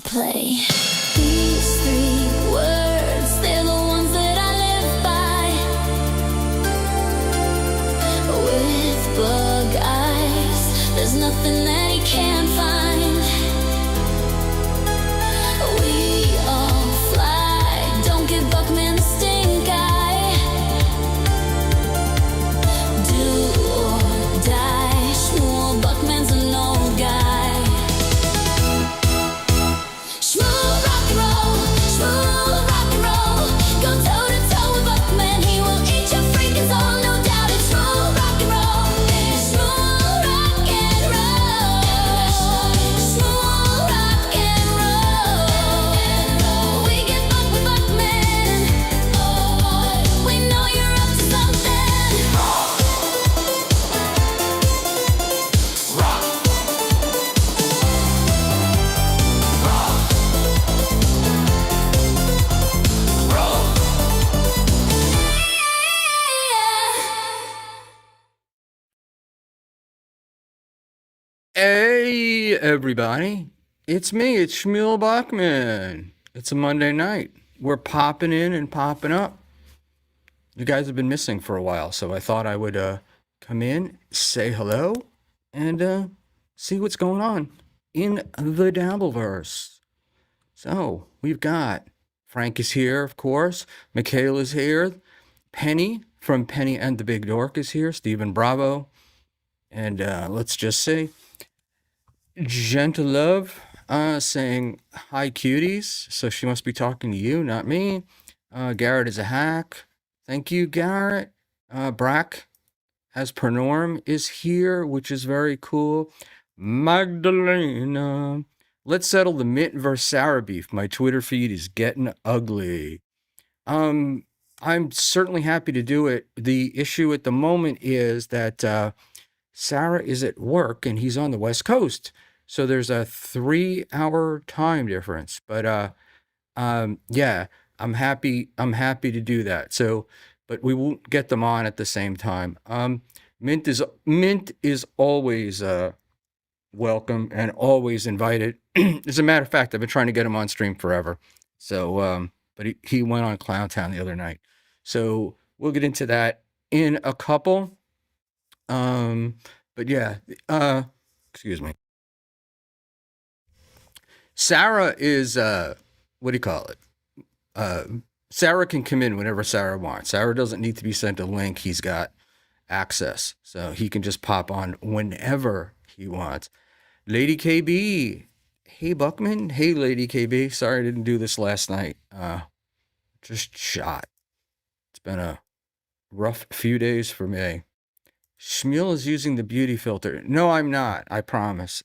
play. These 3 words, they're the ones that I live by. With bug eyes, there's nothing that he can't find. We all fly, don't give Buckman the stink eye. Do or die, Schmuel Buckman's an old guy. Schmuel rock and roll, Schmuel rock and roll. Go toe to toe with Buckman, he will eat your freaking soul, no doubt. It's Schmuel rock and roll, Schmuel rock and roll, Schmuel rock and roll. We get buck with Buckman, oh, we know you're up to something. Hey, everybody. It's me. It's Schmuel Bachman. It's a Monday night. We're popping in and popping up. You guys have been missing for a while, so I thought I would come in, say hello, and see what's going on in the Dabbleverse. So, we've got Frank is here, of course. Michaela's here. Penny from Penny and the Big Dork is here. Stephen Bravo. And let's just say, Gentle Love saying hi cuties, so she must be talking to you, not me. Garrett is a hack. Thank you, Garrett. Brack, as per norm, is here, which is very cool. Magdalena. Let's settle the Mint versus Sarah beef. My Twitter feed is getting ugly. I'm certainly happy to do it. The issue at the moment is that Sarah is at work and he's on the West Coast. So there's a 3-hour time difference. But yeah, I'm happy to do that. So, but we won't get them on at the same time. Mint is always welcome and always invited. As a matter of fact, I've been trying to get him on stream forever. So but he went on Clowntown the other night. So we'll get into that in a couple. But yeah, excuse me. Sarah is, what do you call it? Sarah can come in whenever Sarah wants. Sarah doesn't need to be sent a link. He's got access. So he can just pop on whenever he wants. Lady KB. Hey, Buckman. Hey, Lady KB. Sorry I didn't do this last night. Just shot. It's been a rough few days for me. Schmuel is using the beauty filter. No, I'm not. I promise.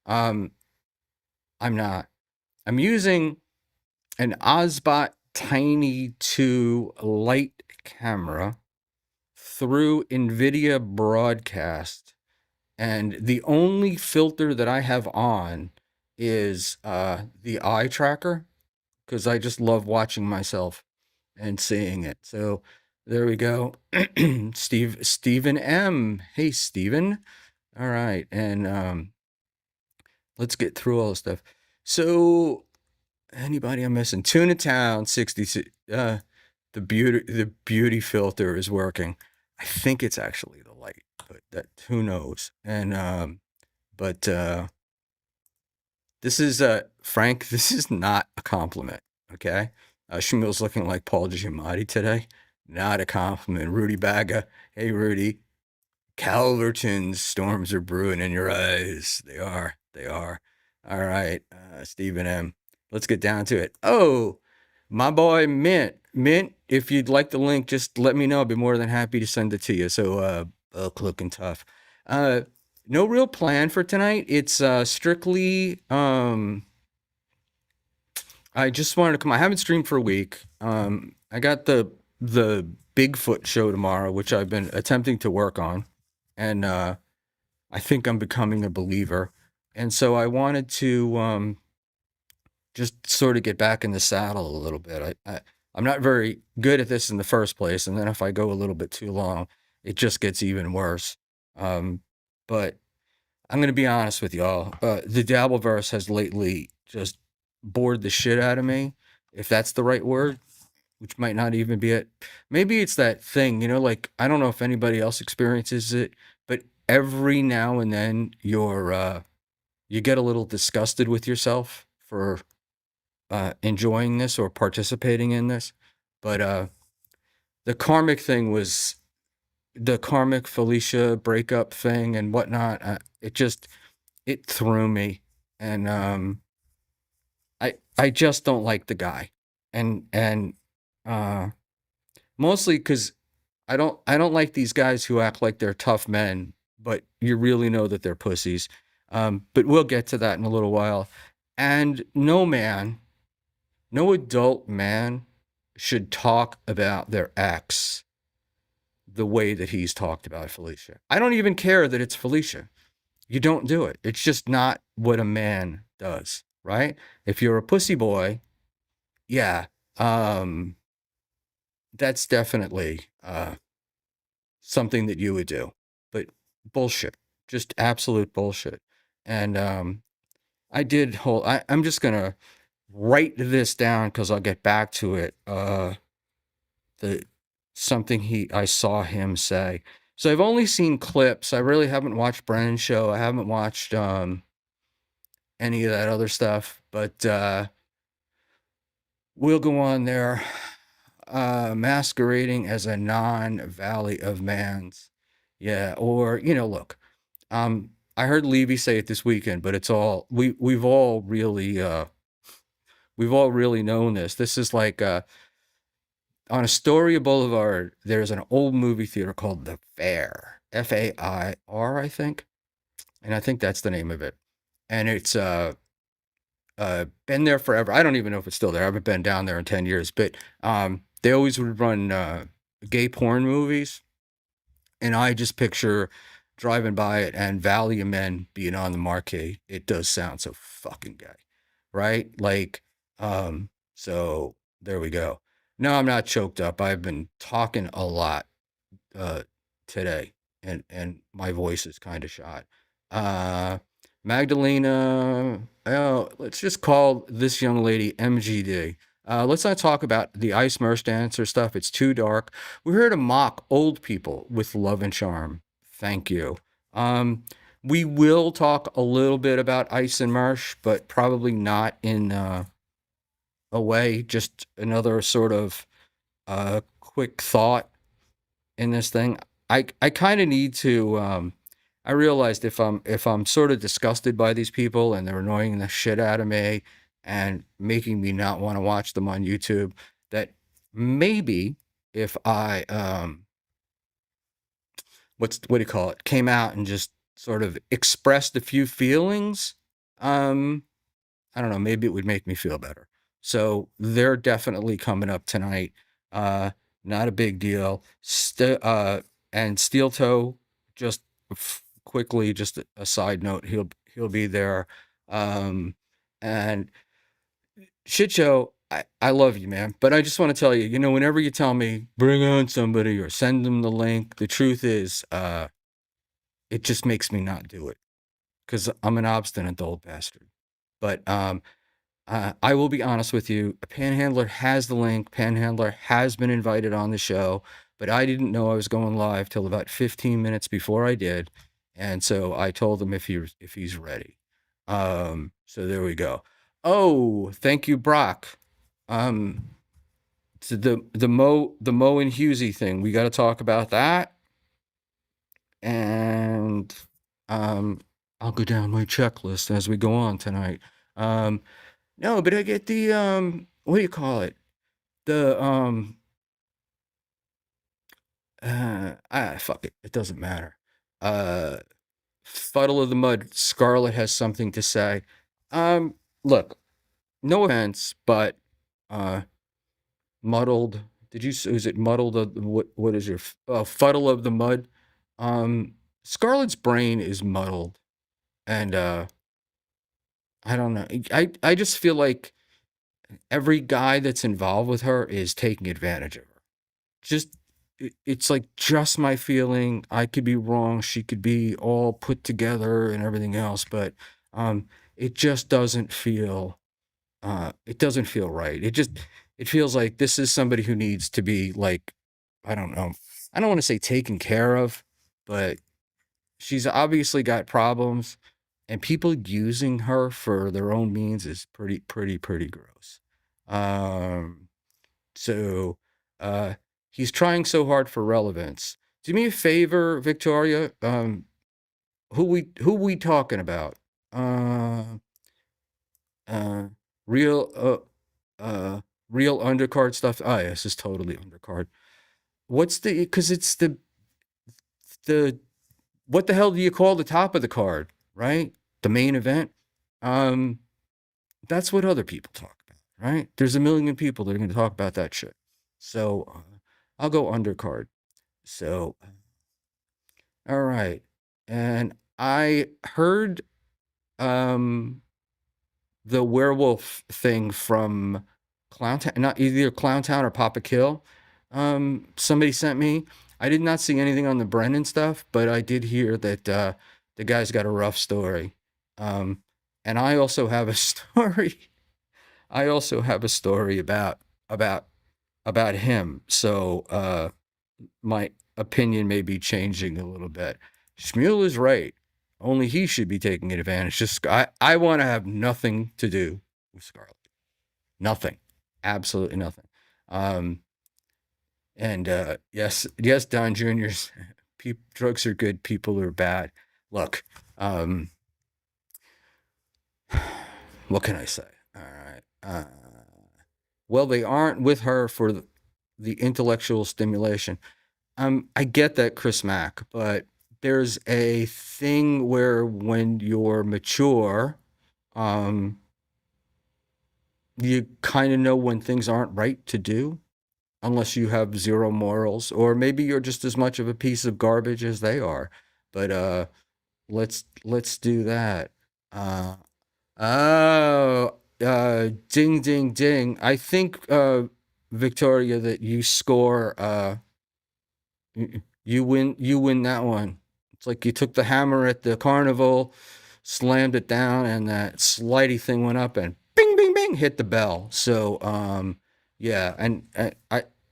I'm not. I'm using an Osbot Tiny 2 light camera through NVIDIA Broadcast. And the only filter that I have on is the eye tracker, because I just love watching myself and seeing it. So there we go. Stephen M. Hey, Stephen. All right. And let's get through all the stuff. So anybody I'm missing? Tuna Town 66. The beauty filter is working. I think it's actually the light, but that who knows. And but this is Frank, this is not a compliment, okay? Schmuel's looking like Paul Giamatti today. Not a compliment. Rudy Baga. Hey, Rudy. Calverton's storms are brewing in your eyes. They are. All right, Stephen M. Let's get down to it. Oh, my boy Mint. Mint, if you'd like the link, just let me know. I'll be more than happy to send it to you. So, Buck looking tough. No real plan for tonight. It's strictly, I just wanted to come. I haven't streamed for a week. I got the Bigfoot show tomorrow, which I've been attempting to work on. And I think I'm becoming a believer. And so I wanted to just sort of get back in the saddle a little bit. I'm not very good at this in the first place. And then if I go a little bit too long, it just gets even worse. But I'm going to be honest with y'all. The Dabbleverse has lately just bored the shit out of me, if that's the right word, which might not even be it. Maybe it's that thing, like I don't know if anybody else experiences it, but every now and then you get a little disgusted with yourself for enjoying this or participating in this. But the karmic thing was the karmic Felicia breakup thing and whatnot. It threw me, and I just don't like the guy, and uh, mostly because I don't like these guys who act like they're tough men, but you really know that they're pussies. But we'll get to that in a little while. And no adult man should talk about their ex the way that he's talked about Felicia. I don't even care that it's Felicia. You don't do it. It's just not what a man does, right? If you're a pussy boy, yeah, that's definitely something that you would do. But bullshit, just absolute bullshit. And I'm just gonna write this down because I'll get back to it. The something I saw him say. So I've only seen clips. I really haven't watched Brennan's show. I haven't watched any of that other stuff. But we'll go on there. Masquerading as a non-Valley of Mans. Yeah, or look. I heard Levy say it this weekend, but it's all we've all really known this. This is like on Astoria Boulevard, there's an old movie theater called The Fair, Fair, I think, and I think that's the name of it. And it's been there forever. I don't even know if it's still there. I haven't been down there in 10 years, but they always would run gay porn movies, and I just picture driving by it and Valley of Men being on the marquee. It does sound so fucking gay, right? Like, so there we go. No, I'm not choked up. I've been talking a lot uh, today, and my voice is kind of shot. Uh, Magdalena, oh, let's just call this young lady MGD. Let's not talk about the ice merch dancer stuff. It's too dark. We're here to mock old people with love and charm. Thank you. Um, we will talk a little bit about ice and marsh, but probably not in a way. Just another sort of quick thought in this thing. I kind of need to. I realized if I'm sort of disgusted by these people and they're annoying the shit out of me and making me not want to watch them on YouTube, that maybe if I what do you call it, came out and just sort of expressed a few feelings, um I don't know, maybe it would make me feel better. So they're definitely coming up tonight. Uh, Not a big deal. And Steel Toe, just quickly, just a side note, he'll be there. Um, and Shit Show, I love you, man. But I just want to tell you, whenever you tell me bring on somebody or send them the link, the truth is, it just makes me not do it because I'm an obstinate old bastard. But I will be honest with you. Panhandler has the link. Panhandler has been invited on the show, but I didn't know I was going live till about 15 minutes before I did, and so I told him if he's ready. So there we go. Oh, thank you, Brock. Um, so the Mo and Husey thing. We got to talk about that, and um, I'll go down my checklist as we go on tonight. Um, No, but I get the what do you call it? The fuck it. It doesn't matter. Uh Fuddle of the Mud, Scarlet has something to say. Um Look, no offense, but uh muddled. Is it muddled what is your Fuddle of the Mud? Scarlet's brain is muddled, and I don't know. I just feel like every guy that's involved with her is taking advantage of her. Just it's like just my feeling. I could be wrong. She could be all put together and everything else, but it just doesn't feel it doesn't feel right. It feels like this is somebody who needs to be like, I don't know. I don't want to say taken care of, but she's obviously got problems, and people using her for their own means is pretty gross. Um, so uh, he's trying so hard for relevance. Do me a favor, Victoria. Who we talking about? Uh, uh, real real undercard stuff. Oh, yeah, this is totally undercard. What's the? Because it's the what the hell do you call the top of the card, right? The main event. Um, that's what other people talk about, right? There's a million people that are going to talk about that shit. So I'll go undercard. So all right, and I heard um the werewolf thing from Clowntown, not either Clowntown or Papa Kill. Somebody sent me. I did not see anything on the Brennan stuff, but I did hear that the guy's got a rough story. Um, and I also have a story. I also have a story about about him. So my opinion may be changing a little bit. Schmuel is right. Only he should be taking advantage. Just I want to have nothing to do with Scarlett. Nothing. Absolutely nothing. Um, and yes, Don Jr.'s drugs are good, people are bad. Look, um, what can I say? All right. Well, they aren't with her for the intellectual stimulation. I get that, Chris Mack, but there's a thing where when you're mature, um, you kind of know when things aren't right to do, unless you have zero morals, or maybe you're just as much of a piece of garbage as they are. But let's do that. Uh, oh, ding, ding, ding. I think Victoria, that you score. You win that one. It's like you took the hammer at the carnival, slammed it down, and that slidey thing went up and bing, bing, bing, hit the bell. So yeah, and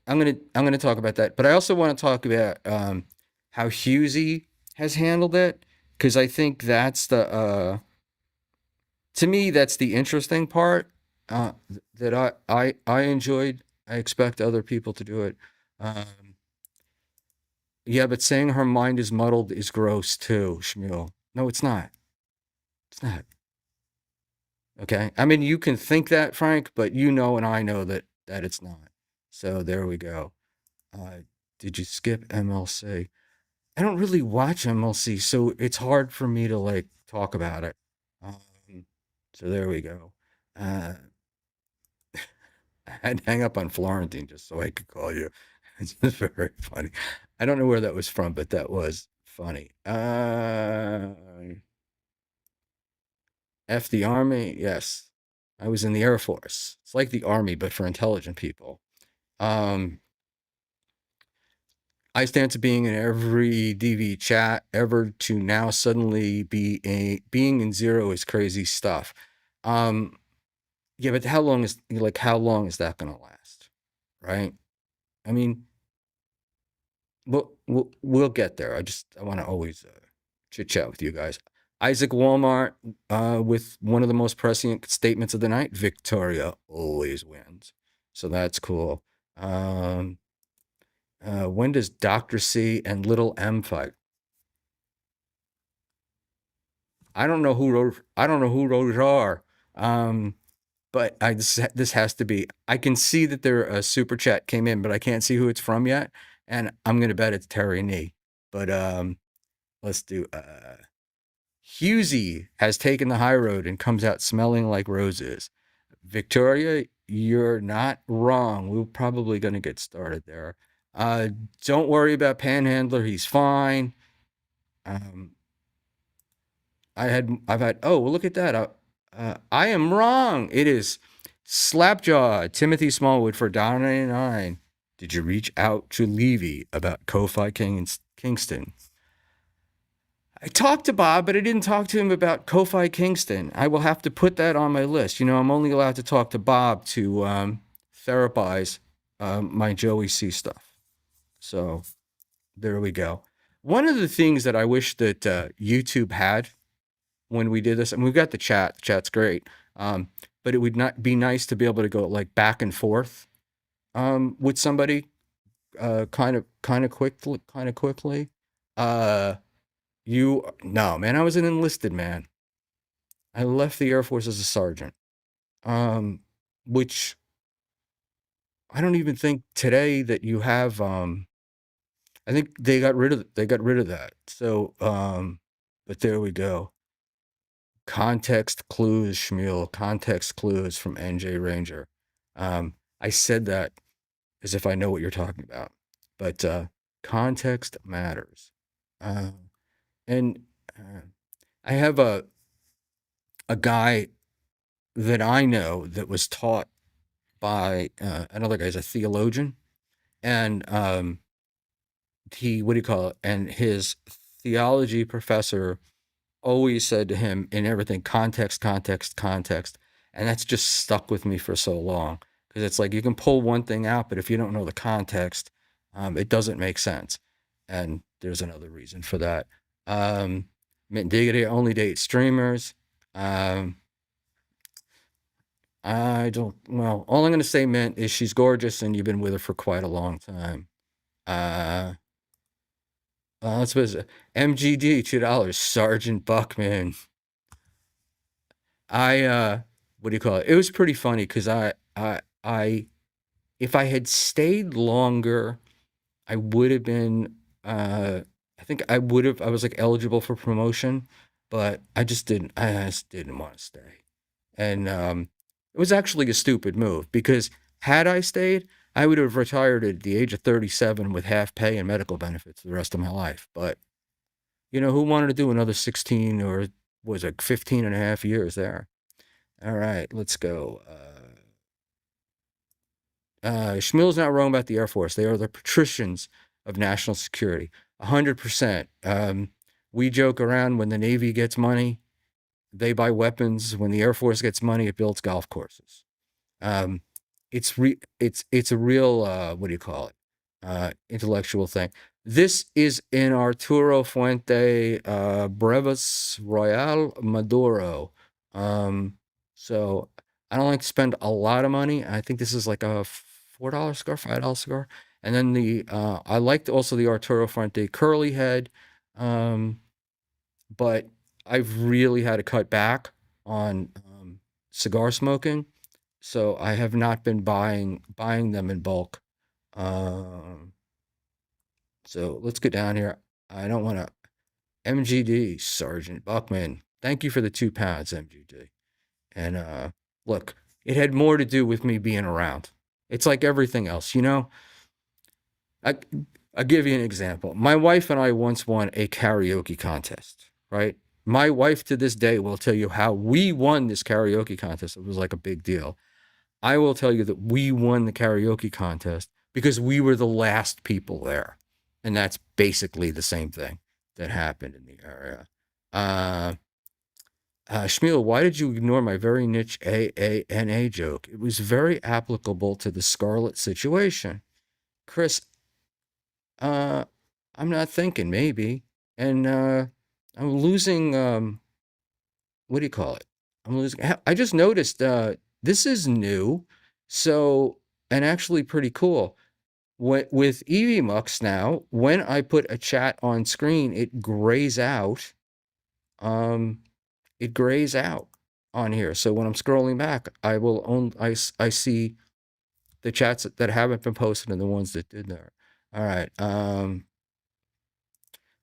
I'm gonna talk about that, but I also want to talk about how Husey has handled it, because I think that's the to me that's the interesting part that I enjoyed. I expect other people to do it. Um, Yeah, but saying her mind is muddled is gross too, Shmuel. No, it's not. It's not. Okay. I mean, you can think that, Frank, but you know and I know that it's not. So there we go. Uh, did you skip MLC? I don't really watch MLC, so it's hard for me to like talk about it. Um, so there we go. Uh, I had to hang up on Florentine just so I could call you. It's just very funny. I don't know where that was from, but that was funny. F the Army? Yes. I was in the Air Force. It's like the Army, but for intelligent people. Um, I stand to being in every DV chat ever to now suddenly being in zero is crazy stuff. Um, yeah, but how long is that gonna last? Right? I mean, we'll get there. I want to always chit chat with you guys. Isaac Walmart with one of the most prescient statements of the night: Victoria always wins. So that's cool. When does Doctor C and Little M fight? I don't know who those are. Um, but this has to be. I can see that their super chat came in, but I can't see who it's from yet. And I'm gonna bet it's Terry Nee. But let's do. Husey has taken the high road and comes out smelling like roses. Victoria, you're not wrong. We're probably gonna get started there. Uh, don't worry about Panhandler. He's fine. Um, I've had. Oh, well, look at that. I am wrong. It is Slapjaw Timothy Smallwood for $1.99. Did you reach out to Levy about Kofi Kingston? I talked to Bob, but I didn't talk to him about Ko-Fi Kingston. I will have to put that on my list. You know, I'm only allowed to talk to Bob to therapize my Joey C stuff. So there we go. One of the things that I wish that YouTube had when we did this, and we've got the chat. The chat's great, but it would not be nice to be able to go like back and forth with somebody, kind of quickly. No, man, I was an enlisted man. I left the Air Force as a sergeant, which I don't even think today that you have. I think they got rid of that. So, but there we go. Context clues, Schmuel. Context clues from NJ Ranger. I said that as if I know what you're talking about, but context matters. And I have a guy that I know that was taught by another guy's a theologian, and he what do you call it? And his theology professor always said to him in everything, context, context, context, and that's just stuck with me for so long because it's like you can pull one thing out, but if you don't know the context, it doesn't make sense. And there's another reason for that. Mint Diggity only date streamers. I don't. Well, all I'm gonna say, Mint, is she's gorgeous, and you've been with her for quite a long time. Let's visit MGD $2. Sergeant Buckman. What do you call it? It was pretty funny because if I had stayed longer, I would have been. I think I would have. I was like eligible for promotion, but I just didn't. I just didn't want to stay, and it was actually a stupid move because had I stayed, I would have retired at the age of 37 with half pay and medical benefits the rest of my life. But, you know, who wanted to do another 16 or was it 15 and a half years there? All right, let's go. Schmuel's not wrong about the Air Force. They are the patricians of national security. 100%. We joke around when the Navy gets money, they buy weapons. When the Air Force gets money, it builds golf courses. It's a real what do you call it? Intellectual thing. This is in Arturo Fuente Brevis Royal Maduro. So I don't like to spend a lot of money. I think this is like a $4 cigar, $5 cigar. And then I liked also the Arturo Fuente curly head, but I've really had to cut back on cigar smoking, so I have not been buying them in bulk. So let's get down here. I don't want to. MGD Sergeant Buckman, thank you for the £2, MGD. And look, it had more to do with me being around. It's like everything else, you know. I'll give you an example. My wife and I once won a karaoke contest, right? My wife to this day will tell you how we won this karaoke contest. It was like a big deal. I will tell you that we won the karaoke contest because we were the last people there. And that's basically the same thing that happened in the area. Schmuel, why did you ignore my very niche AANA joke? It was very applicable to the Scarlet situation. Chris, I'm not thinking, maybe. And I'm losing, what do you call it? I just noticed this is new. So, and actually pretty cool. With EVMux now, when I put a chat on screen, it grays out. It grays out on here. So when I'm scrolling back, I see the chats that haven't been posted and the ones that did there. All right.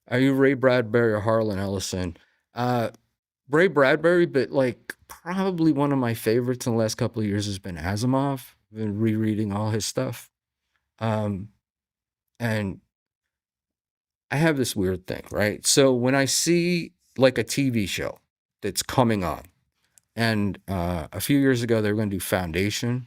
Are you Ray Bradbury or Harlan Ellison? Ray Bradbury, but like probably one of my favorites in the last couple of years has been Asimov. I've been rereading all his stuff. And I have this weird thing, right? So when I see like a TV show that's coming on, and a few years ago they were going to do Foundation,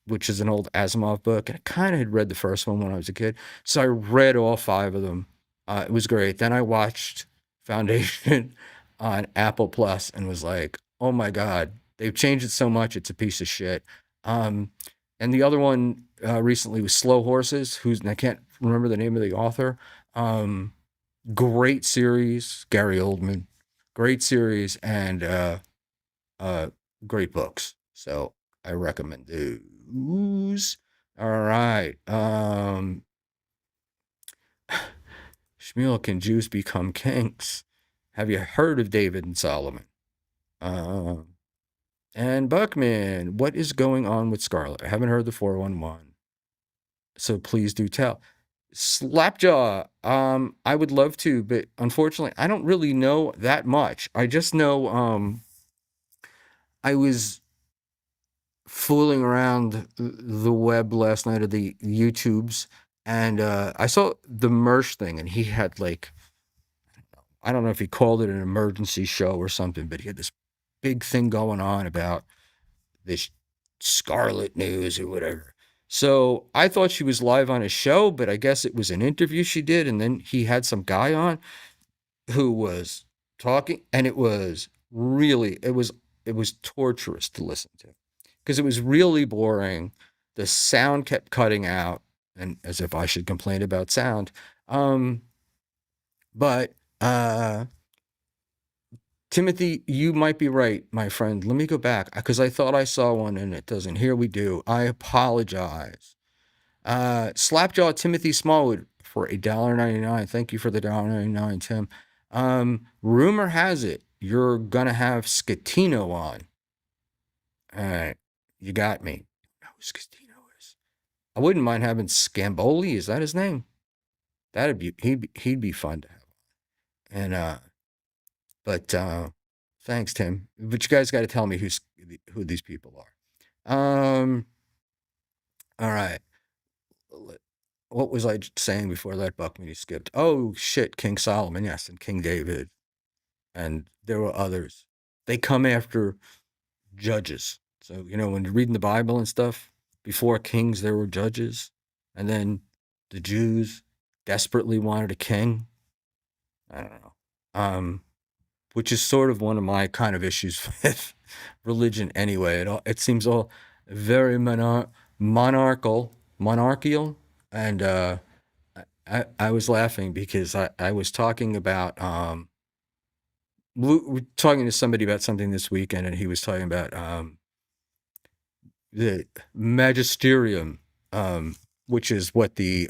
which is an old Asimov book, and I kind of had read the first one when I was a kid, so I read all 5 of them. It was great. Then I watched Foundation on Apple Plus and was like, oh my God, they've changed it so much, it's a piece of shit. And the other one recently was Slow Horses, and I can't remember the name of the author. Great series, Gary Oldman, great series, and great books. So I recommend those. All right. Schmuel, can Jews become kings? Have you heard of David and Solomon? And Buckman, what is going on with Scarlett? I haven't heard the 411. So please do tell. Slapjaw, I would love to, but unfortunately, I don't really know that much. I just know I was fooling around the web last night of the YouTubes, and I saw the Mersh thing, and he had like, I don't know if he called it an emergency show or something, but he had this big thing going on about this Scarlet news or whatever. So I thought she was live on a show, but I guess it was an interview she did, and then he had some guy on who was talking, and it was torturous to listen to because it was really boring. The sound kept cutting out, and as if I should complain about sound. But Timothy, you might be right, my friend. Let me go back because I thought I saw one and it doesn't. Here we do. I apologize. Slapjaw Timothy Smallwood for $1.99. Thank you for the $1.99, Tim. Rumor has it you're gonna have Scatino on. All right, you got me. I know who Scatino is. I wouldn't mind having Scamboli. Is that his name? That'd be he'd be fun to have. And but thanks, Tim. But you guys got to tell me who these people are. All right. What was I saying before that, Buckman? You skipped. Oh shit, King Solomon, yes, and King David, and there were others. They come after judges. So when you're reading the Bible and stuff, before kings there were judges, and then the Jews desperately wanted a king. I don't know. Which is sort of one of my kind of issues with religion anyway. It seems all very monarchical, and I was laughing because I was talking about talking to somebody about something this weekend, and he was talking about the magisterium, which is what the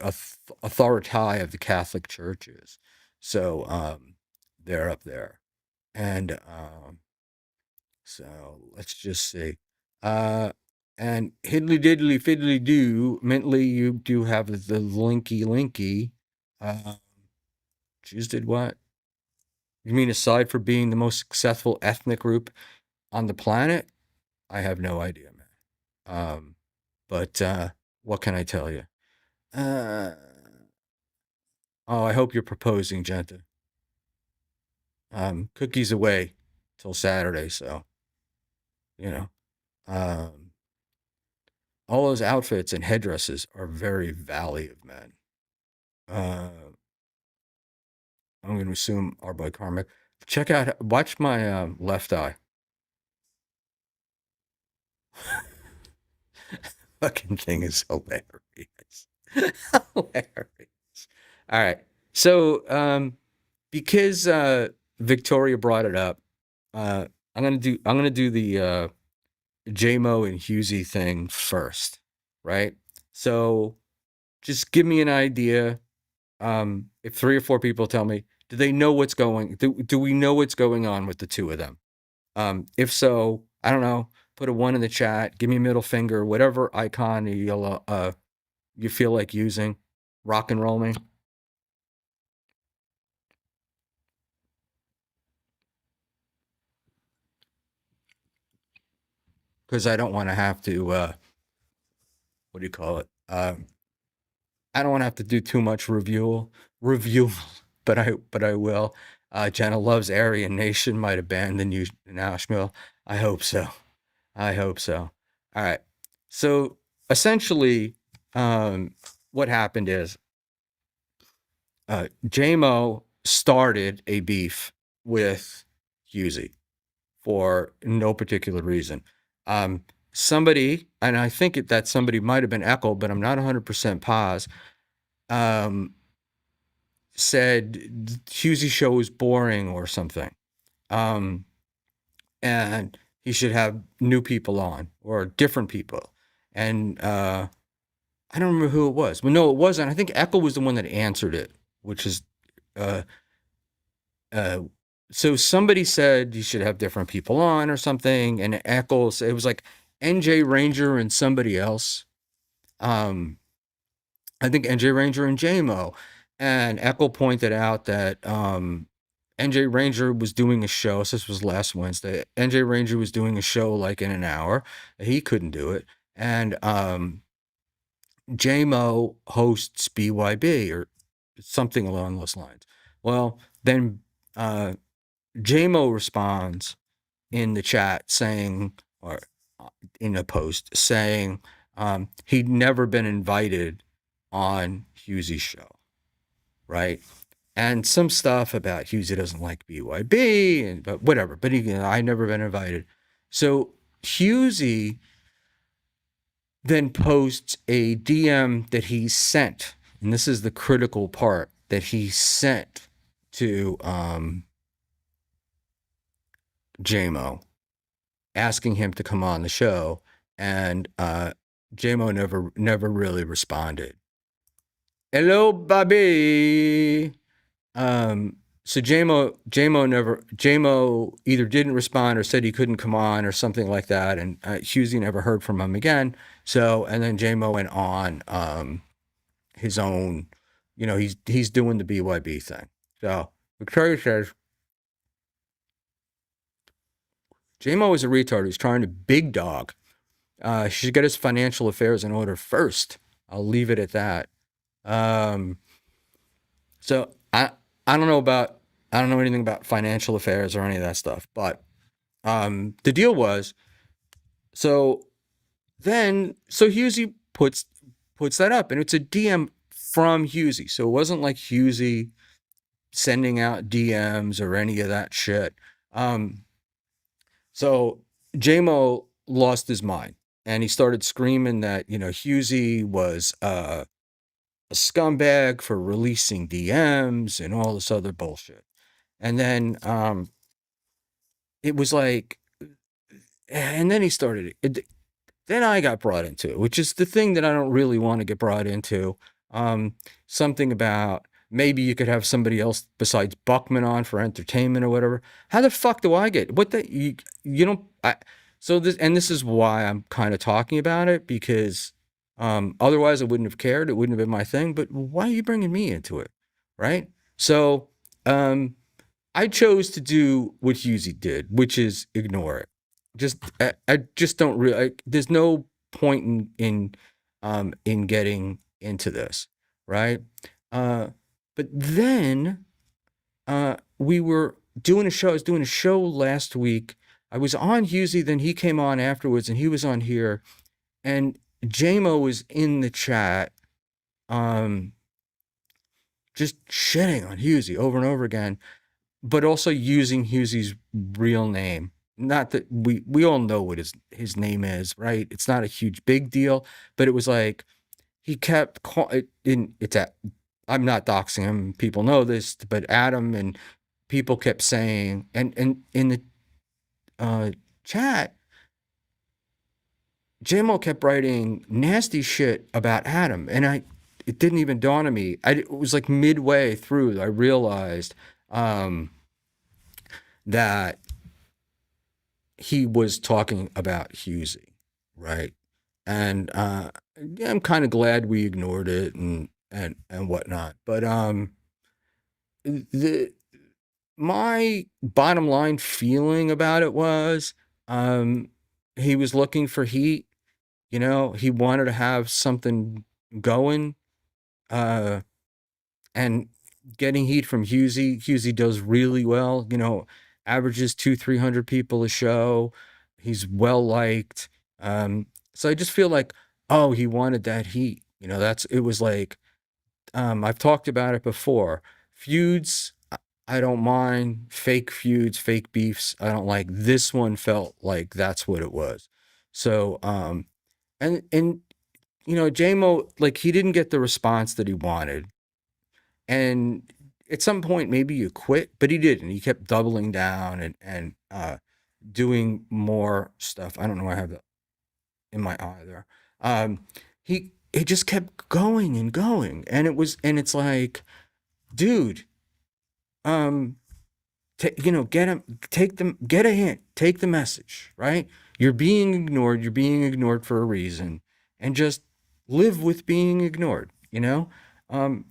authority of the Catholic Church is. So they're up there. And so let's just see. And hiddly diddly fiddly do, mentally you do have the linky. Jews did what? You mean aside for being the most successful ethnic group on the planet? I have no idea, man. But what can I tell you? Oh, I hope you're proposing, Genta. Cookies away till Saturday, so all those outfits and headdresses are very Valley of Men. I'm going to assume our boy Karmic. Watch my left eye. Fucking thing is hilarious. Hilarious. All right. So, because Victoria brought it up, I'm gonna do the JMO and Husey thing first, right? So, just give me an idea. If 3 or 4 people tell me, do they know what's going? Do we know what's going on with the two of them? If so, I don't know. Put a 1 in the chat. Give me a middle finger. Whatever icon you feel like using. Rock and roll me. Because I don't want to have to. What do you call it? I don't want to have to do too much review, but I will. Jenna loves Aryan Nation might abandon you now, Schmuel. I hope so. All right. So essentially, what happened is JMO started a beef with Husey for no particular reason. Somebody, and I think that somebody might have been Echo, but I'm not 100% pos, said Husey's show was boring or something. And he should have new people on or different people. And I don't remember who it was. Well, no, it wasn't. I think Echo was the one that answered it, which is uh, so somebody said you should have different people on or something, and Echo, it was like NJ Ranger and somebody else. I think NJ Ranger and JMO, and Echo pointed out that NJ Ranger was doing a show. So this was last Wednesday. NJ Ranger was doing a show like in an hour. He couldn't do it, and JMO hosts BYB or something along those lines. Well, then JMO responds in the chat saying, or in a post saying, he'd never been invited on Husey's show, right? And some stuff about Husey doesn't like BYB, and but whatever. But I never been invited. So Husey then posts a DM that he sent, and this is the critical part, that he sent to JMO, asking him to come on the show, and JMO never really responded. Hello, Bobby. So JMO either didn't respond or said he couldn't come on or something like that, and Husey never heard from him again. So, and then JMO went on his own, he's doing the BYB thing. So Victoria says JMO is a retard who's trying to big dog. He should get his financial affairs in order first. I'll leave it at that. So I don't know anything about financial affairs or any of that stuff, but the deal was, so Husey puts that up, and it's a DM from Husey. So it wasn't like Husey sending out DMs or any of that shit. So JMO lost his mind, and he started screaming that, Husey was a scumbag for releasing DMs and all this other bullshit. And then it was like, and then he started it. Then I got brought into it, which is the thing that I don't really want to get brought into. Something about maybe you could have somebody else besides Buckman on for entertainment or whatever. How the fuck do I get what the you don't? This is why I'm kind of talking about it, because otherwise I wouldn't have cared. It wouldn't have been my thing. But why are you bringing me into it, right? So I chose to do what Husey did, which is ignore it. I just don't really. There's no point in getting into this, right? But then we were doing a show. I was doing a show last week. I was on Husey, then he came on afterwards, and he was on here, and JMO was in the chat, just shitting on Husey over and over again, but also using Husey's real name. Not that we all know what his name is, right? It's not a huge big deal, but it was like he kept I'm not doxing him. People know this, but Adam and people kept saying, and in the chat, JMO kept writing nasty shit about Adam, and it didn't even dawn on me. It was like midway through I realized that he was talking about Husey, right? And I'm kind of glad we ignored it and whatnot. But my bottom line feeling about it was he was looking for heat. He wanted to have something going, and getting heat from Husey. Husey does really well. Averages 200-300 people a show. He's well liked. So I just feel like, oh, he wanted that heat. It was like, I've talked about it before. Feuds, I don't mind fake feuds, fake beefs. I don't like this one felt like that's what it was. So and you know, JMO, like he didn't get the response that he wanted. And at some point maybe you quit, but he didn't. He kept doubling down and doing more stuff. I don't know why I have that in my eye there. He just kept going and going. And it's like, dude, um you know, get him, take them, get a hint, take the message, right? You're being ignored. You're being ignored for a reason, and just live with being ignored, you know? Um,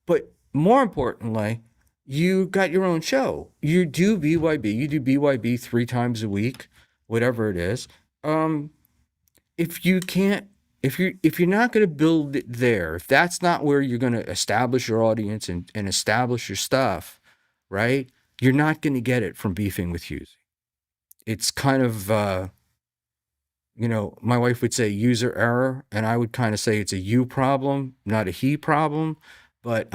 but more importantly, you got your own show. You do BYB. You do BYB 3 times a week, whatever it is. Um, if you can't, if you're not going to build it there, if that's not where you're going to establish your audience and establish your stuff, right? You're not going to get it from beefing with Hughes. It's kind of, you know, my wife would say user error, and I would kind of say it's a you problem, not a he problem. But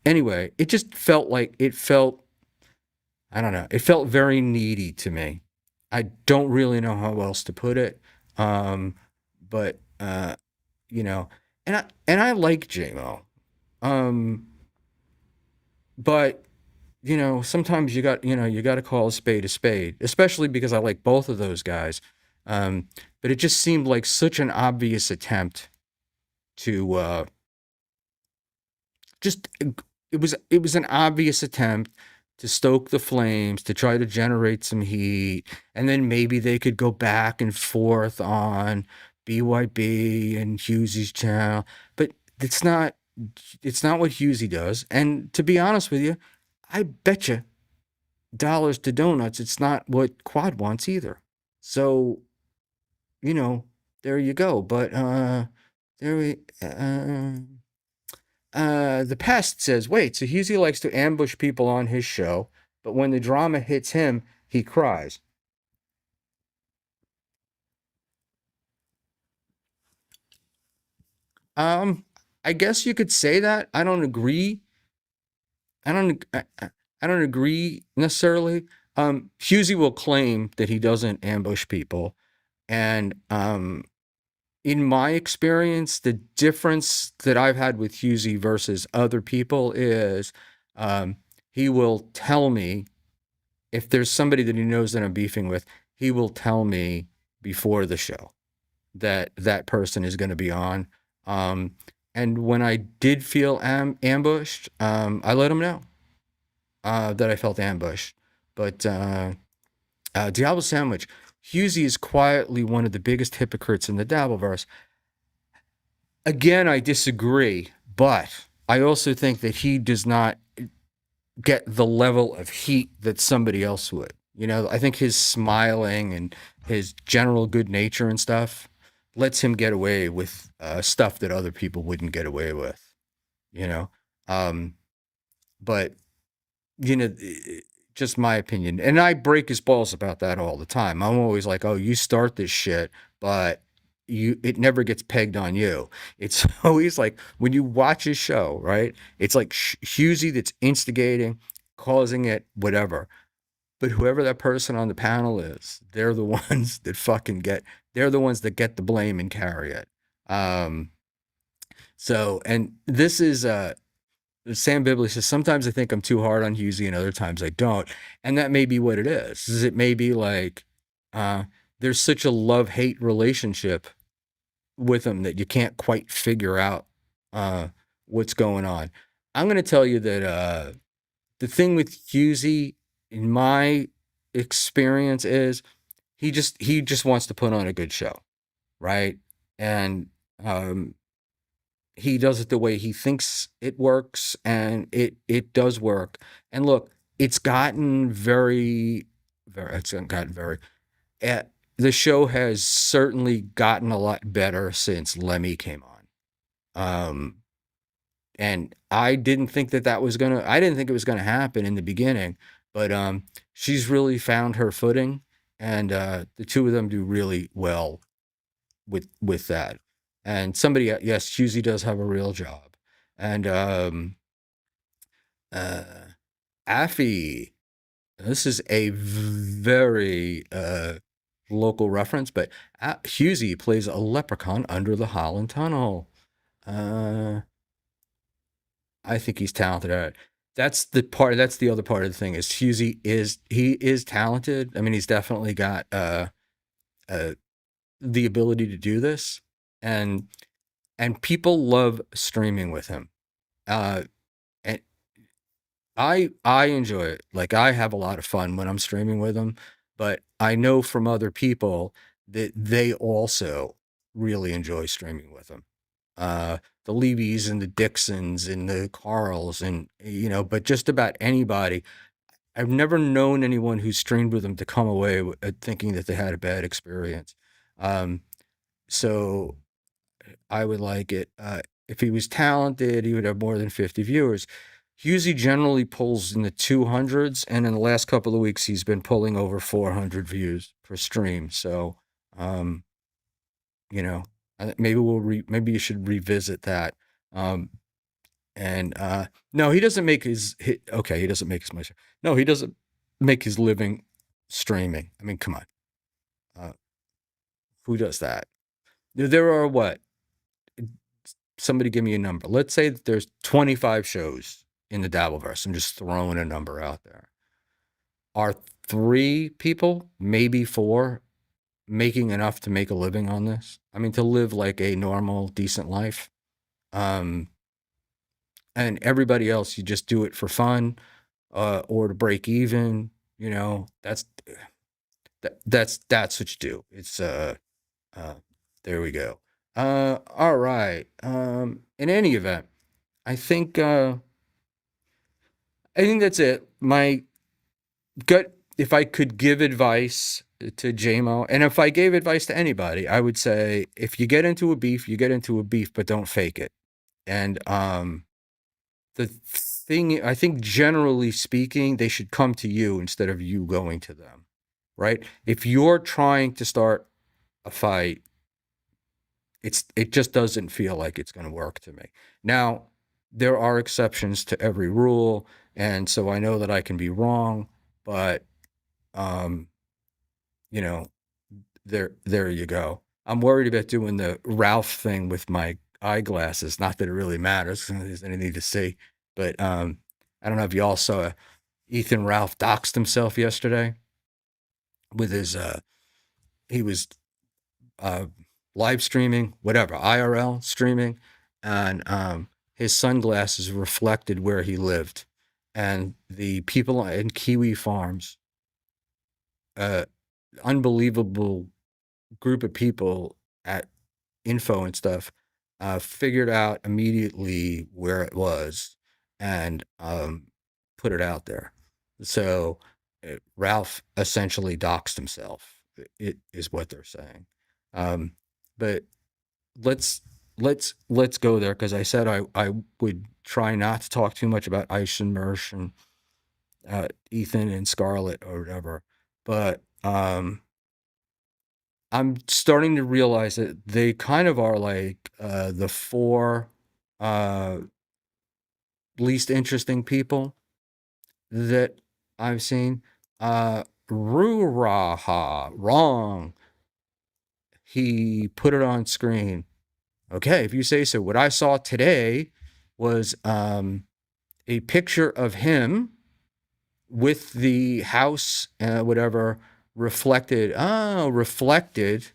anyway, it just felt like I don't know, it felt very needy to me. I don't really know how else to put it. Um, but you know, and I like JMO. Um, but you know, sometimes you got to call a spade, especially because I like both of those guys. But it just seemed like such an obvious attempt to just it was an obvious attempt to stoke the flames, to try to generate some heat, and then maybe they could go back and forth on BYB and Hughesy's channel. But it's not it's not what Hughesy does. And to be honest with you, I bet you dollars to donuts, it's not what Quad wants either. So, you know, there you go. But there we the pest says, wait, so Husey likes to ambush people on his show, but when the drama hits him, he cries. Um, I guess you could say that. I don't agree. I don't I don't agree necessarily. Husey will claim that he doesn't ambush people. And in my experience, the difference that I've had with Husey versus other people is um, he will tell me if there's somebody that he knows that I'm beefing with, he will tell me before the show that that person is going to be on. Um, and when I did feel ambushed, I let him know that I felt ambushed. But Diablo Sandwich, Husey is quietly one of the biggest hypocrites in the Dabbleverse. Again, I disagree, but I also think that he does not get the level of heat that somebody else would. You know, I think his smiling and his general good nature and stuff lets him get away with stuff that other people wouldn't get away with. You know, um, but you know, just my opinion. And I break his balls about that all the time. I'm always like, "Oh, you start this shit, but it never gets pegged on you." It's always like when you watch his show, right? It's like Husey that's instigating, causing it, whatever. But whoever that person on the panel is, they're the ones that they're the ones that get the blame and carry it. Um, so, and this is Sam Bibley says, sometimes I think I'm too hard on Husey and other times I don't. And that may be what it is it may be like uh, there's such a love-hate relationship with him that you can't quite figure out uh, what's going on. I'm going to tell you that the thing with Husey, in my experience, is he just wants to put on a good show, right? And um, he does it the way he thinks it works, and it does work. And look, it's gotten it's gotten very. Uh, the show has certainly gotten a lot better since Lemmy came on. Um, and I didn't think I didn't think it was gonna happen in the beginning, but she's really found her footing, and the two of them do really well with that. And somebody, yes, Husey does have a real job, and Affy. This is a very local reference, but Husey plays a leprechaun under the Holland Tunnel. Uh, I think he's talented at it. That's the part. That's the other part of the thing is Husey is talented. I mean, he's definitely got uh, the ability to do this, and people love streaming with him. Uh, and I enjoy it. Like I have a lot of fun when I'm streaming with him, but I know from other people that they also really enjoy streaming with him. The Levies and the Dixons and the Carls and but just about anybody. I've never known anyone who streamed with him to come away thinking that they had a bad experience. Um, so I would like it. If he was talented, he would have more than 50 viewers. Husey generally pulls in the 200s, and in the last couple of weeks, he's been pulling over 400 views per stream. So, um, you know, maybe maybe you should revisit that. Um, and no, he doesn't make okay, he doesn't make his money. No, he doesn't make his living streaming. I mean, come on, uh, who does that? There are what? Somebody give me a number. Let's say that there's 25 shows in the Dabbleverse. I'm just throwing a number out there. Are 3 people, maybe 4, making enough to make a living on this? I mean, to live like a normal, decent life. Um, and everybody else, you just do it for fun, or to break even. That's what you do. It's uh, there we go. All right. In any event, I think uh, I think that's it. My gut, if I could give advice to JMO, and if I gave advice to anybody, I would say if you get into a beef, you get into a beef, but don't fake it. And the thing, I think generally speaking, they should come to you instead of you going to them, right? If you're trying to start a fight, it just doesn't feel like it's going to work to me. Now, there are exceptions to every rule, and so I know that I can be wrong, but um, you know, there you go. I'm worried about doing the Ralph thing with my eyeglasses. Not that it really matters, 'cause there's anything to see, but I don't know if you all saw Ethan Ralph doxed himself yesterday with his he was uh, live streaming, whatever, IRL streaming, and his sunglasses reflected where he lived. And the people in Kiwi Farms, uh, unbelievable group of people at info and stuff, figured out immediately where it was and put it out there. So Ralph essentially doxed himself. It is what they're saying. Um, but let's go there because I said I would try not to talk too much about Ice and Mersh and Ethan and Scarlett or whatever. But I'm starting to realize that they kind of are like the 4 uh, least interesting people that I've seen. Ruraha, wrong. He put it on screen. Okay, if you say so. What I saw today was a picture of him with the house, whatever, reflected. Oh, reflected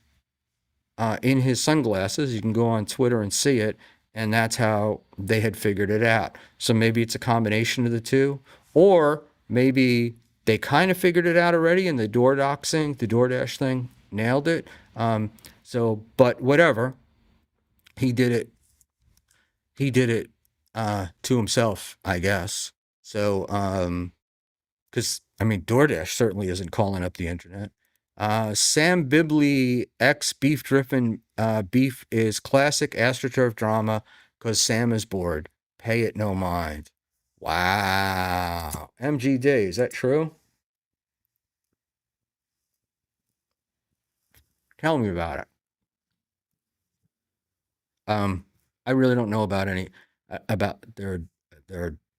in his sunglasses. You can go on Twitter and see it, and that's how they had figured it out. So maybe it's a combination of the two, or maybe they kind of figured it out already, and the DoorDash thing, nailed it. But whatever, he did it. He did it to himself, I guess. So, because I mean, DoorDash certainly isn't calling up the internet. Sam Bibley X Beef Drippin' Beef is classic AstroTurf drama because Sam is bored. Pay it no mind. Wow. MGD, is that true? Tell me about it. Um, I really don't know about any about their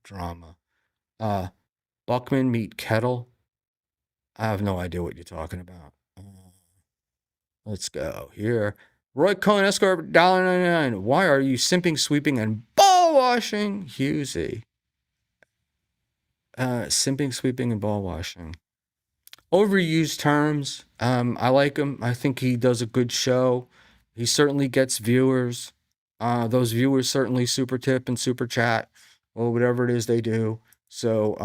drama. Uh, Buckman meet Kettle. I have no idea what you're talking about. Let's go here. Roy Cohen Escort, $1.99. Why are you simping, sweeping, and ball washing? Husey. Simping, sweeping, and ball washing. Overused terms. I like him. I think he does a good show. He certainly gets viewers. Those viewers certainly super tip and super chat or whatever it is they do. So,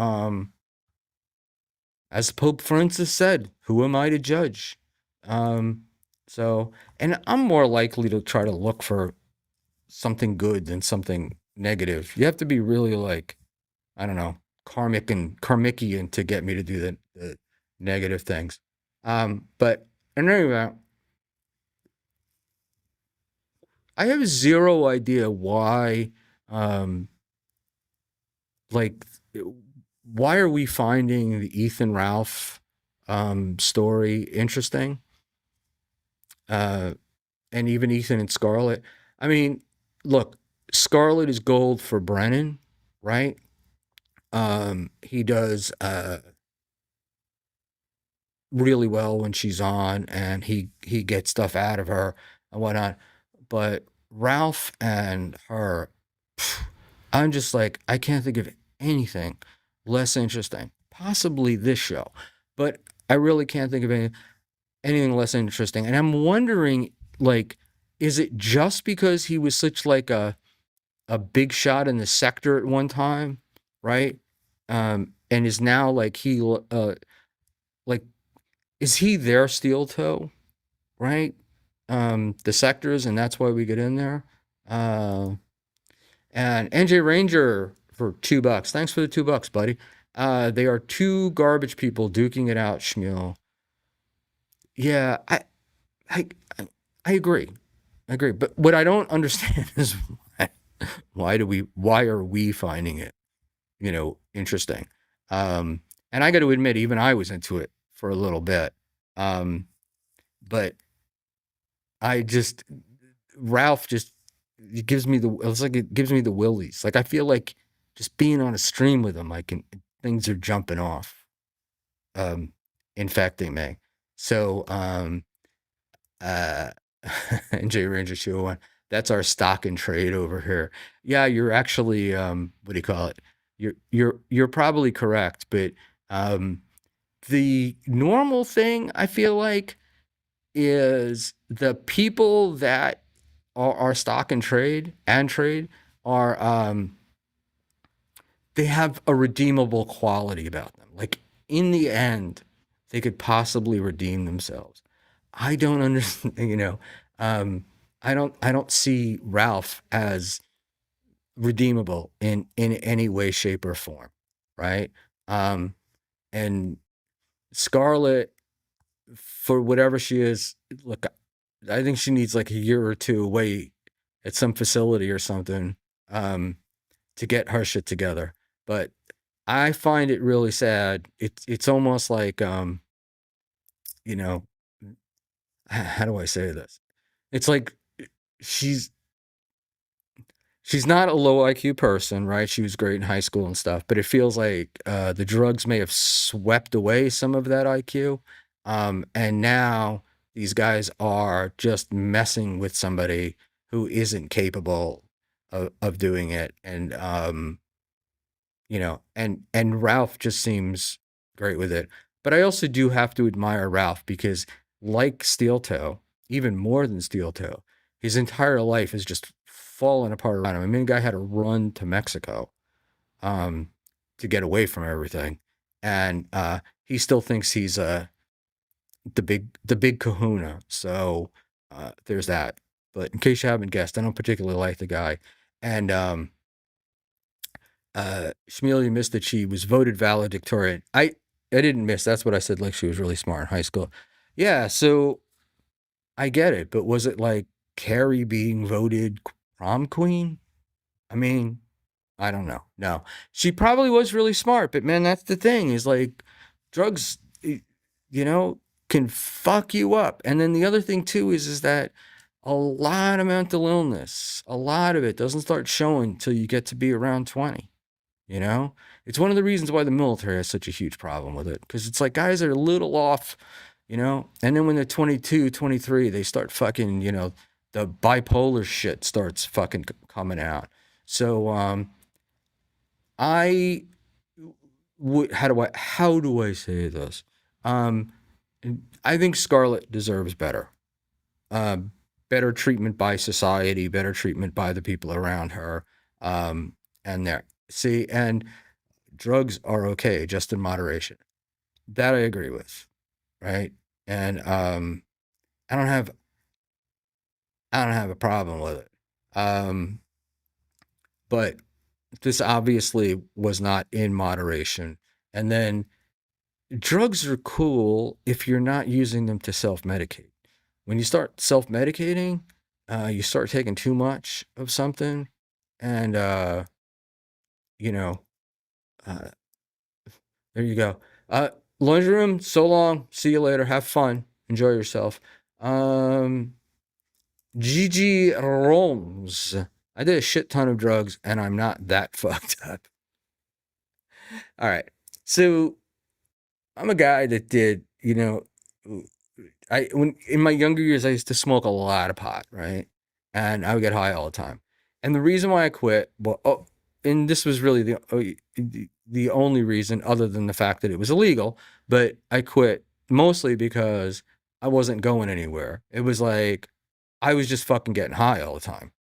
as Pope Francis said, who am I to judge? So, and I'm more likely to try to look for something good than something negative. You have to be really like, I don't know, karmikian to get me to do the negative things. But in any event, I have zero idea why, like, why are we finding the Ethan Ralph story interesting? And even Ethan and Scarlett. I mean, look, Scarlett is gold for Brennan, right? He does really well when she's on, and he gets stuff out of her and whatnot. But Ralph and her, I'm just like, I can't think of anything less interesting. Possibly this show, but I really can't think of anything less interesting. And I'm wondering, like, is it just because he was such like a big shot in the sector at one time, right? And is now like like, is he their steel toe, right? The sectors, and that's why we get in there. And NJ Ranger for $2. Thanks for the $2, buddy. They are two garbage people duking it out, Schmuel. Yeah, I agree. I agree. But what I don't understand is why are we finding it, interesting? And I got to admit, even I was into it for a little bit. But Ralph just it gives me the willies. Like I feel like just being on a stream with him, things are jumping off, infecting me. So, NJ Ranger 201, that's our stock and trade over here. Yeah, you're actually, what do you call it? You're probably correct, but the normal thing I feel like is the people that are stock and trade are they have a redeemable quality about them. Like in the end, they could possibly redeem themselves. I don't understand, I don't see Ralph as redeemable in any way, shape, or form, right? And Scarlett, for whatever she is, look, I think she needs like a year or two away at some facility or something to get her shit together. But I find it really sad. It's almost like you know, how do I say this? It's like she's not a low IQ person, right? She was great in high school and stuff, but it feels like the drugs may have swept away some of that IQ. And now these guys are just messing with somebody who isn't capable of doing it. And, and Ralph just seems great with it. But I also do have to admire Ralph because, like Steel Toe, even more than Steel Toe, his entire life has just fallen apart around him. I mean, the guy had to run to Mexico to get away from everything, and he still thinks he's the big Kahuna. So there's that. But in case you haven't guessed, I don't particularly like the guy. And Schmuel, you missed that she was voted valedictorian. I didn't miss. That's what I said. Like she was really smart in high school. Yeah. So I get it. But was it like Carrie being voted prom queen? I mean, I don't know. No, she probably was really smart, but man, that's the thing is like drugs, can fuck you up. And then the other thing too is that a lot of mental illness, a lot of it doesn't start showing till you get to be around 20. You know, it's one of the reasons why the military has such a huge problem with it, because it's like guys are a little off, and then when they're 22, 23, they start fucking, the bipolar shit starts fucking coming out. So, I how do I say this? Um, I think Scarlett deserves better. Uh, Better treatment by society, better treatment by the people around her. And there, see, and drugs are okay, just in moderation. That I agree with, right? And I don't have I don't have a problem with it. Um, but this obviously was not in moderation. And then drugs are cool if you're not using them to self-medicate. When you start self-medicating, you start taking too much of something, and you know, uh, there you go. Uh, Laundry room. So long. See you later. Have fun. Enjoy yourself. Um, Gigi Roms. I did a shit ton of drugs, and I'm not that fucked up. All right. So I'm a guy that did, I when in my younger years I used to smoke a lot of pot, right? And I would get high all the time. And the reason why I quit, and this was really the only reason, other than the fact that it was illegal, but I quit mostly because I wasn't going anywhere. It was like I was just fucking getting high all the time.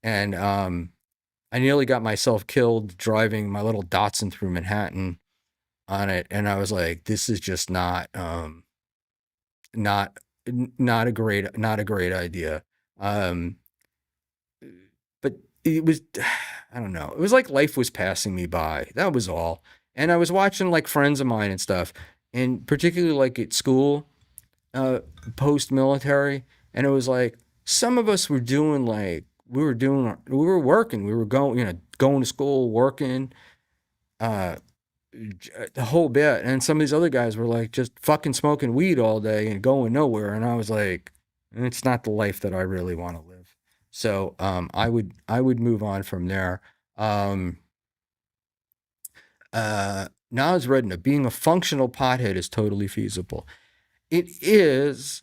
And I nearly got myself killed driving my little Datsun through Manhattan on it, and I was like, this is just not not a great idea. Um, but it was, I don't know. It was like life was passing me by. That was all. And I was watching like friends of mine and stuff, and particularly like at school, uh, post military, and it was like some of us were doing like we were working, we were going to school, working, uh, the whole bit. And some of these other guys were like just fucking smoking weed all day and going nowhere. And I was like, it's not the life that I really want to live. So I would move on from there. Um, Now it's Redna, being a functional pothead is totally feasible. It is,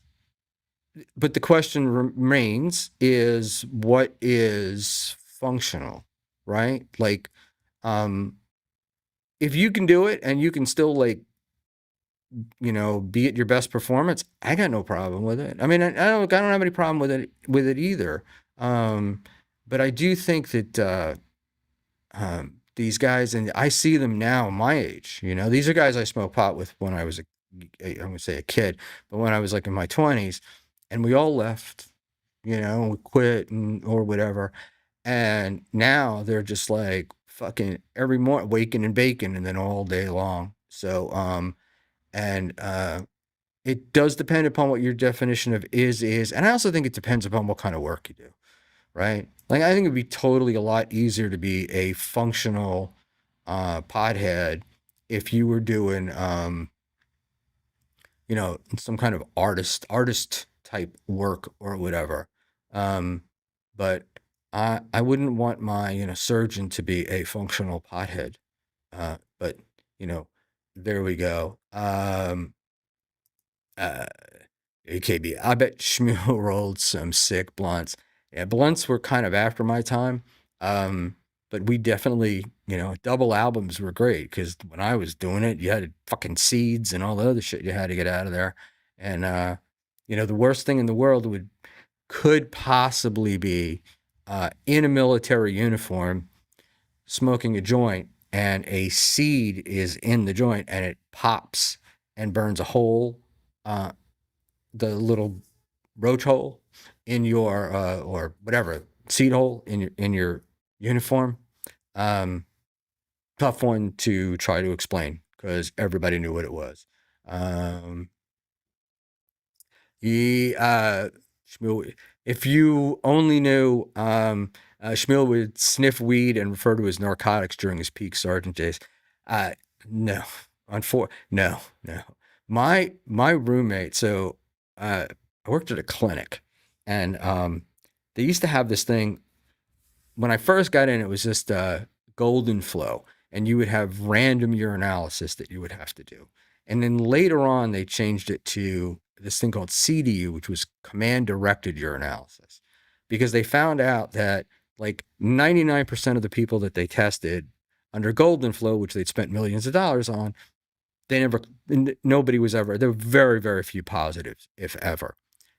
but the question remains is what is functional, right? Like, um, if you can do it and you can still like be at your best performance, I got no problem with it. I mean, I don't have any problem with it either. Um, but I do think that these guys, and I see them now, my age. These are guys I smoked pot with when I was I'm gonna say a kid, but when I was like in my 20s, and we all left. We quit or whatever, and now they're just like fucking every morning, waking and baking, and then all day long. So and it does depend upon what your definition of is, and I also think it depends upon what kind of work you do, right? Like I think it'd be totally a lot easier to be a functional pothead if you were doing some kind of artist type work or whatever. Um, but I wouldn't want my surgeon to be a functional pothead. But you know, there we go. Uh, AKB. I bet Schmuel rolled some sick blunts. Yeah, blunts were kind of after my time. Um, but we definitely, double albums were great because when I was doing it, you had fucking seeds and all the other shit you had to get out of there. And the worst thing in the world could possibly be in a military uniform smoking a joint and a seed is in the joint and it pops and burns a hole, uh, the little roach hole in your or whatever seed hole in your uniform. Um, Tough one to try to explain because everybody knew what it was. Um, he Shmuel, if you only knew, Shmuel would sniff weed and refer to his narcotics during his peak sergeant days. Uh, no, no. My roommate. So I worked at a clinic, and they used to have this thing. When I first got in, it was just Golden Flow, and you would have random urinalysis that you would have to do. And then later on, they changed it to this thing called CDU, which was command directed urinalysis, because they found out that like 99% of the people that they tested under Golden Flow, which they'd spent millions of dollars on, nobody was ever, there were very, very few positives, if ever.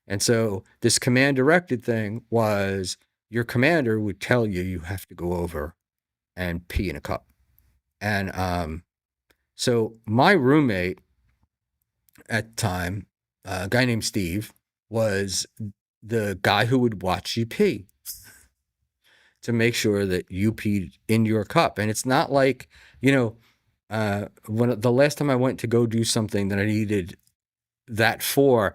And so this command directed thing was your commander would tell you you have to go over and pee in a cup. And so my roommate at the time, a guy named Steve, was the guy who would watch you pee to make sure that you peed in your cup. And it's not like, when the last time I went to go do something that I needed that for,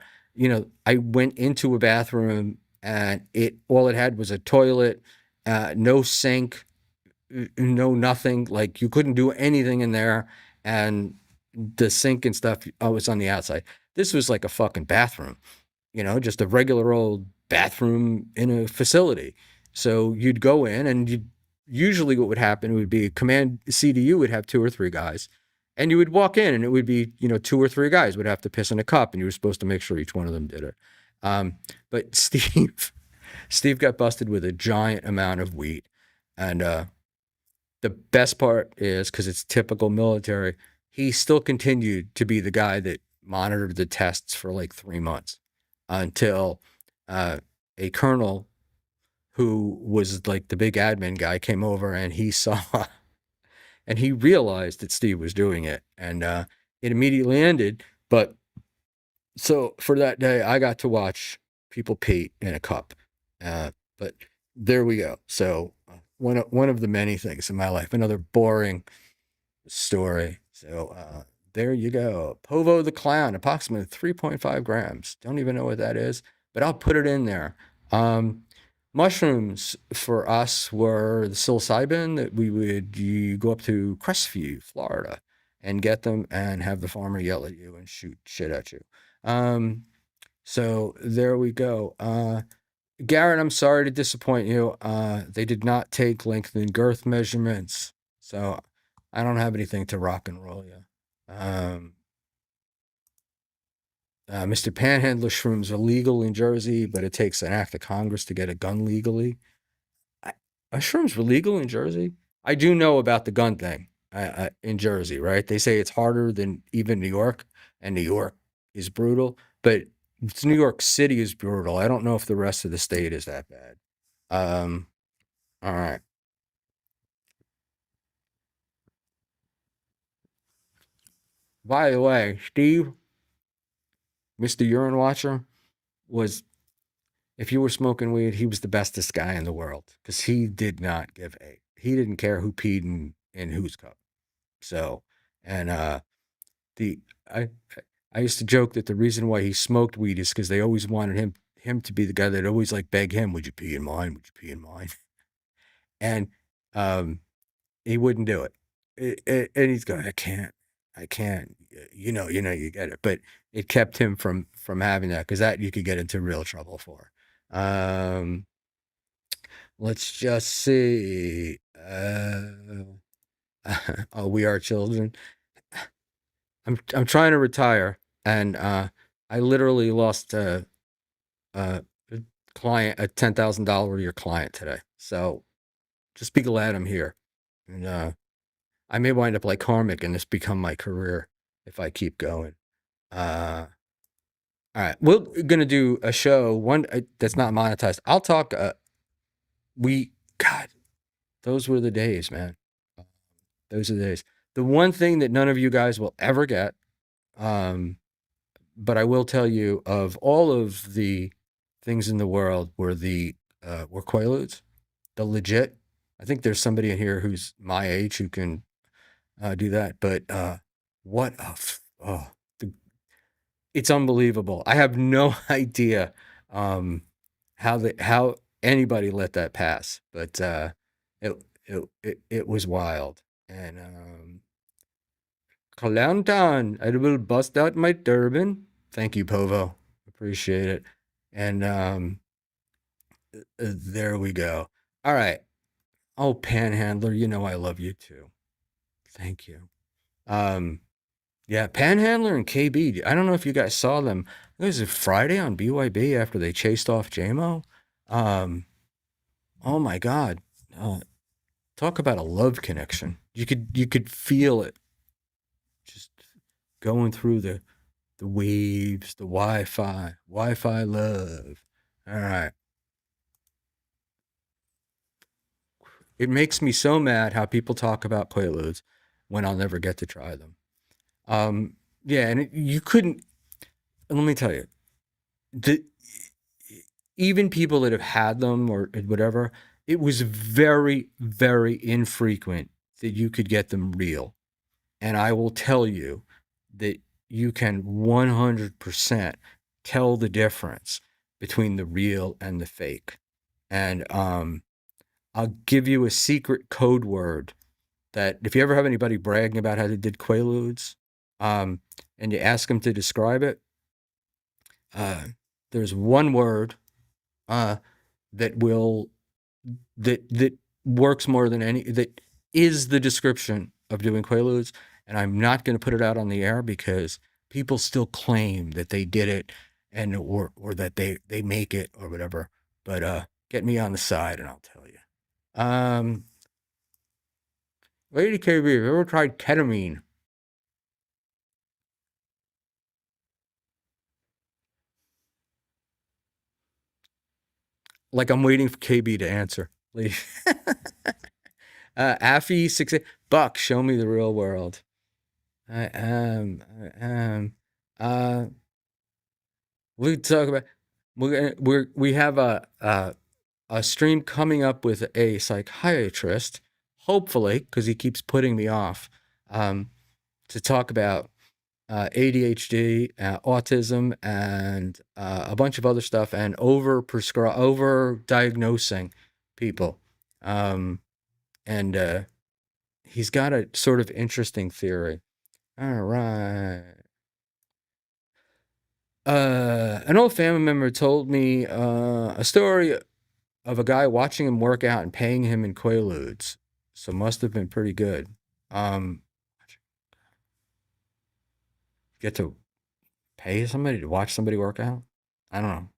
I went into a bathroom and all it had was a toilet, no sink, no nothing. Like you couldn't do anything in there, and the sink and stuff was on the outside. This was like a fucking bathroom, just a regular old bathroom in a facility. So you'd go in, and usually what would happen would be command CDU would have 2 or 3 guys, and you would walk in, and it would be 2 or 3 guys would have to piss in a cup, and you were supposed to make sure each one of them did it. But Steve got busted with a giant amount of weed, and the best part is, because it's typical military, he still continued to be the guy that monitored the tests for like 3 months until a colonel who was like the big admin guy came over, and he saw and he realized that Steve was doing it, and it immediately ended. But so for that day, I got to watch people pee in a cup. But there we go. So one of the many things in my life, another boring story. So there you go. Povo the Clown, approximately 3.5 grams. Don't even know what that is, but I'll put it in there. Mushrooms for us were the psilocybin that you go up to Crestview, Florida, and get them and have the farmer yell at you and shoot shit at you. So there we go. Garrett, I'm sorry to disappoint you. They did not take length and girth measurements, so I don't have anything to rock and roll you. Mr. Panhandler, shrooms are legal in Jersey, but it takes an act of Congress to get a gun legally. Are shrooms legal in Jersey? I do know about the gun thing in Jersey, right? They say it's harder than even New York, and New York is brutal, but New York City is brutal. I don't know if the rest of the state is that bad. All right. By the way, Steve, Mr. Urine Watcher, was, if you were smoking weed, he was the bestest guy in the world, because he did not he didn't care who peed in whose cup. So, and the I used to joke that the reason why he smoked weed is because they always wanted him to be the guy that always like beg him, "Would you pee in mine? Would you pee in mine?" And he wouldn't do it. And he's going, I can't. You get it. But it kept him from having that, because that you could get into real trouble for. Let's just see. Oh, we are children. I'm trying to retire, and I literally lost a client, a $10,000 a year client today. So just be glad I'm here, and I may wind up like Karmic and this become my career if I keep going. All right, we're gonna do a show one that's not monetized. I'll talk. God, those were the days, man. Those are the days. The one thing that none of you guys will ever get, but I will tell you, of all of the things in the world were Quaaludes, the legit. I think there's somebody in here who's my age who can do that. But what it's unbelievable. I have no idea how anybody let that pass, but it was wild. And Clowntown, I will bust out my turban. Thank you, Povo. Appreciate it. And there we go. All right. Oh, Panhandler, I love you too. Thank you. Um, yeah, Panhandler and KB. I don't know if you guys saw them. It was a Friday on BYB after they chased off JMO. Um, oh my God. Uh, Talk about a love connection. You could feel it just going through the waves, the Wi-Fi love. All right. It makes me so mad how people talk about Quaaludes when I'll never get to try them. Um, yeah, and you couldn't. Let me tell you, the even people that have had them or whatever, it was very, very infrequent that you could get them real. And I will tell you that you can 100% tell the difference between the real and the fake. And I'll give you a secret code word that if you ever have anybody bragging about how they did Quaaludes, um, and you ask them to describe it, uh, there's one word uh, that will that works more than any that is the description of doing Quaaludes, and I'm not going to put it out on the air because people still claim that they did it and or that they make it or whatever. But get me on the side and I'll tell you. Um, Lady KB, have you ever tried ketamine? Like I'm waiting for KB to answer. Please. Affy 6 Buck, show me the real world. I am. Uh, we talk about we have a stream coming up with a psychiatrist, hopefully, because he keeps putting me off, to talk about ADHD, autism, and a bunch of other stuff, and over diagnosing people. Um, and he's got a sort of interesting theory. All right. An old family member told me a story of a guy watching him work out and paying him in Quaaludes. So must have been pretty good. Um, get to pay somebody to watch somebody work out? I don't know.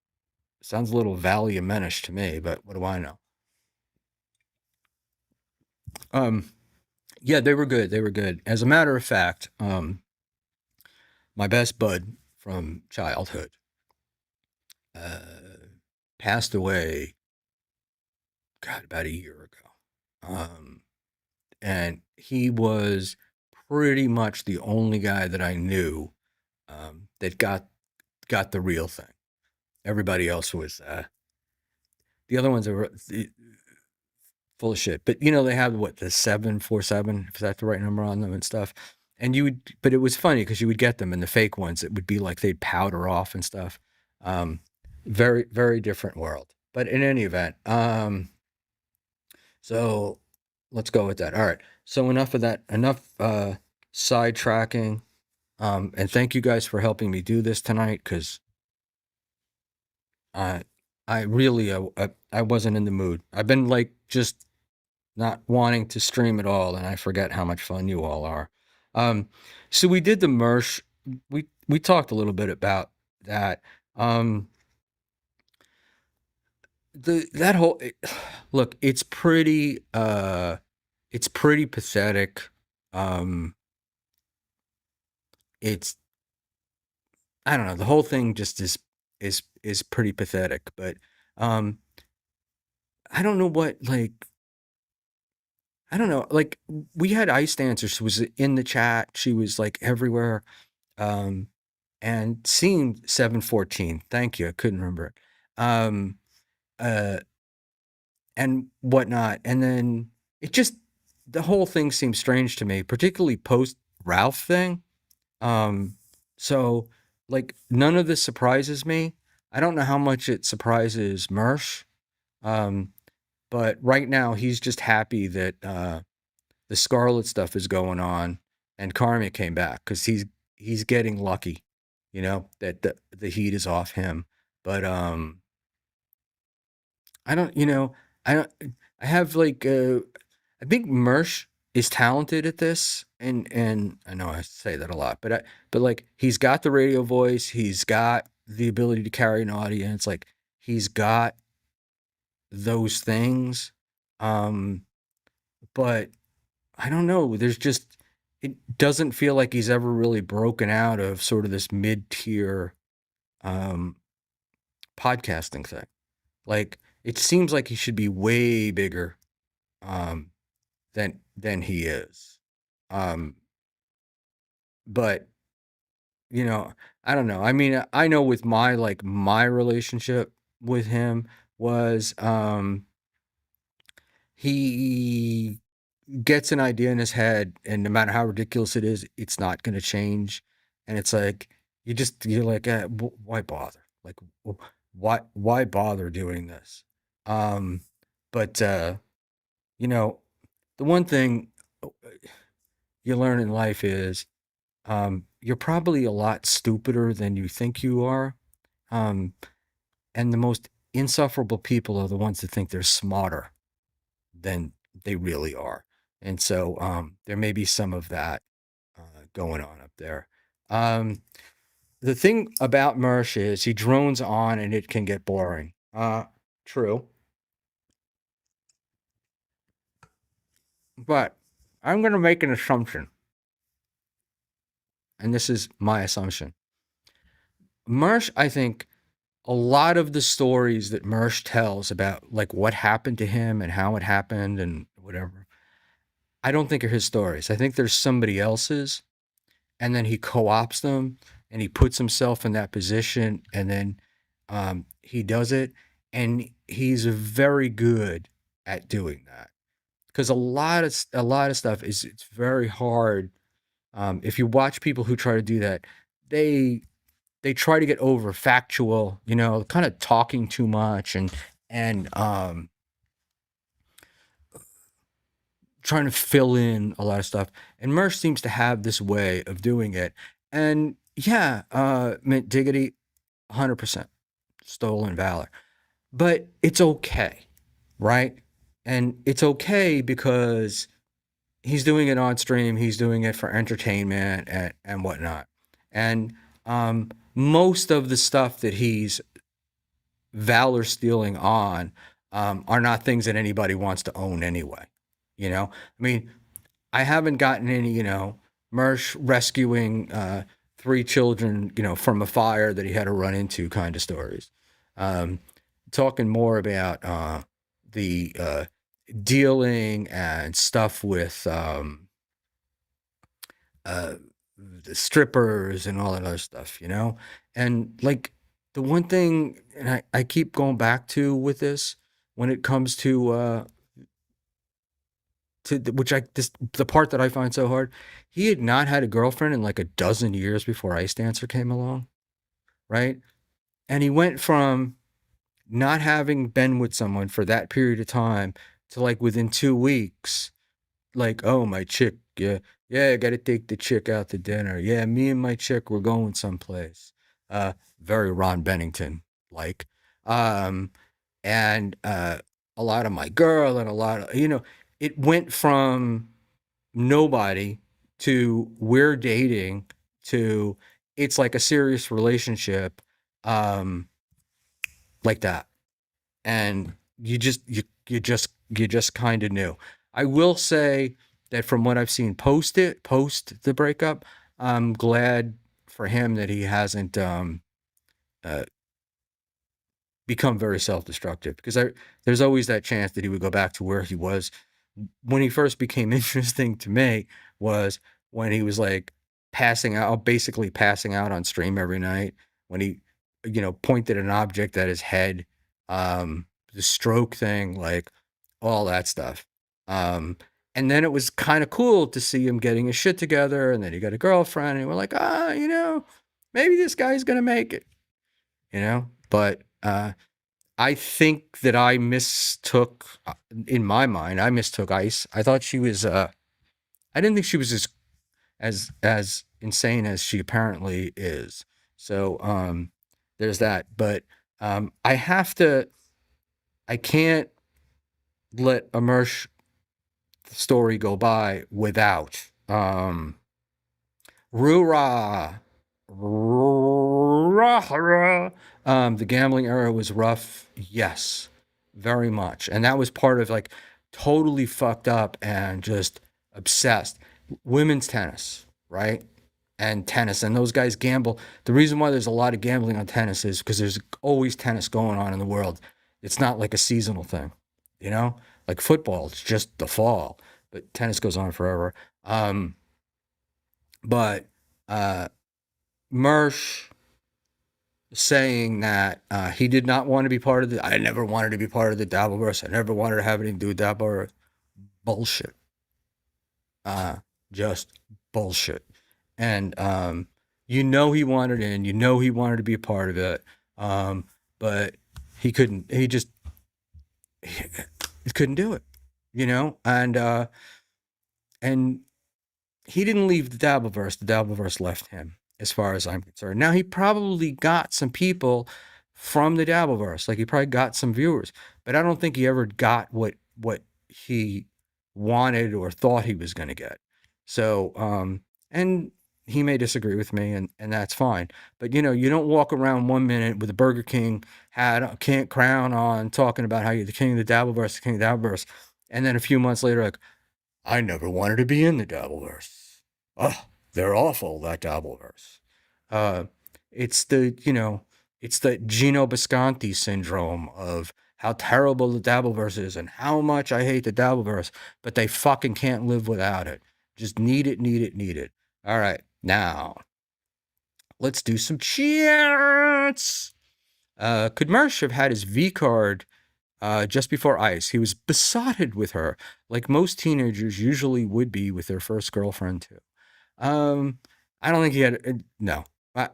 Sounds a little Valley-menish to me, but what do I know? Um, yeah, they were good. They were good. As a matter of fact, my best bud from childhood uh, passed away, God, about a year ago. And he was pretty much the only guy that I knew that got the real thing. Everybody else was the other ones are full of shit. But you know they have what the 747, is that the right number on them and stuff. And you would, but it was funny because you would get them, and the fake ones it would be like they'd powder off and stuff. Um, very very different world. But in any event, so let's go with that. All right. So enough of that. Enough sidetracking. And thank you guys for helping me do this tonight because I I really I wasn't in the mood. I've been like just not wanting to stream at all, and I forget how much fun you all are. Um, so we did the Mersh. We talked a little bit about that. Um, the that whole look, it's pretty pathetic. Um, it's I don't know. The whole thing just is pretty pathetic. But um, I don't know what like I don't know. Like we had Ice Dancer. She was in the chat. She was like everywhere. Um, and seeing 714. Thank you. I couldn't remember it. Um, uh, and whatnot. And then it just the whole thing seems strange to me, particularly post Ralph thing. Um, so like none of this surprises me. I don't know how much it surprises Mersh. Um, but right now he's just happy that the Scarlet stuff is going on and Karma came back because he's getting lucky, you know, that the heat is off him. But I don't, you know, I don't I have like I think Mersh is talented at this, and I know I say that a lot, but like he's got the radio voice, he's got the ability to carry an audience, like he's got those things. Um, but I don't know. There's just it doesn't feel like he's ever really broken out of sort of this mid-tier um podcasting thing. Like it seems like he should be way bigger um than he is. Um but you know, I don't know. I mean, I know with my relationship with him was he gets an idea in his head, and no matter how ridiculous it is, it's not going to change. And it's like you're like, why bother? Like, why bother doing this? Um, but you know, the one thing you learn in life is you're probably a lot stupider than you think you are. Um, and the most insufferable people are the ones that think they're smarter than they really are. And so there may be some of that going on up there. The thing about Mersh is he drones on and it can get boring. True. But I'm going to make an assumption, and this is my assumption. Mersh, I think a lot of the stories that Mersh tells about like what happened to him and how it happened and whatever, I don't think are his stories. I think there's somebody else's, and then he co-opts them and he puts himself in that position, and then he does it, and he's very good at doing that because a lot of stuff is it's very hard. If you watch people who try to do that, they they try to get over factual, kind of talking too much and trying to fill in a lot of stuff. And Mersh seems to have this way of doing it. And yeah, Mint Diggity, 100% stolen valor. But it's okay, right? And it's okay because he's doing it on stream, he's doing it for entertainment and whatnot. And most of the stuff that he's valor stealing on are not things that anybody wants to own anyway. I mean, I haven't gotten any, Mersh rescuing three children, from a fire that he had to run into kind of stories. Um, Talking more about the dealing and stuff with uh, the strippers and all that other stuff, And like the one thing, and I keep going back to with this when it comes to which the part that I find so hard, he had not had a girlfriend in like a dozen years before Ice Dancer came along, right? And he went from not having been with someone for that period of time to like within 2 weeks, like, oh, my chick, yeah, yeah, I gotta take the chick out to dinner. Yeah, me and my chick, we're going someplace. Very Ron Bennington like. Um, and a lot of my girl and a lot of, it went from nobody to we're dating to it's like a serious relationship, um, like that. And you just kind of knew. I will say that from what I've seen post the breakup, I'm glad for him that he hasn't uh, become very self-destructive because there's always that chance that he would go back to where he was when he first became interesting to me was when he was like basically passing out on stream every night when he, pointed an object at his head, the stroke thing, like all that stuff. Um, and then it was kind of cool to see him getting his shit together, and then he got a girlfriend, and we're like, maybe this guy's gonna make it, But I think that I mistook, in my mind, I mistook Ice. I thought she was, I didn't think she was as insane as she apparently is. So, there's that. But I can't let a Mersh the story go by without. Rura. The gambling era was rough. Yes, very much. And that was part of like totally fucked up and just obsessed. Women's tennis, right? And tennis. And those guys gamble. The reason why there's a lot of gambling on tennis is because there's always tennis going on in the world. It's not like a seasonal thing, you know? Like football, it's just the fall, but tennis goes on forever. But Mersch saying that he did not want to be part of the. I never wanted to be part of the Dabbleverse. I never wanted to have anything to do with Dabbleverse. Bullshit. Just bullshit. And you know he wanted in. You know he wanted to be a part of it. But he couldn't. He couldn't do it. You know, and he didn't leave the Dabbleverse. The Dabbleverse left him, as far as I'm concerned. Now, he probably got some people from the Dabbleverse. Like, he probably got some viewers. But I don't think he ever got what he wanted or thought he was going to get. So, and he may disagree with me, and that's fine. But, you know, you don't walk around 1 minute with a Burger King hat, crown on, talking about how you're the king of the Dabbleverse, the king of the Dabbleverse. And then a few months later, like, I never wanted to be in the Dabbleverse. Oh, they're awful, that Dabbleverse. It's the Gino Bisconti syndrome of how terrible the Dabbleverse is and how much I hate the Dabbleverse, but they fucking can't live without it. Just need it, need it, need it. All right, now, let's do some chats. Could Mersh have had his V card just before Ice? He was besotted with her, like most teenagers usually would be with their first girlfriend too. I don't think he had. No, I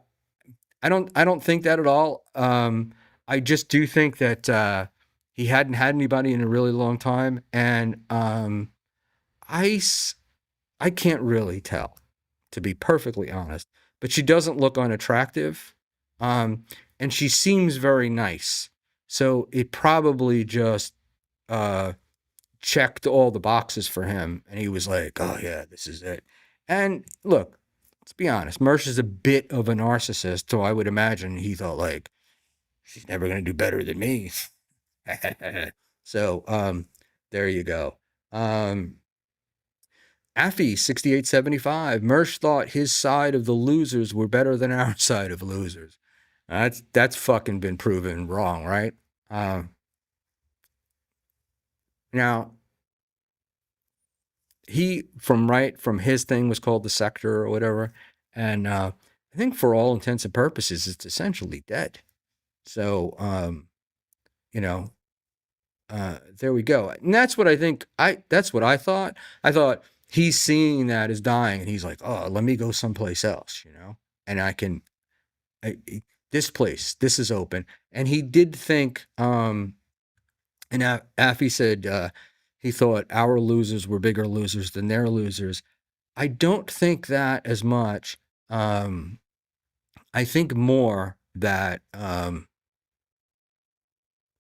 don't think that at all. I just do think that he hadn't had anybody in a really long time, and Ice, I can't really tell, to be perfectly honest. But she doesn't look unattractive, and she seems very nice. So it probably just checked all the boxes for him, and he was like, "Oh yeah, this is it." And look, let's be honest, Mersh is a bit of a narcissist, so I would imagine he thought like, "She's never gonna do better than me." So there you go. Affy 6875. Mersh thought his side of the losers were better than our side of losers. That's fucking been proven wrong, right? Now, he from his thing was called the Sector or whatever, and I think for all intents and purposes, it's essentially dead. So, you know, there we go. And that's what I think. That's what I thought. I thought he's seeing that as dying, and he's like, "Oh, let me go someplace else," you know, and I can. This place, this is open, and he did think. And Affy said he thought our losers were bigger losers than their losers. I don't think that as much. I think more that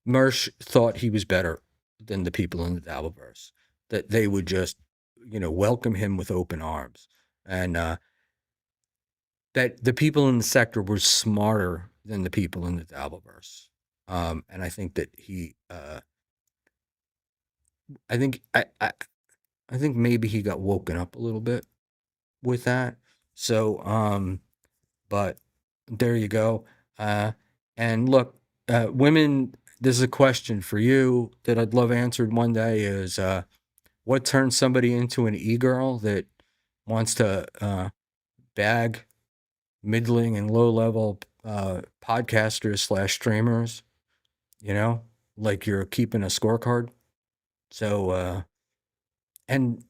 Mersh thought he was better than the people in the Dabbleverse, that they would just, welcome him with open arms, and that the people in the sector were smarter than the people in the Dabbleverse. And I think that he, I think maybe he got woken up a little bit with that. So, but there you go. And look, women, this is a question for you that I'd love answered one day is, what turns somebody into an e-girl that wants to bag middling and low level podcasters / streamers, like you're keeping a scorecard. So, and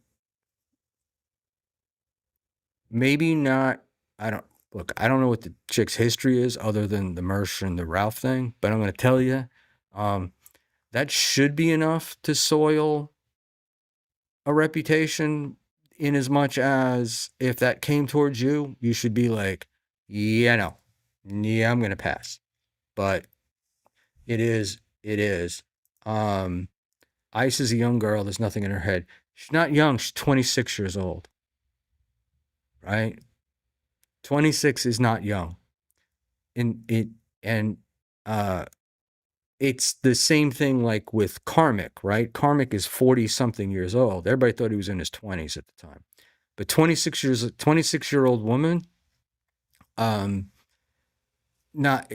maybe not, I don't know what the chick's history is other than the Mersh and the Ralph thing, but I'm going to tell you, that should be enough to soil a reputation, in as much as if that came towards you, you should be like, yeah, no, yeah, I'm going to pass. But it is. Ice is a young girl. There's nothing in her head. She's not young. She's 26 years old, right? 26 is not young. And uh, it's the same thing like with Karmic, right? Karmic is 40 something years old. Everybody thought he was in his 20s at the time. But 26-year-old woman, um, not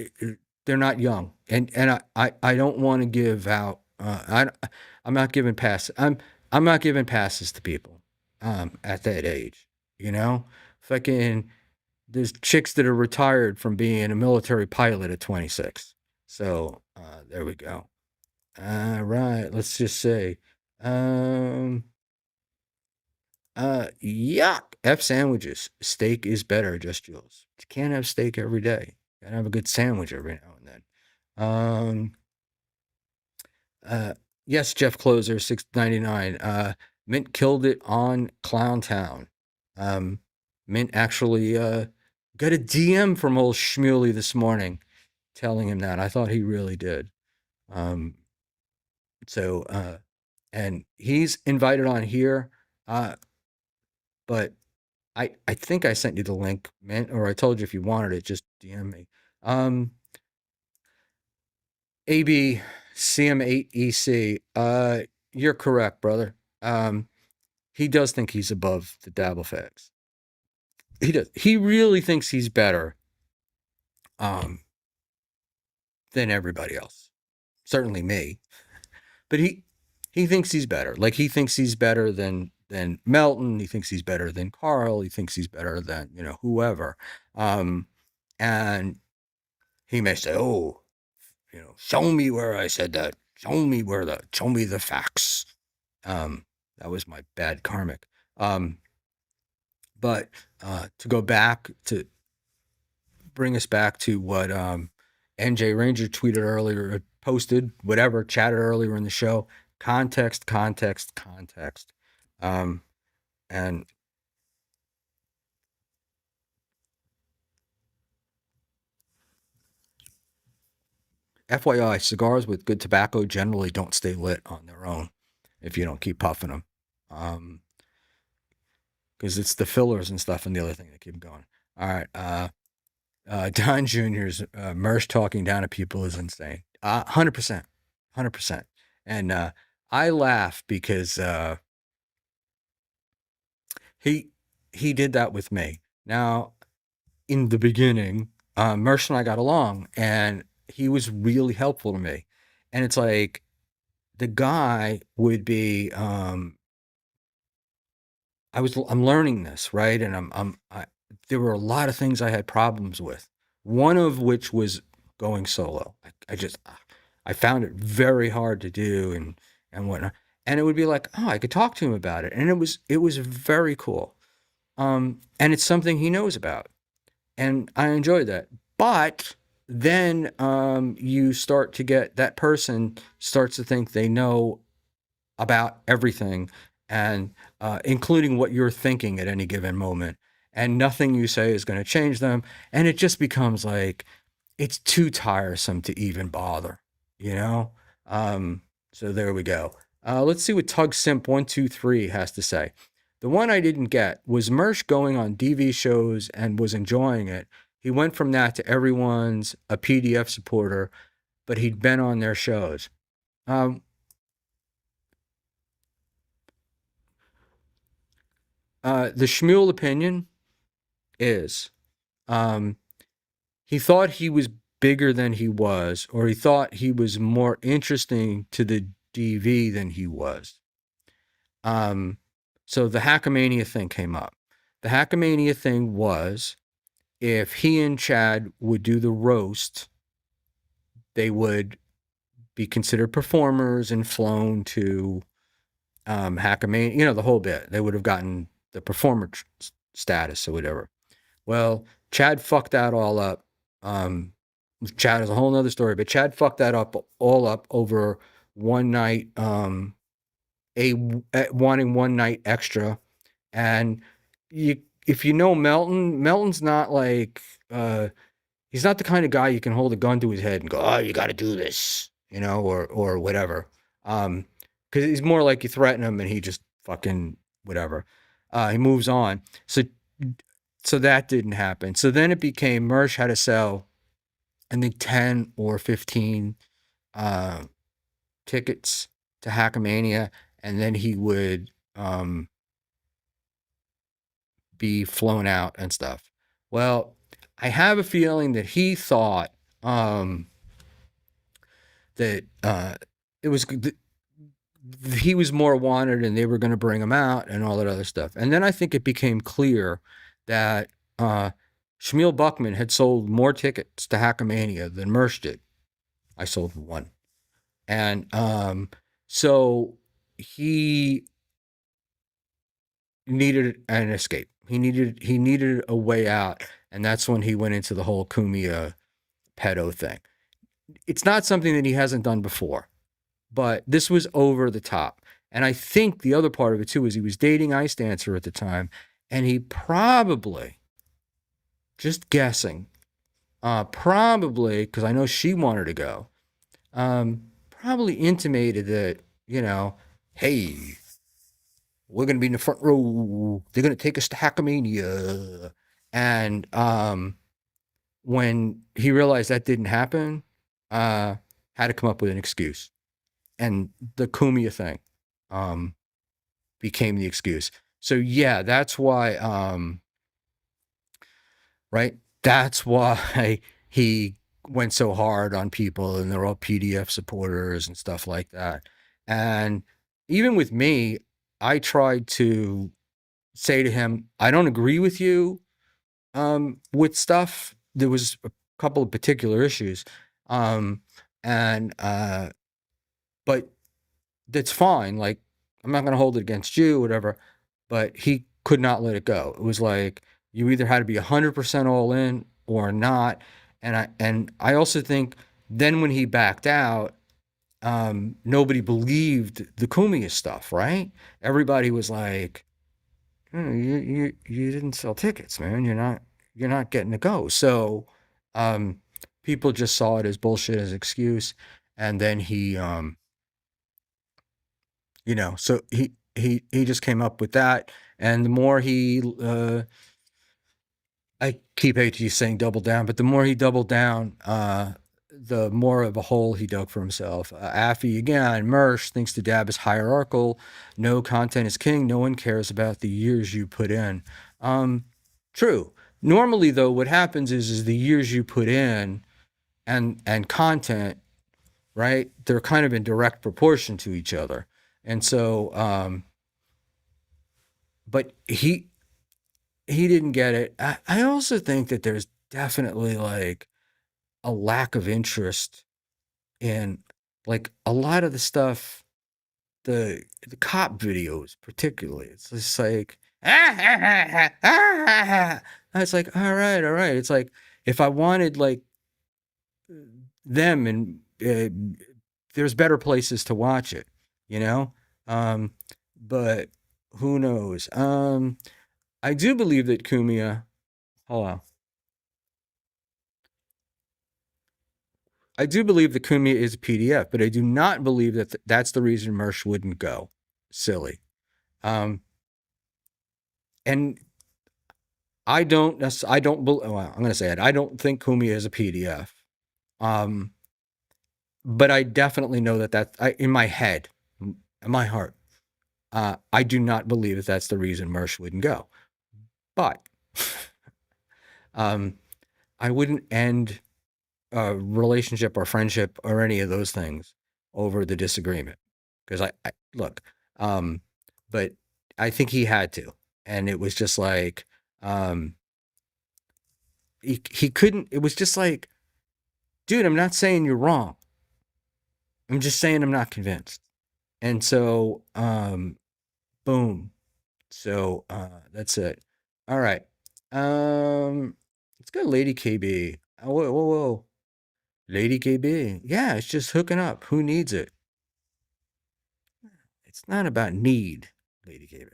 they're not young. And I don't want to give out I'm not giving passes. I'm not giving passes to people at that age, you know? Fucking there's chicks that are retired from being a military pilot at 26. So there we go. All right, let's just say, yuck. F sandwiches. Steak is better, just Jules. You can't have steak every day. You gotta have a good sandwich every now and then. Yes, Jeff Closer, $6.99. Mint killed it on Clown Town. Mint actually got a DM from old Schmuel this morning telling him that. I thought he really did. And he's invited on here, but I think I sent you the link, Mint, or I told you if you wanted it, just DM me. AB CM8EC, you're correct, brother. He does think he's above the dabble fags. He does. He really thinks he's better than everybody else. Certainly me. But he thinks he's better. Like he thinks he's better than Melton. He thinks he's better than Carl. He thinks he's better than, whoever. And he may say, "Oh, show me where I said that. Show me the facts." That was my bad karmic. But to go back to bring us back to what NJ Ranger tweeted earlier, posted, whatever, chatted earlier in the show. Context. And FYI, cigars with good tobacco generally don't stay lit on their own if you don't keep puffing them. Because it's the fillers and stuff and the other thing that keep them going. All right. Don Jr.'s Mersh talking down to people is insane. 100%. And I laugh because he did that with me. Now, in the beginning, Mersh and I got along, and he was really helpful to me. And it's like the guy would be I'm learning this, right? And there were a lot of things I had problems with. One of which was going solo. I found it very hard to do and whatnot. And it would be like, oh, I could talk to him about it. And it was very cool. And it's something he knows about. And I enjoyed that. But then you start to get that person starts to think they know about everything, and including what you're thinking at any given moment. And nothing you say is going to change them. And it just becomes like, it's too tiresome to even bother, So there we go. Let's see what Tug Simp 123 has to say. The one I didn't get was Mersh going on DV shows and was enjoying it. He went from that to everyone's a PDF supporter, but he'd been on their shows. The Schmuel opinion is he thought he was bigger than he was, or he thought he was more interesting to the DV than he was. So the Hackamania thing came up. The Hackamania thing was if he and Chad would do the roast, they would be considered performers and flown to Hackamania, the whole bit. They would have gotten the performer status or whatever. Well, Chad fucked that all up. Chad is a whole nother story, but Chad fucked that all up over one night, wanting one night extra. And if you know Melton's not like, he's not the kind of guy you can hold a gun to his head and go, oh, you got to do this, or whatever. Because he's more like you threaten him and he just fucking whatever. He moves on. So that didn't happen. So then it became Mersh had to sell, I think 10 or 15 uh, tickets to Hackamania, and then he would be flown out and stuff. Well, I have a feeling that he thought that it was he was more wanted and they were going to bring him out and all that other stuff. And then I think it became clear that Schmuel Buckman had sold more tickets to Hackamania than Mersh did. I sold one. And so he needed an escape. He needed a way out. And that's when he went into the whole Kumia pedo thing. It's not something that he hasn't done before, but this was over the top. And I think the other part of it too is he was dating Ice Dancer at the time, and he probably, just guessing, probably, because I know she wanted to go, probably intimated that, hey, we're going to be in the front row. They're going to take us to Hackamania. And when he realized that didn't happen, had to come up with an excuse. And the Kumia thing became the excuse. So yeah, that's why, right? That's why he went so hard on people, and they're all PDF supporters and stuff like that. And even with me, I tried to say to him, I don't agree with you with stuff. There was a couple of particular issues. But that's fine. Like, I'm not going to hold it against you, whatever. But he could not let it go. It was like, you either had to be 100% all in or not. And I also think then when he backed out, nobody believed the Kumia stuff, right? Everybody was like, you didn't sell tickets, man. You're not getting to go. So people just saw it as bullshit, as excuse. And then he so he just came up with that. And the more he I keep hate saying double down, but the more he doubled down, the more of a hole he dug for himself. Affy again, Mersh thinks the dab is hierarchical. No content is king. No one cares about the years you put in. True. Normally, though, what happens is the years you put in and content, right? They're kind of in direct proportion to each other. And so, but he didn't get it. I also think that there's definitely like a lack of interest in like a lot of the stuff, the cop videos particularly. It's just like it's like all right. It's like if I wanted like them and there's better places to watch it, you know. But who knows? I do believe that Kumia. Hold on. I do believe that Kumia is a PDF, but I do not believe that that's the reason Mersh wouldn't go. Silly. And I don't. Well, I'm going to say it. I don't think Kumia is a PDF. But I definitely know that in my head, in my heart, I do not believe that that's the reason Mersh wouldn't go. But I wouldn't end a relationship or friendship or any of those things over the disagreement. Because I look, but I think he had to. And it was just like, he couldn't, it was just like, dude, I'm not saying you're wrong. I'm just saying I'm not convinced. And so, boom. So, that's it. All right. Let's go Lady KB. Oh, whoa. Lady KB. Yeah, it's just hooking up. Who needs it? It's not about need, Lady KB.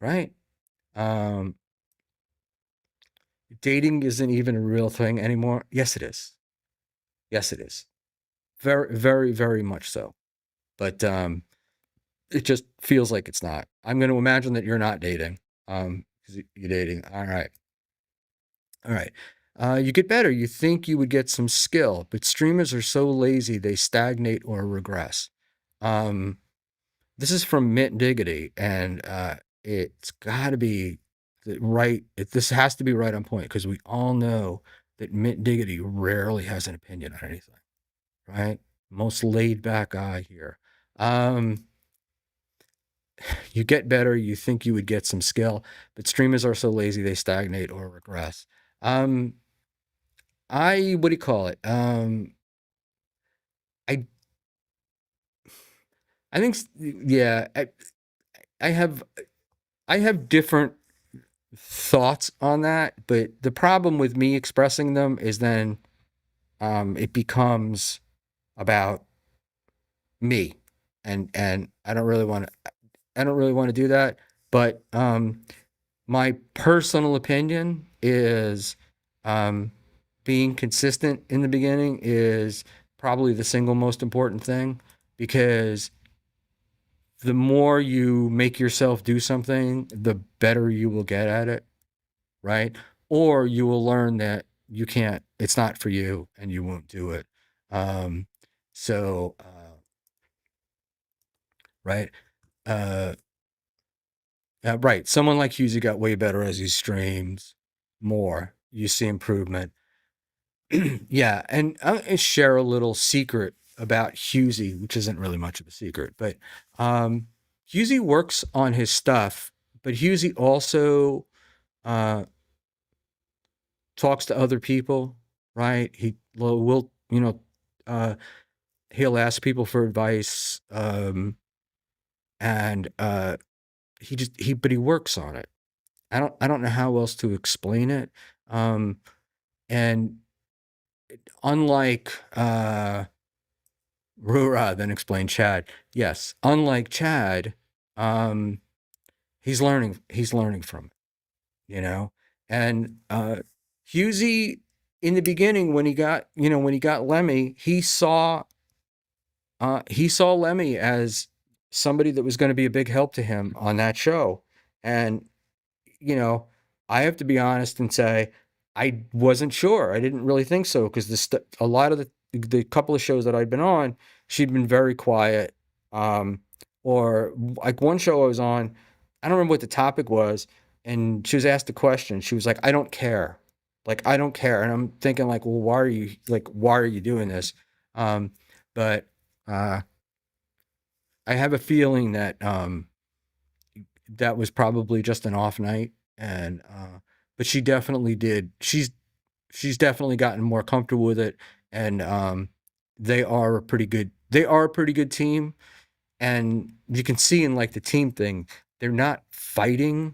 Right? Dating isn't even a real thing anymore. Yes, it is. Yes, it is. Very, very, very much so. But it just feels like it's not. I'm going to imagine that you're not dating. 'Cause you're dating. All right. All right. You get better. You think you would get some skill, but streamers are so lazy they stagnate or regress. Um, this is from Mint Diggity, and it's got to be right. This has to be right on point because we all know that Mint Diggity rarely has an opinion on anything, right? Most laid back guy here. Um, you get better. You think you would get some skill, but streamers are so lazy they stagnate or regress. Um, what do you call it? I I think yeah, I have I have different thoughts on that, but the problem with me expressing them is then it becomes about me, and I don't really want to do that. But my personal opinion is um, being consistent in the beginning is probably the single most important thing because the more you make yourself do something, the better you will get at it, right? Or you will learn that you can't, it's not for you and you won't do it. Um, so, right. Uh, right. Someone like Husey got way better as he streams more. You see improvement. Yeah. And I'm going to share a little secret about Husey, which isn't really much of a secret, but Husey works on his stuff, but Husey also uh, talks to other people, right? Will, uh, he'll ask people for advice, and but he works on it. I don't know how else to explain it. Um, and unlike Rura, then explain Chad. Yes, unlike Chad, um, he's learning from it, and Husey in the beginning when when he got Lemmy, he saw Lemmy as somebody that was going to be a big help to him on that show. And, you know, I have to be honest and say, I wasn't sure. I didn't really think so because a lot of the couple of shows that I'd been on, she'd been very quiet. Or like one show I was on, I don't remember what the topic was, and she was asked a question. She was like, "I don't care," like I don't care, and I'm thinking like, well, why are you doing this? But uh, I have a feeling that that was probably just an off night, and but she definitely did. She's definitely gotten more comfortable with it, and they are a pretty good. They are a pretty good team, and you can see in like the team thing, they're not fighting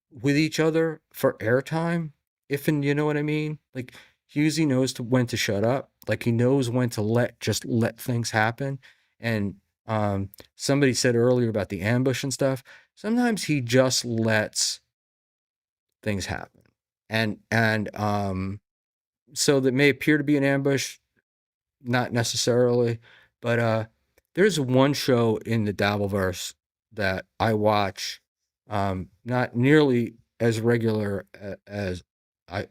with each other for airtime, if and you know what I mean. Like Husey knows when to shut up. Like he knows when to let things happen. And somebody said earlier about the ambush and stuff. Sometimes he just lets things happen. And so that may appear to be an ambush, not necessarily, but there's one show in the Dabbleverse that I watch, not nearly as regular as I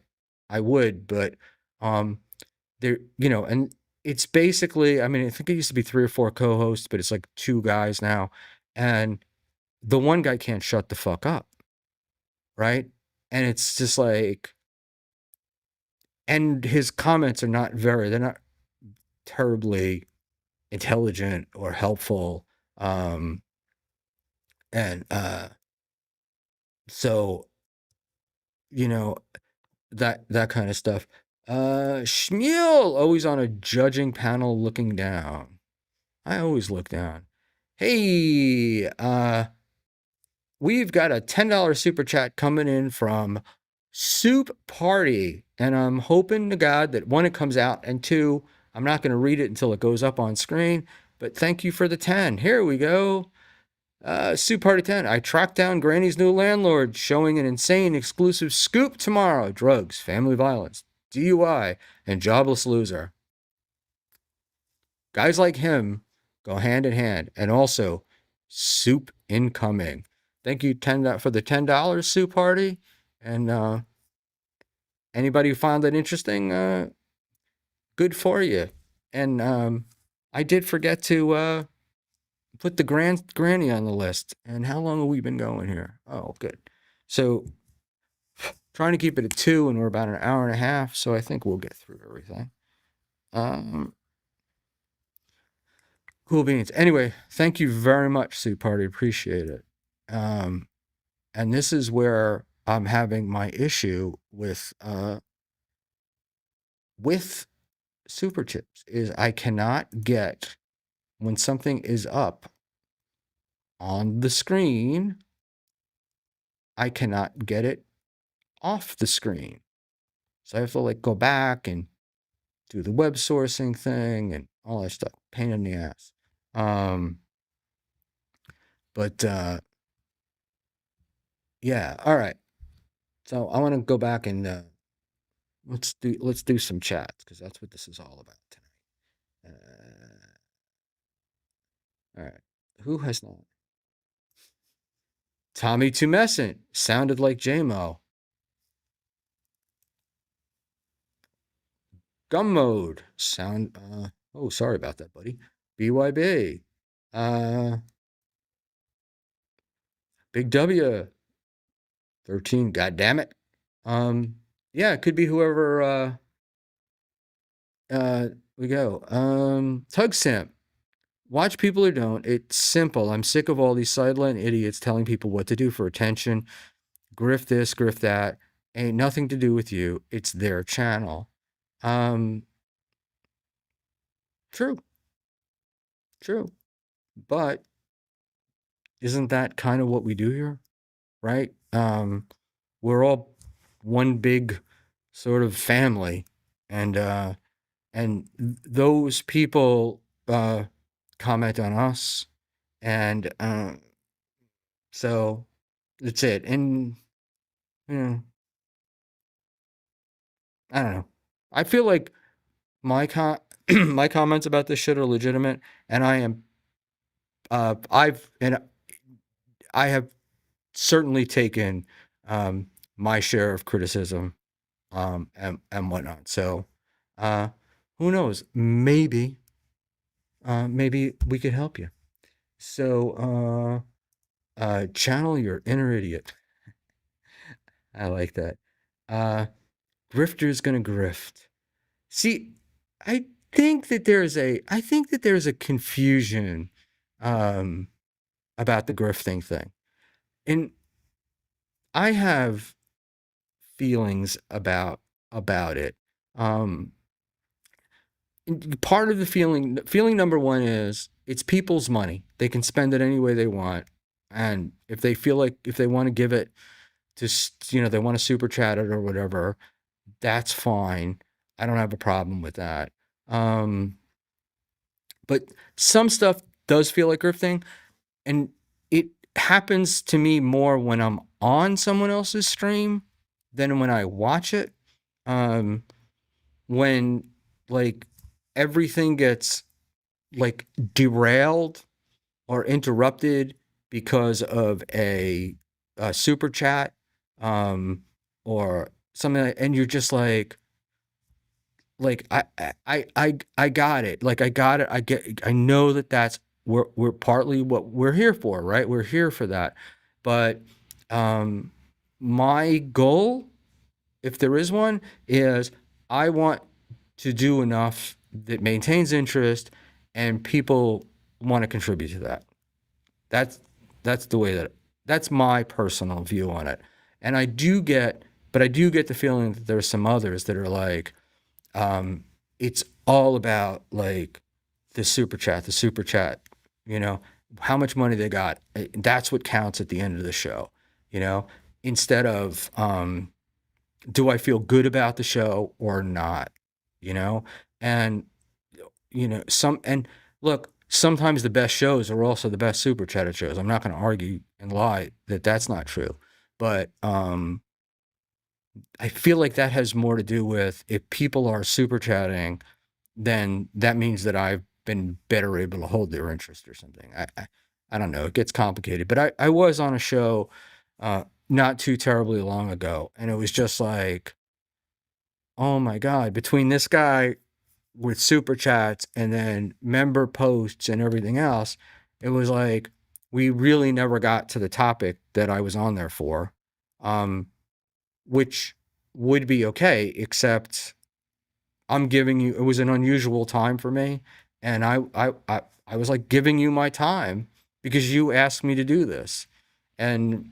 I would, but um, there, and it's basically, I mean, I think it used to be 3 or 4 co-hosts, but it's like 2 guys now, and the one guy can't shut the fuck up, right? And it's just like, and his comments are they're not terribly intelligent or helpful. Um, and so, you know, that kind of stuff. Schmuel always on a judging panel looking down. I always look down. Hey, we've got a $10 super chat coming in from Soup Party, and I'm hoping to God that one, it comes out, and two, I'm not going to read it until it goes up on screen. But thank you for the 10. Here we go. Soup Party 10. I tracked down Granny's new landlord, showing an insane exclusive scoop tomorrow. Drugs, family violence, DUI, and jobless loser. Guys like him go hand in hand. And also, soup incoming. Thank you for the $10 soup party. And anybody who found that interesting, good for you. And I did forget to put the granny on the list. And how long have we been going here? Oh, good. So trying to keep it at 2, and we're about an hour and a half. So I think we'll get through everything. Cool beans. Anyway, thank you very much, Soup Party. Appreciate it. And this is where I'm having my issue with super chips is I cannot get when something is up on the screen, I cannot get it off the screen. So I have to like go back and do the web sourcing thing and all that stuff. Pain in the ass. But yeah, all right. So I want to go back and let's do some chats because that's what this is all about tonight. All right. Who has not? Tommy Tumescent sounded like JMO. Gum mode sound. Oh, sorry about that, buddy. BYB. Big W. 13. God damn it. Yeah, it could be whoever. We go. Tug Simp. Watch people or don't. It's simple. I'm sick of all these sideline idiots telling people what to do for attention. Grift this, grift that. Ain't nothing to do with you. It's their channel. True. But isn't that kind of what we do here? Right? We're all one big sort of family. And those people comment on us. And so that's it. And you know, I don't know. I feel like my my comments about this shit are legitimate, and I have certainly taken my share of criticism and whatnot. So who knows? Maybe we could help you. So channel your inner idiot. I like that. Grifter's gonna grift. See, I think that there's a confusion about the grifting thing. And I have feelings about it. Part of the feeling number one is it's people's money. They can spend it any way they want. And if they feel like if they want to give it to, they want to super chat it or whatever, that's fine. I don't have a problem with that. But some stuff does feel like grifting, and it happens to me more when I'm on someone else's stream than when I watch it. When like everything gets like derailed or interrupted because of a super chat or something, and you're just like I got it. Like I got it. I know that's we're partly what we're here for, right? We're here for that. But my goal, if there is one, is I want to do enough that maintains interest and people want to contribute to that. That's the way that's my personal view on it. And I do get the feeling that there's some others that are like, it's all about like the super chat, how much money they got. That's what counts at the end of the show, instead of, do I feel good about the show or not, and, and look, sometimes the best shows are also the best super chatted shows. I'm not going to argue and lie that that's not true, but, I feel like that has more to do with if people are super chatting, then that means that I've been better able to hold their interest or something. I don't know, it gets complicated. But I was on a show not too terribly long ago, and it was just like, oh my God, between this guy with super chats and then member posts and everything else, it was like we really never got to the topic that I was on there for, which would be okay, except I'm giving you, it was an unusual time for me. And I was like giving you my time because you asked me to do this. And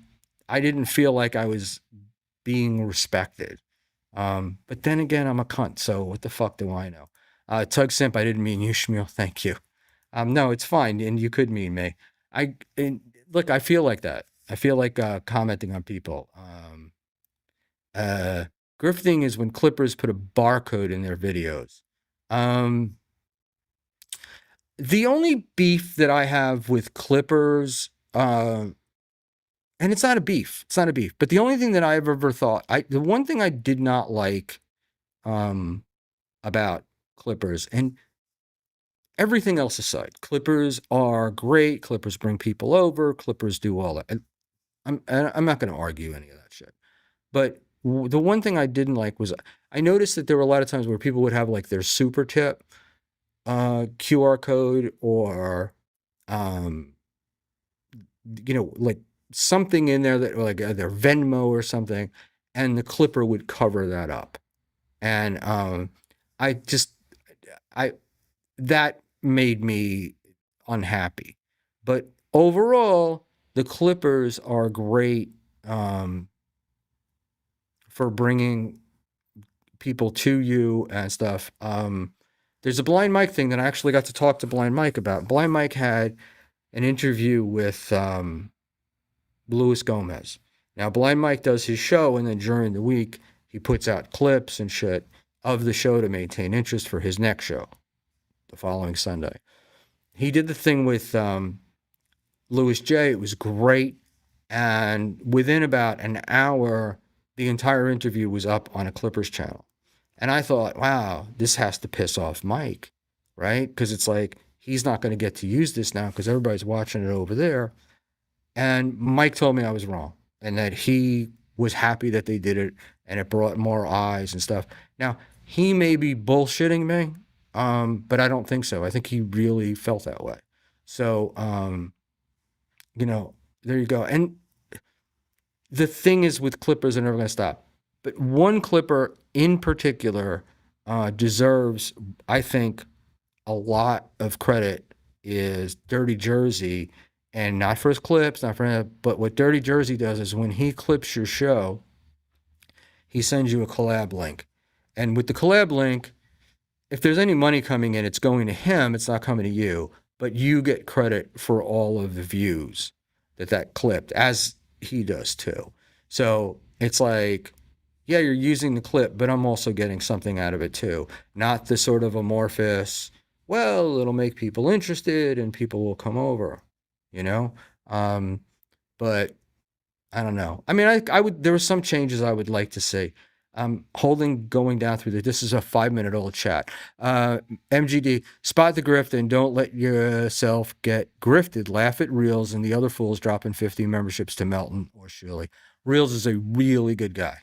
I didn't feel like I was being respected. But then again, I'm a cunt. So what the fuck do I know? Tug Simp, I didn't mean you, Schmuel. Thank you. No, it's fine. And you could mean me. Look, I feel like that. I feel like commenting on people. Grifting is when clippers put a barcode in their videos. The only beef that I have with clippers, and it's not a beef, but the only thing that I've ever thought, the one thing I did not like about clippers, and everything else aside, clippers are great. Clippers bring people over. Clippers do all that. And I'm not going to argue any of that shit. But the one thing I didn't like was I noticed that there were a lot of times where people would have like their super tip QR code or, like something in there that like their Venmo or something, and the clipper would cover that up. And that made me unhappy. But overall, the clippers are great for bringing people to you and stuff. There's a Blind Mike thing that I actually got to talk to Blind Mike about. Blind Mike had an interview with Luis Gomez. Now, Blind Mike does his show, and then during the week, he puts out clips and shit of the show to maintain interest for his next show the following Sunday. He did the thing with Louis J. It was great. And within about an hour, the entire interview was up on a Clippers channel. And I thought, wow, this has to piss off Mike, right? Because it's like, he's not going to get to use this now because everybody's watching it over there. And Mike told me I was wrong and that he was happy that they did it and it brought more eyes and stuff. Now, he may be bullshitting me, but I don't think so. I think he really felt that way. So, there you go. And the thing is with clippers, they're never going to stop. But one clipper in particular deserves, I think, a lot of credit is Dirty Jersey. And not for his clips, but what Dirty Jersey does is when he clips your show, he sends you a collab link. And with the collab link, if there's any money coming in, it's going to him. It's not coming to you. But you get credit for all of the views that clipped, as he does too. So it's like, yeah, you're using the clip, but I'm also getting something out of it too. Not the sort of amorphous, well, it'll make people interested and people will come over, but I don't know. I mean, I would, there were some changes I would like to see. Going down through this is a 5-minute old chat. MGD, spot the grift and don't let yourself get grifted. Laugh at Reels and the other fools dropping 50 memberships to Melton or Shirley. Reels is a really good guy.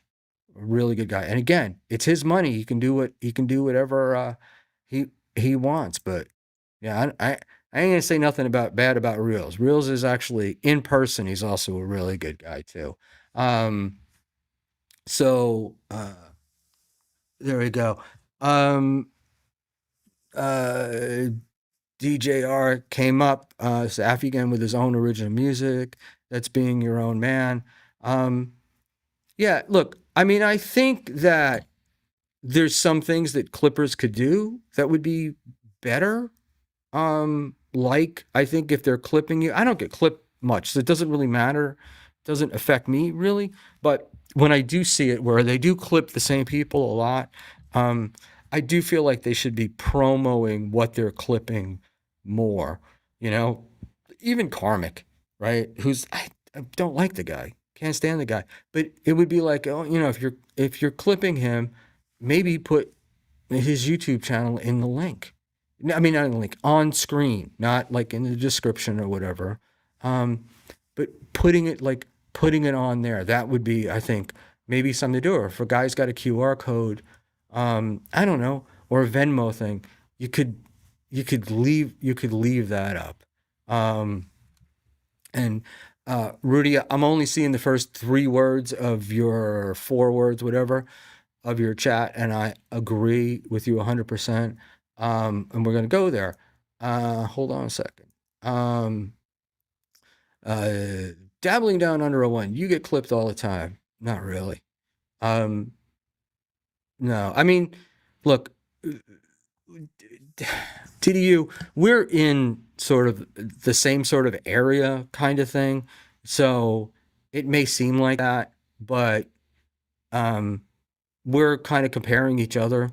A really good guy. And again, it's his money. He can do whatever he wants. But yeah, I ain't gonna say nothing bad about Reels. Reels is actually in person. He's also a really good guy too. So there we go. DJR came up, Safi again with his own original music. That's being your own man. Yeah, look, I mean, I think that there's some things that clippers could do that would be better. Like, I think if they're clipping you, I don't get clipped much, so it doesn't really matter. It doesn't affect me really. But when I do see it where they do clip the same people a lot, I do feel like they should be promoting what they're clipping more, even Karmic, right? I don't like the guy. Can't stand the guy. But it would be like, oh, if you're clipping him, maybe put his YouTube channel in the link. I mean, not in the link, on screen, not like in the description or whatever. But putting it on there, that would be, I think, maybe something to do. Or if a guy's got a QR code, I don't know, or a Venmo thing, you could leave that up. And Rudy, I'm only seeing the first 3 words of your 4 words, whatever, of your chat, and I agree with you 100%. And we're gonna go there. Hold on a second. Um, uh, Dabbling down under a 1, you get clipped all the time. Not really. Um, no, I mean, look, TDU, we're in sort of the same sort of area kind of thing. So it may seem like that, but um, we're kind of comparing each other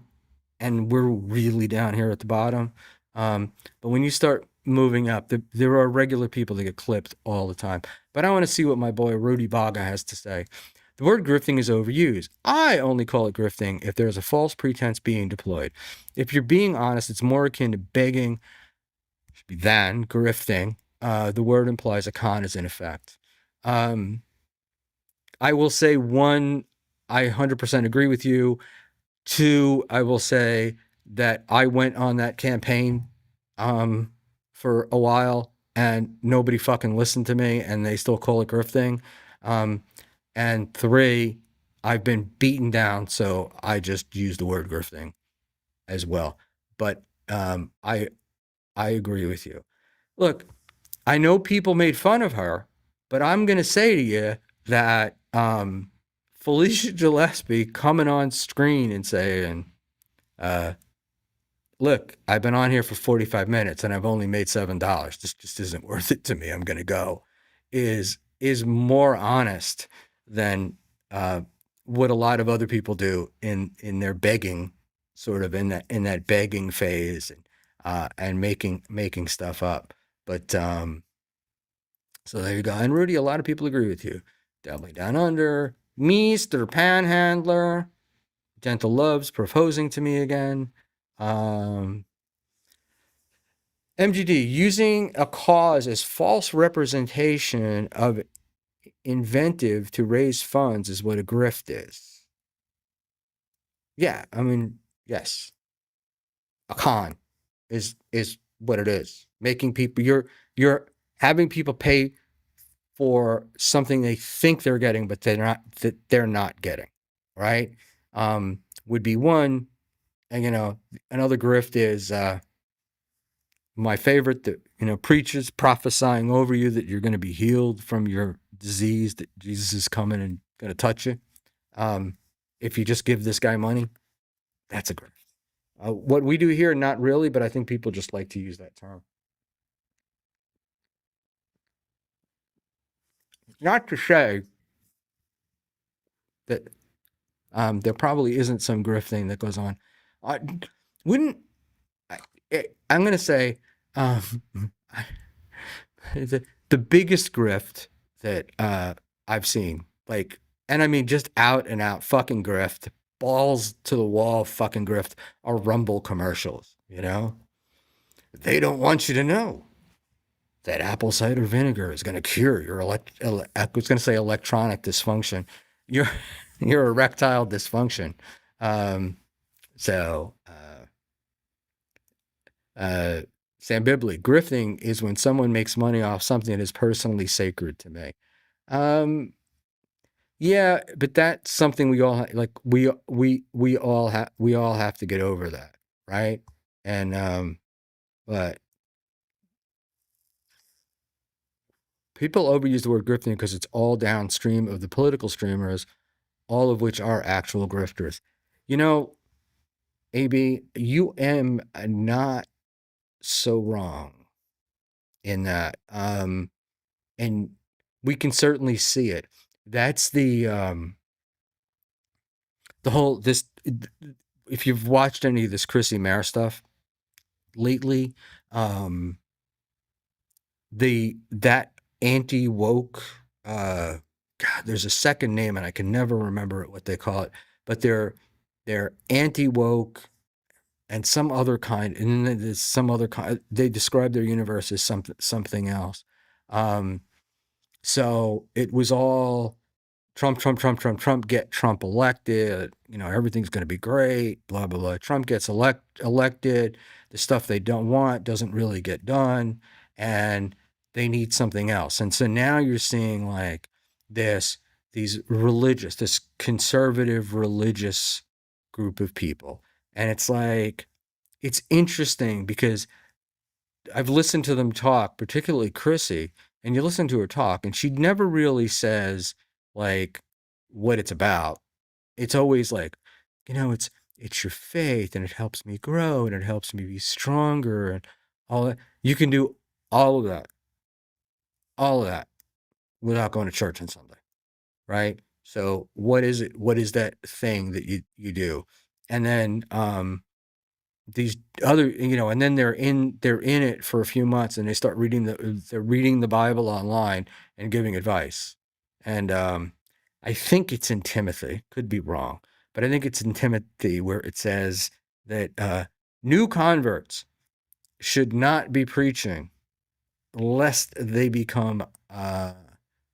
and we're really down here at the bottom. But when you start moving up, there are regular people that get clipped all the time. But I want to see what my boy Rudy Baga has to say. The word grifting is overused. I only call it grifting if there's a false pretense being deployed. If you're being honest, it's more akin to begging than grifting. The word implies a con is in effect. I will say, 1, I 100% agree with you. 2, I will say that I went on that campaign for a while and nobody fucking listened to me and they still call it grifting. And 3, I've been beaten down, so I just use the word grifting as well. But I agree with you. Look, I know people made fun of her, but I'm gonna say to you that Felicia Gillespie coming on screen and saying, look, I've been on here for 45 minutes and I've only made $7. This just isn't worth it to me. I'm gonna go, is more honest than what a lot of other people do in their begging, sort of in that begging phase, and making stuff up. But so there you go. And Rudy, a lot of people agree with you. Definitely down under, Mr. Panhandler, Gentle Loves proposing to me again. MGD, using a cause as false representation of inventive to raise funds is what a grift is. Yeah, I mean, yes. A con is what it is. Making people, you're having people pay for something they think they're getting, but they're not getting, right? Would be one. And another grift is my favorite, that preachers prophesying over you that you're going to be healed from your disease, that Jesus is coming and going to touch you. If you just give this guy money, that's a grift. What we do here, not really, but I think people just like to use that term. Not to say that there probably isn't some grifting that goes on. I wouldn't. I'm going to say the biggest grift that I've seen, and I mean just out and out fucking grift, balls to the wall fucking grift, are Rumble commercials. They don't want you to know that apple cider vinegar is going to cure your I was going to say electronic dysfunction, your erectile dysfunction. Sam Bibley, grifting is when someone makes money off something that is personally sacred to me. Yeah, but that's something we all like. We all have to get over that, right? And but people overuse the word grifting because it's all downstream of the political streamers, all of which are actual grifters. AB, you am not so wrong in that. And we can certainly see it. That's the whole this. If you've watched any of this Chrissy Mayer stuff lately, that anti-woke, God, there's a second name and I can never remember what they call it, but they're anti-woke and some other kind, and then there's some other kind. They describe their universe as something else. So it was all Trump, Trump, Trump, Trump, Trump, get Trump elected. Everything's going to be great, blah, blah, blah. Trump gets elected. The stuff they don't want doesn't really get done. And they need something else. And so now you're seeing like this conservative religious group of people. And it's like, it's interesting because I've listened to them talk, particularly Chrissy, and you listen to her talk, and she never really says like what it's about. It's always like, it's your faith, and it helps me grow, and it helps me be stronger, and all that. You can do all of that, without going to church on Sunday, right? So what is it? What is that thing that you do? And then these other, and then they're in it for a few months, and they're reading the Bible online and giving advice. And I think it's in Timothy, could be wrong, but I think it's in Timothy where it says that new converts should not be preaching lest they become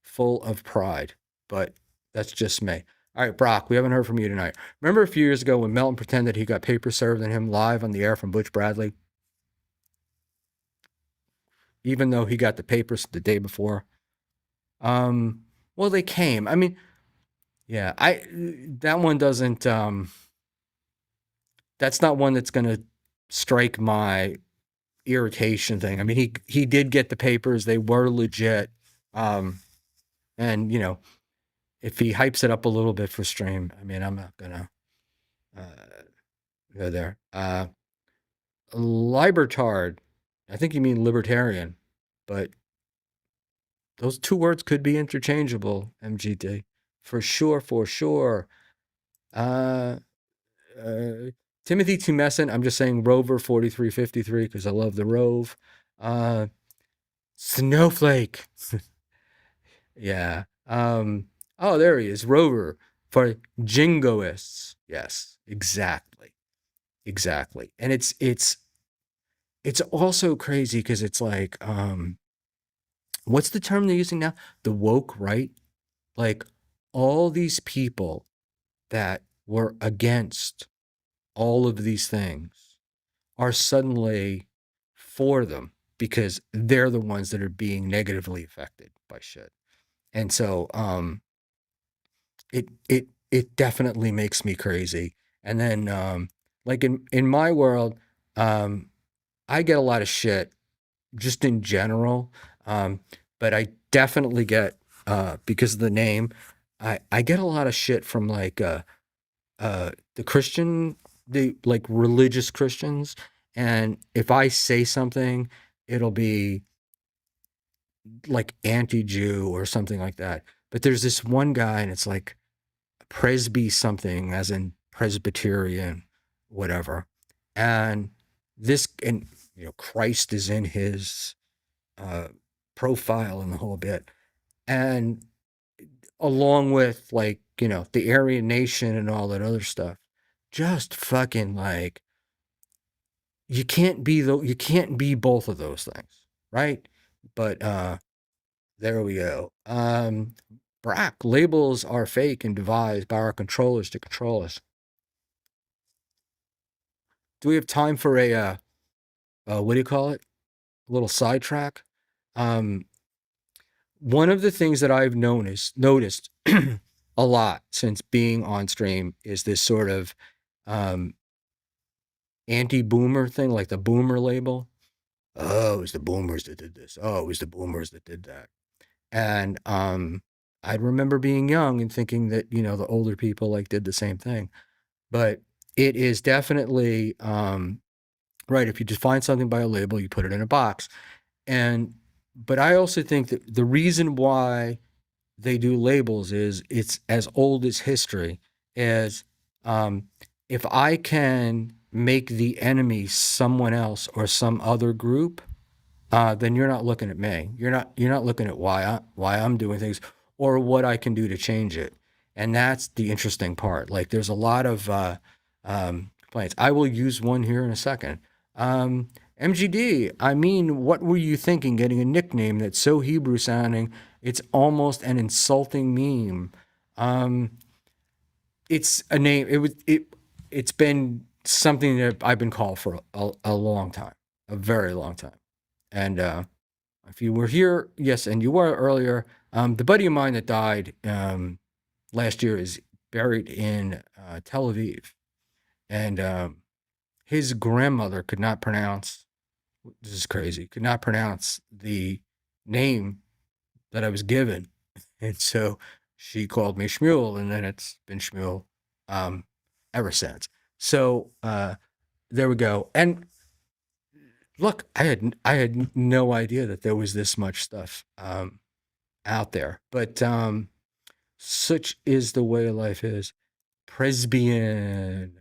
full of pride. But that's just me. All right, Brock, we haven't heard from you tonight. Remember a few years ago when Melton pretended he got papers served on him live on the air from Butch Bradley? Even though he got the papers the day before. Well, they came. I mean, yeah, that one doesn't, that's not one that's going to strike my irritation thing. I mean, he did get the papers. They were legit. And, if he hypes it up a little bit for stream, I mean, I'm not gonna go there. Libertard, I think you mean libertarian, but those two words could be interchangeable, MGT. For sure, for sure. Timothy Tumescent, I'm just saying Rover 4353 because I love the Rove. Snowflake. Yeah. Oh, there he is, Rover for jingoists. Yes, exactly. And it's also crazy because it's like, what's the term they're using now? The woke right? Like all these people that were against all of these things are suddenly for them because they're the ones that are being negatively affected by shit. And so it definitely makes me crazy. And then like in my world, I get a lot of shit just in general. But I definitely get because of the name, I get a lot of shit from like the like religious Christians. And if I say something, it'll be like anti-Jew or something like that. But there's this one guy, and it's like Presby something, as in Presbyterian, whatever. And Christ is in his profile and the whole bit. And along with like, the Aryan Nation and all that other stuff, just fucking like, you can't be both of those things, right? But there we go. Brack, labels are fake and devised by our controllers to control us. Do we have time for a what do you call it? A little sidetrack? One of the things that I've noticed a lot since being on stream is this sort of anti-boomer thing, like the boomer label. Oh, it was the boomers that did this. Oh, it was the boomers that did that. And I remember being young and thinking that, the older people like did the same thing. But it is definitely right. If you define something by a label, you put it in a box. But I also think that the reason why they do labels is it's as old as history. As if I can make the enemy someone else or some other group, then you're not looking at me. You're not looking at why I'm doing things or what I can do to change it. And that's the interesting part. Like there's a lot of complaints. I will use one here in a second. MGD, I mean, what were you thinking getting a nickname that's so Hebrew sounding? It's almost an insulting meme. Um, it's a name. It's been something that I've been called for a long time, a very long time. And if you were here, yes, and you were earlier, the buddy of mine that died last year is buried in Tel Aviv, and his grandmother could not pronounce. This is crazy. Could not pronounce the name that I was given, and so she called me Schmuel, and then it's been Schmuel um, ever since. So there we go. And look, I had no idea that there was this much stuff out there, but such is the way life is. Presbian,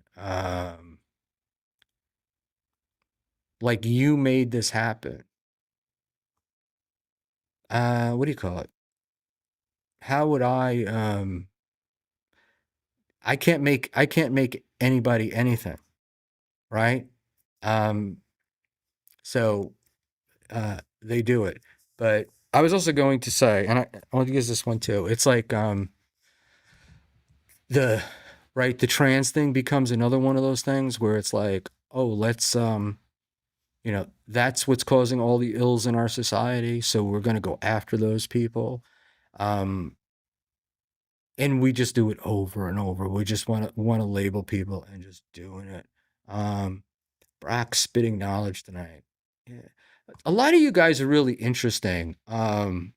like you made this happen. What do you call it? How would I can't make anybody anything, right? Um, so they do it. But I was also going to say, and I want to use this one too. It's like the right the trans thing becomes another one of those things where it's like, oh, let's that's what's causing all the ills in our society, so we're going to go after those people. Um, and we just do it over and over. We just want to label people and just doing it. Um, Brock spitting knowledge tonight. Yeah. A lot of you guys are really interesting. What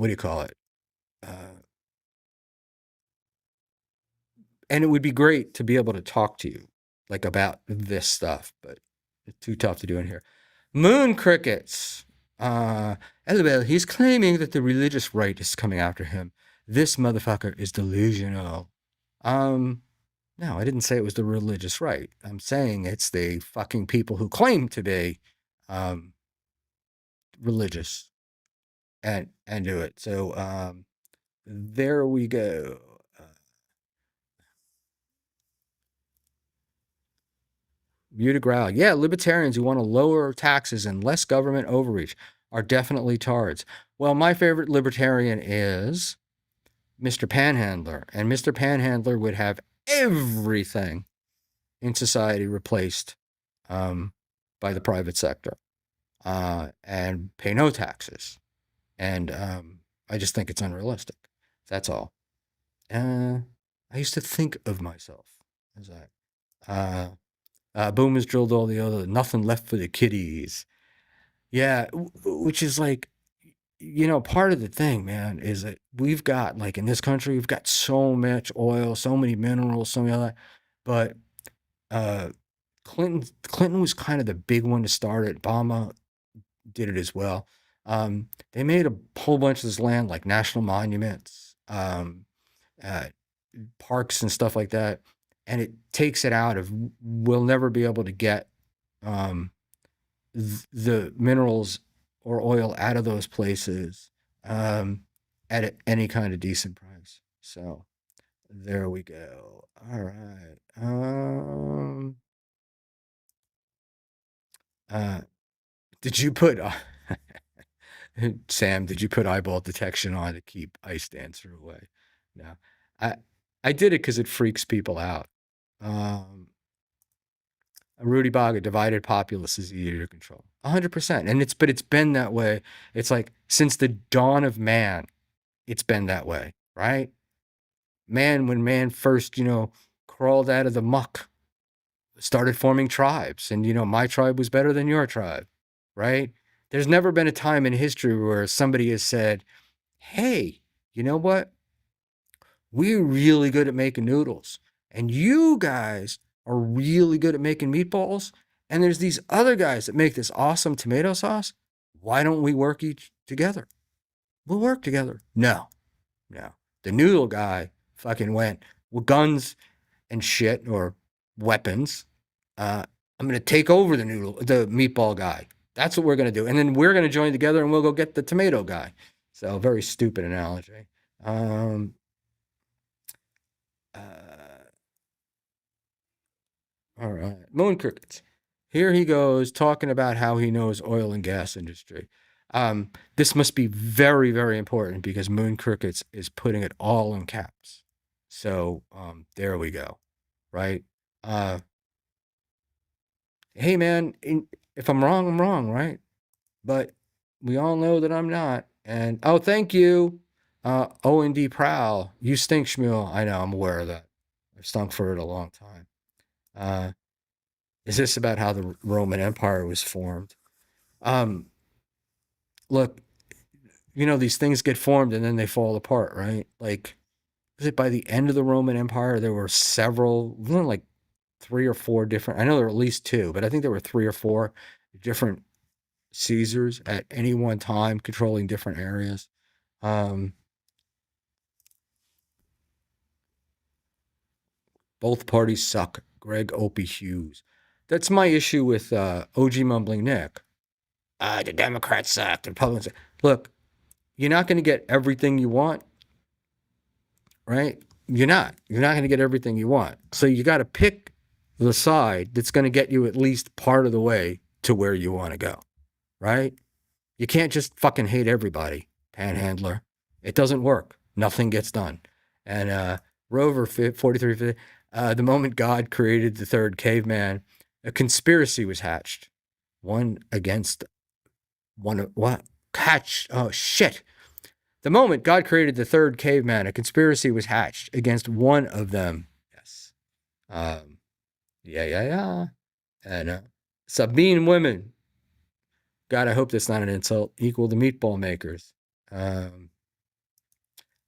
do you call it? Uh, and it would be great to be able to talk to you like about this stuff, but it's too tough to do in here. Moon crickets. LOL, he's claiming that the religious right is coming after him. This motherfucker is delusional. Um, no, I didn't say it was the religious right. I'm saying it's the fucking people who claim to be um, religious and do it. So there we go. Muted growl. Yeah, libertarians who want to lower taxes and less government overreach are definitely tards. Well, my favorite libertarian is Mr. Panhandler, and Mr. Panhandler would have everything in society replaced by the private sector and pay no taxes. And I just think it's unrealistic. That's all. I used to think of myself as boomers drilled all the other, nothing left for the kiddies. Yeah, which is like, part of the thing, man, is that we've got, like in this country, we've got so much oil, so many minerals, so many other, but uh, Clinton was kind of the big one to start it. Obama did it as well. They made a whole bunch of this land like national monuments, uh, parks and stuff like that, and it takes it out of we'll never be able to get um, the minerals or oil out of those places um, at any kind of decent price. So there we go. All right. Uh, did you put Sam? Did you put eyeball detection on to keep Ice Dancer away? No, I I did it because it freaks people out. Um, Rudy Bog, a divided populace is easier to control. 100%. And it's been that way. It's like since the dawn of man, it's been that way, right? Man, when man first, crawled out of the muck, started forming tribes, and my tribe was better than your tribe, right? There's never been a time in history where somebody has said, "Hey, you know what? We're really good at making noodles, and you guys are really good at making meatballs, and there's these other guys that make this awesome tomato sauce. Why don't we work each together? We'll work together." No, no. The noodle guy fucking went with guns and shit or weapons. I'm gonna take over the meatball guy. That's what we're gonna do, and then we're gonna join together and we'll go get the tomato guy. So very stupid analogy. Um, uh, all right, moon crickets. Here he goes talking about how he knows oil and gas industry. This must be very, very important because Moon Crickets is putting it all in caps. So there we go. Right? Hey, man, if I'm wrong, I'm wrong, right? But we all know that I'm not. And oh, thank you, O&D Prowl. You stink, Schmuel. I know, I'm aware of that. I've stunk for it a long time. Is this about how the Roman Empire was formed? Um, Look, these things get formed and then they fall apart, right? Like, was it by the end of the Roman Empire, there were several, like 3 or 4 different, I know there were at least 2, but I think there were 3 or 4 different Caesars at any one time controlling different areas. Both parties suck. Greg Opie Hughes. That's my issue with OG Mumbling Nick. The Democrats suck. The Republicans suck. Look, you're not going to get everything you want, right? You're not. You're not going to get everything you want. So you got to pick the side that's going to get you at least part of the way to where you want to go, right? You can't just fucking hate everybody, Panhandler. It doesn't work. Nothing gets done. And Rover 4350, the moment God created the third caveman, a conspiracy was hatched. One against one. What? Hatched. Oh, shit. The moment God created the third caveman, a conspiracy was hatched against one of them. Yes. Yeah. And Sabine women. God, I hope that's not an insult. Equal to meatball makers.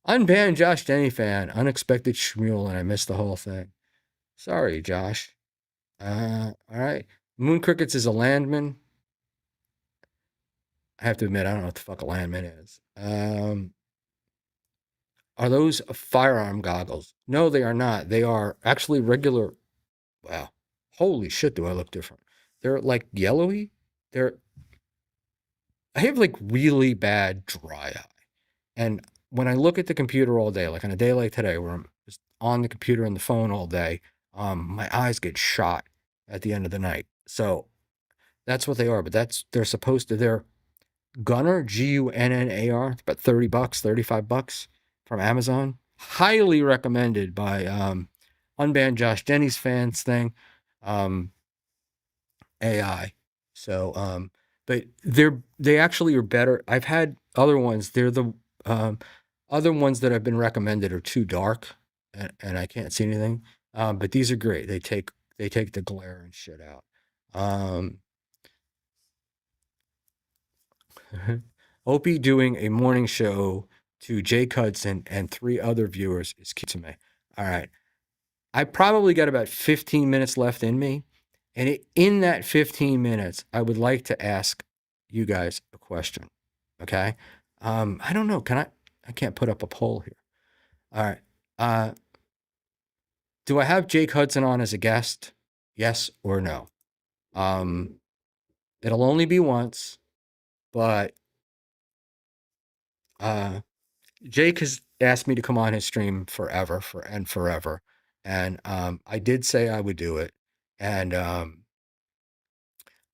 Unbanned Josh Denny fan. Unexpected Schmuel, and I missed the whole thing. Sorry, Josh. All right. Moon Crickets is a landman. I have to admit, I don't know what the fuck a landman is. Are those firearm goggles? No, they are not. They are actually regular. Wow. Holy shit, do I look different? They're like yellowy. I have like really bad dry eye. And when I look at the computer all day, like on a day like today, where I'm just on the computer and the phone all day, my eyes get shot at the end of the night. So that's what they are. But they're Gunnar, Gunnar, about $30, $35 from Amazon. Highly recommended by Unbanned Josh Denny's fans thing. AI. So but they actually are better. I've had other ones. They're the other ones that have been recommended are too dark and I can't see anything. But these are great. They take the glare and shit out. Opie doing a morning show to Jake Hudson and 3 other viewers is cute to me. All right. I probably got about 15 minutes left in me. And in that 15 minutes, I would like to ask you guys a question. Okay. I don't know. I can't put up a poll here. All right. Do I have Jake Hudson on as a guest? Yes or no? It'll only be once, but Jake has asked me to come on his stream forever. And I did say I would do it. And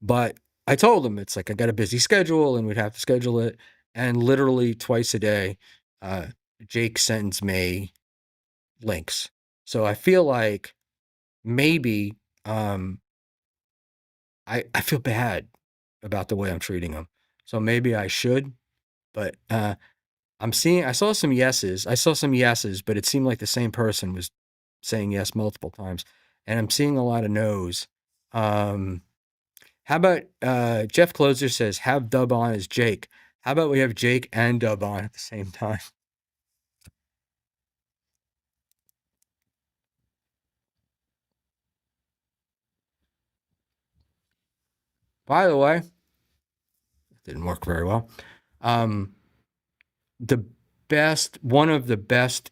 but I told him it's like I got a busy schedule and we'd have to schedule it. And literally twice a day, Jake sends me links. So I feel like maybe I feel bad about the way I'm treating him. So maybe I should, but I saw some yeses. But it seemed like the same person was saying yes multiple times. And I'm seeing a lot of no's. How about Jeff Closer says, have Dub on as Jake. How about we have Jake and Dub on at the same time? By the way, it didn't work very well. One of the best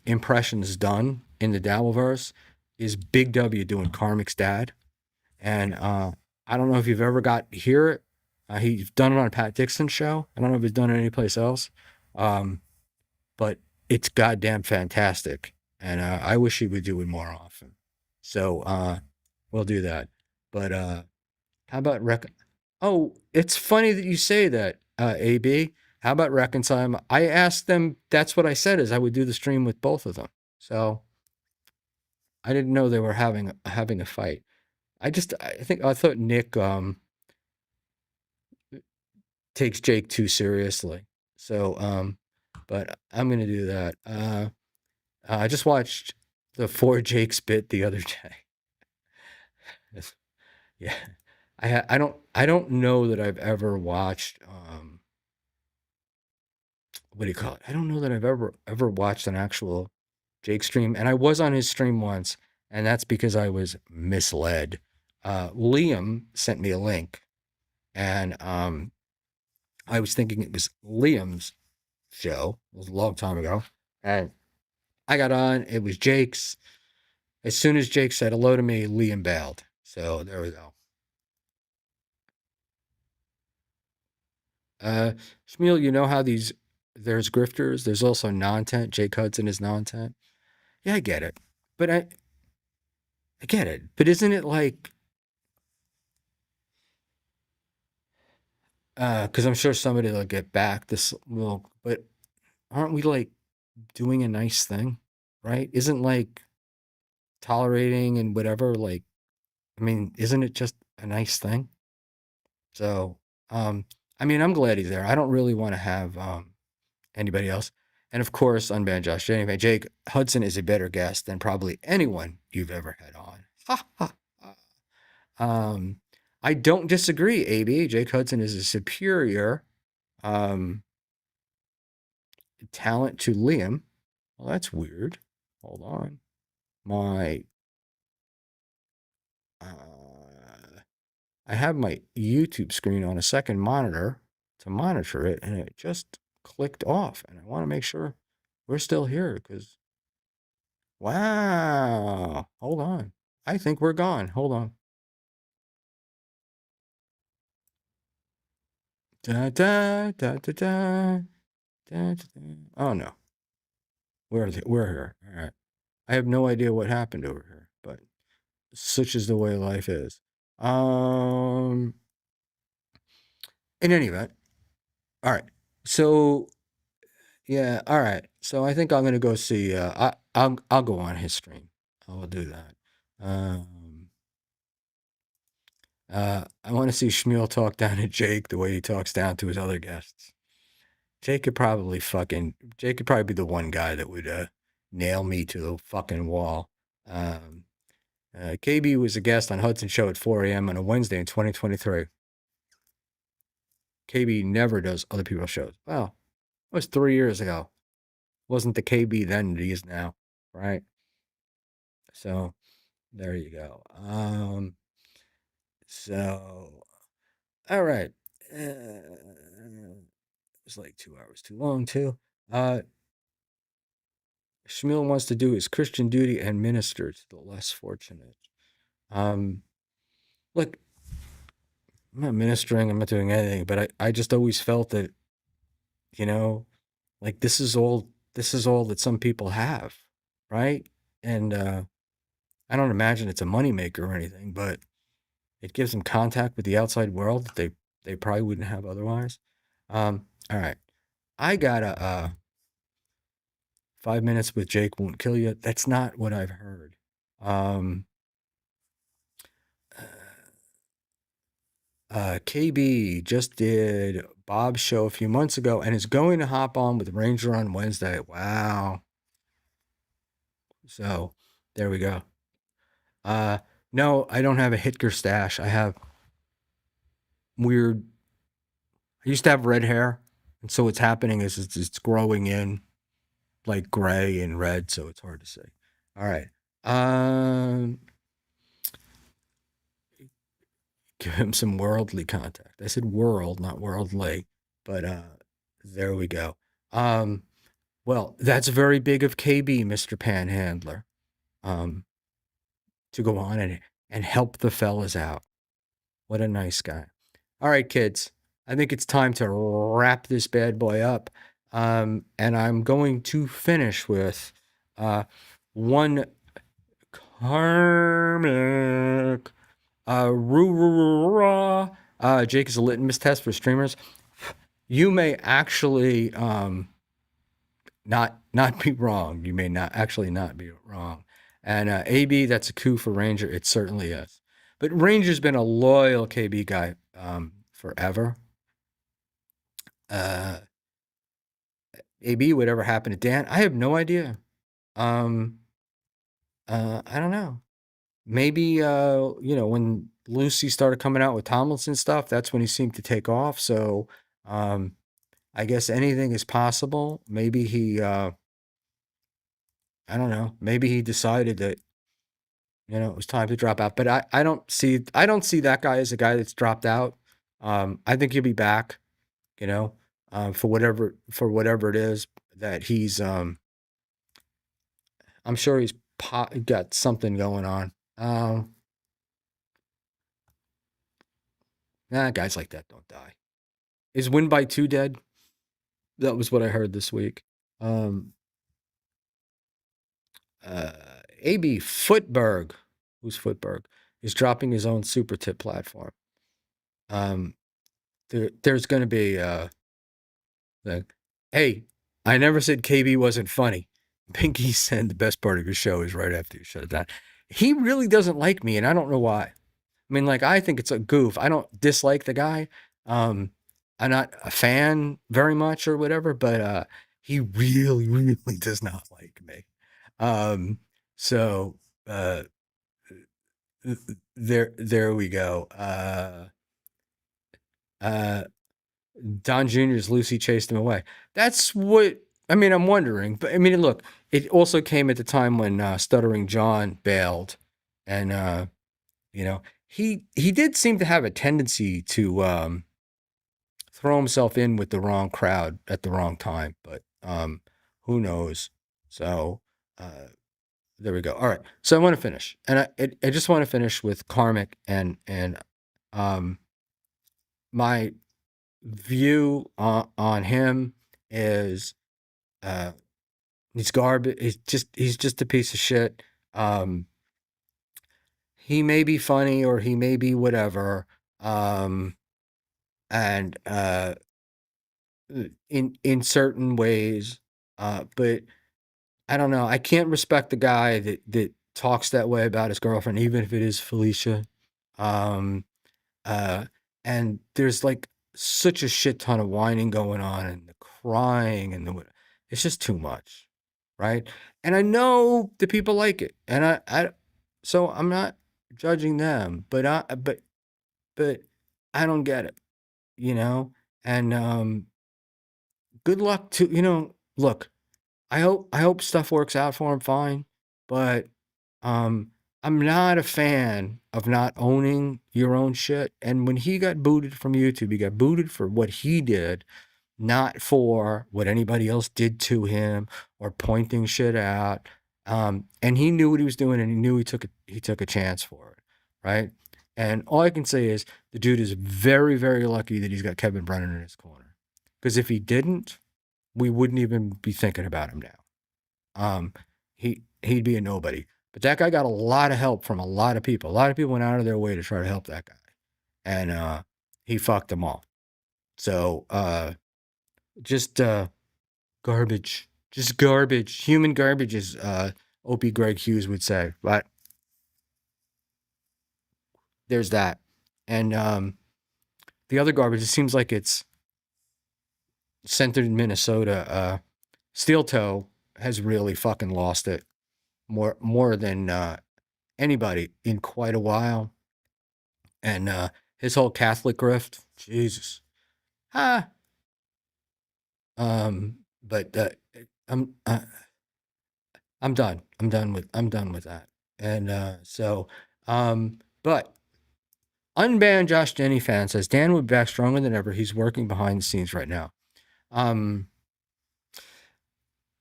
impressions done in the Dabbleverse is Big W doing Karmic's dad. And I don't know if you've ever got to hear it. He's done it on Pat Dixon's show. I don't know if he's done it anyplace else. But it's goddamn fantastic. And I wish he would do it more often. So we'll do that. But How about Oh, it's funny that you say that, AB. How about reconcile? I asked them. That's what I said is I would do the stream with both of them. So I didn't know they were having a fight. I thought Nick takes Jake too seriously. So but I'm gonna do that. I just watched the Four Jakes bit the other day. Yeah, I don't know that I've ever watched what do you call it? I don't know that I've ever watched an actual Jake stream, and I was on his stream once, and that's because I was misled. Liam sent me a link, and I was thinking it was Liam's show. It was a long time ago, and I got on. It was Jake's. As soon as Jake said hello to me, Liam bailed. So there we go. Uh, Schmuel, you know how there's grifters. There's also non-tent. Jake Hudson is non-tent. Yeah, I get it, but I get it. But isn't it like because I'm sure somebody will get back this will, but aren't we like doing a nice thing, right? Isn't like tolerating and whatever like I mean, isn't it just a nice thing? So, I mean, I'm glad he's there. I don't really want to have anybody else. And of course, unban Josh. Anyway, Jake Hudson is a better guest than probably anyone you've ever had on. Ha ha. Ha. I don't disagree, AB. Jake Hudson is a superior um, talent to Liam. Well, that's weird. Hold on. My I have my YouTube screen on a second monitor to monitor it, and it just clicked off. And I want to make sure we're still here because, wow. Hold on. I think we're gone. Hold on. Da, da, da, da, da, da, da. Oh, no. We're here. All right. I have no idea what happened over here, but such is the way life is. In any event, all right. So yeah, all right. So I think I'm gonna go see. I'll go on his stream. I will do that. Um, I want to see Schmuel talk down to Jake the way he talks down to his other guests. Jake could probably be the one guy that would nail me to the fucking wall. Um, KB was a guest on Hudson Show at 4 a.m. on a Wednesday in 2023. KB never does other people's shows. Well, it was 3 years ago. Wasn't the KB then that he is now, right? So there you go. So all right. It's like 2 hours too long too. Schmiel wants to do his Christian duty and minister to the less fortunate. Um, look, I'm not ministering, I'm not doing anything, but I just always felt that, you know, like this is all that some people have, right? And I don't imagine it's a moneymaker or anything, but it gives them contact with the outside world that they probably wouldn't have otherwise. All right. I got a 5 minutes with Jake won't kill you. That's not what I've heard. Um, KB just did Bob's show a few months ago and is going to hop on with Ranger on Wednesday. Wow. So there we go. No, I don't have a Hitker stash. I have weird. I used to have red hair, and so what's happening is it's growing in like gray and red, so it's hard to see. All right. Give him some worldly contact. I said world, not worldly, but there we go. Well, that's very big of KB, Mr. Panhandler, to go on and help the fellas out. What a nice guy. All right, kids. I think it's time to wrap this bad boy up. And I'm going to finish with one karmic Jake is a litmus test for streamers. You may actually not be wrong. You may not actually not be wrong. And AB, that's a coup for Ranger. It certainly is. But Ranger's been a loyal KB guy forever. AB, whatever happened to Dan? I have no idea. I don't know. Maybe when Lucy started coming out with Tomlinson stuff, that's when he seemed to take off. So I guess anything is possible. Maybe he I don't know. Maybe he decided that it was time to drop out. But I don't see that guy as a guy that's dropped out. I think he'll be back, for whatever it is that he's I'm sure he's got something going on. Guys like that don't die. Is Win by 2 dead? That was what I heard this week. AB Footberg, who's Footberg, is dropping his own super tip platform. There's going to be hey, I never said KB wasn't funny. Pinky said the best part of your show is right after you shut it down. He really doesn't like me, and I don't know why. I mean, I think it's a goof. I don't dislike the guy. I'm not a fan very much or whatever, but he really, really does not like me. So there we go. Don Jr.'s Lucy chased him away. That's what I'm wondering. But look, it also came at the time when Stuttering John bailed, and he did seem to have a tendency to throw himself in with the wrong crowd at the wrong time. But who knows? So there we go. All right. So I want to finish, and I just want to finish with Karmic and my view on him is he's garbage. He's just a piece of shit. He may be funny or he may be whatever. And in certain ways, but I don't know. I can't respect the guy that talks that way about his girlfriend, even if it is Felicia. And there's such a shit ton of whining going on and the crying and it's just too much, right? And I know the people like it, and so I'm not judging them, but I don't get it, and good luck to look. I hope stuff works out for him fine, but I'm not a fan of not owning your own shit. And when he got booted from YouTube, he got booted for what he did, not for what anybody else did to him or pointing shit out. And he knew what he was doing, and he knew he took a chance for it, right? And all I can say is the dude is very, very lucky that he's got Kevin Brennan in his corner. Because if he didn't, we wouldn't even be thinking about him now. He'd be a nobody. But that guy got a lot of help from a lot of people. A lot of people went out of their way to try to help that guy. And he fucked them all. So just garbage. Just garbage. Human garbage, as Opie Greg Hughes would say. But there's that. And the other garbage, it seems like it's centered in Minnesota. Steel Toe has really fucking lost it more than anybody in quite a while. And his whole Catholic grift, Jesus. But I'm done. I'm done with that. And but Unbanned Josh Denny fan says Dan will be back stronger than ever. He's working behind the scenes right now.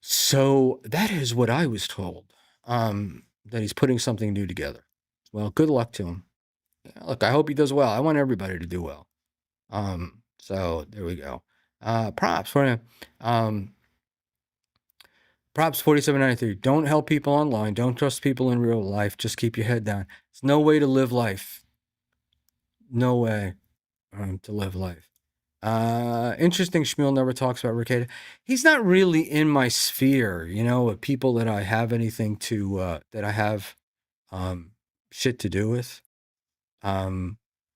So that is what I was told. That he's putting something new together. Well, good luck to him. Yeah, look, I hope he does well. I want everybody to do well. So there we go. Props for him. Props 4793. Don't help people online. Don't trust people in real life. Just keep your head down. It's no way to live life. no way to live life. Interesting. Schmuel never talks about Ricada. He's not really in my sphere, of people that I have anything to, that I have um, shit to do with.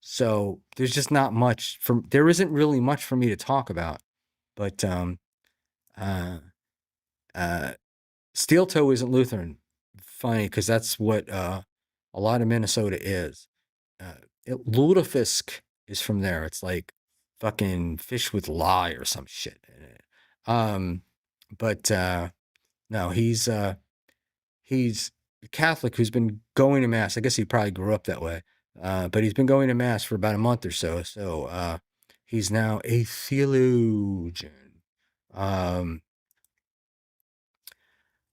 So there's just not much there isn't really much for me to talk about. But uh, uh, Steel Toe isn't Lutheran. Funny, because that's what a lot of Minnesota is. Lutefisk is from there. It's like fucking fish with lye or some shit in it. But no, he's a Catholic who's been going to mass. I guess he probably grew up that way. But he's been going to mass for about a month or so. So he's now a theologian. Um,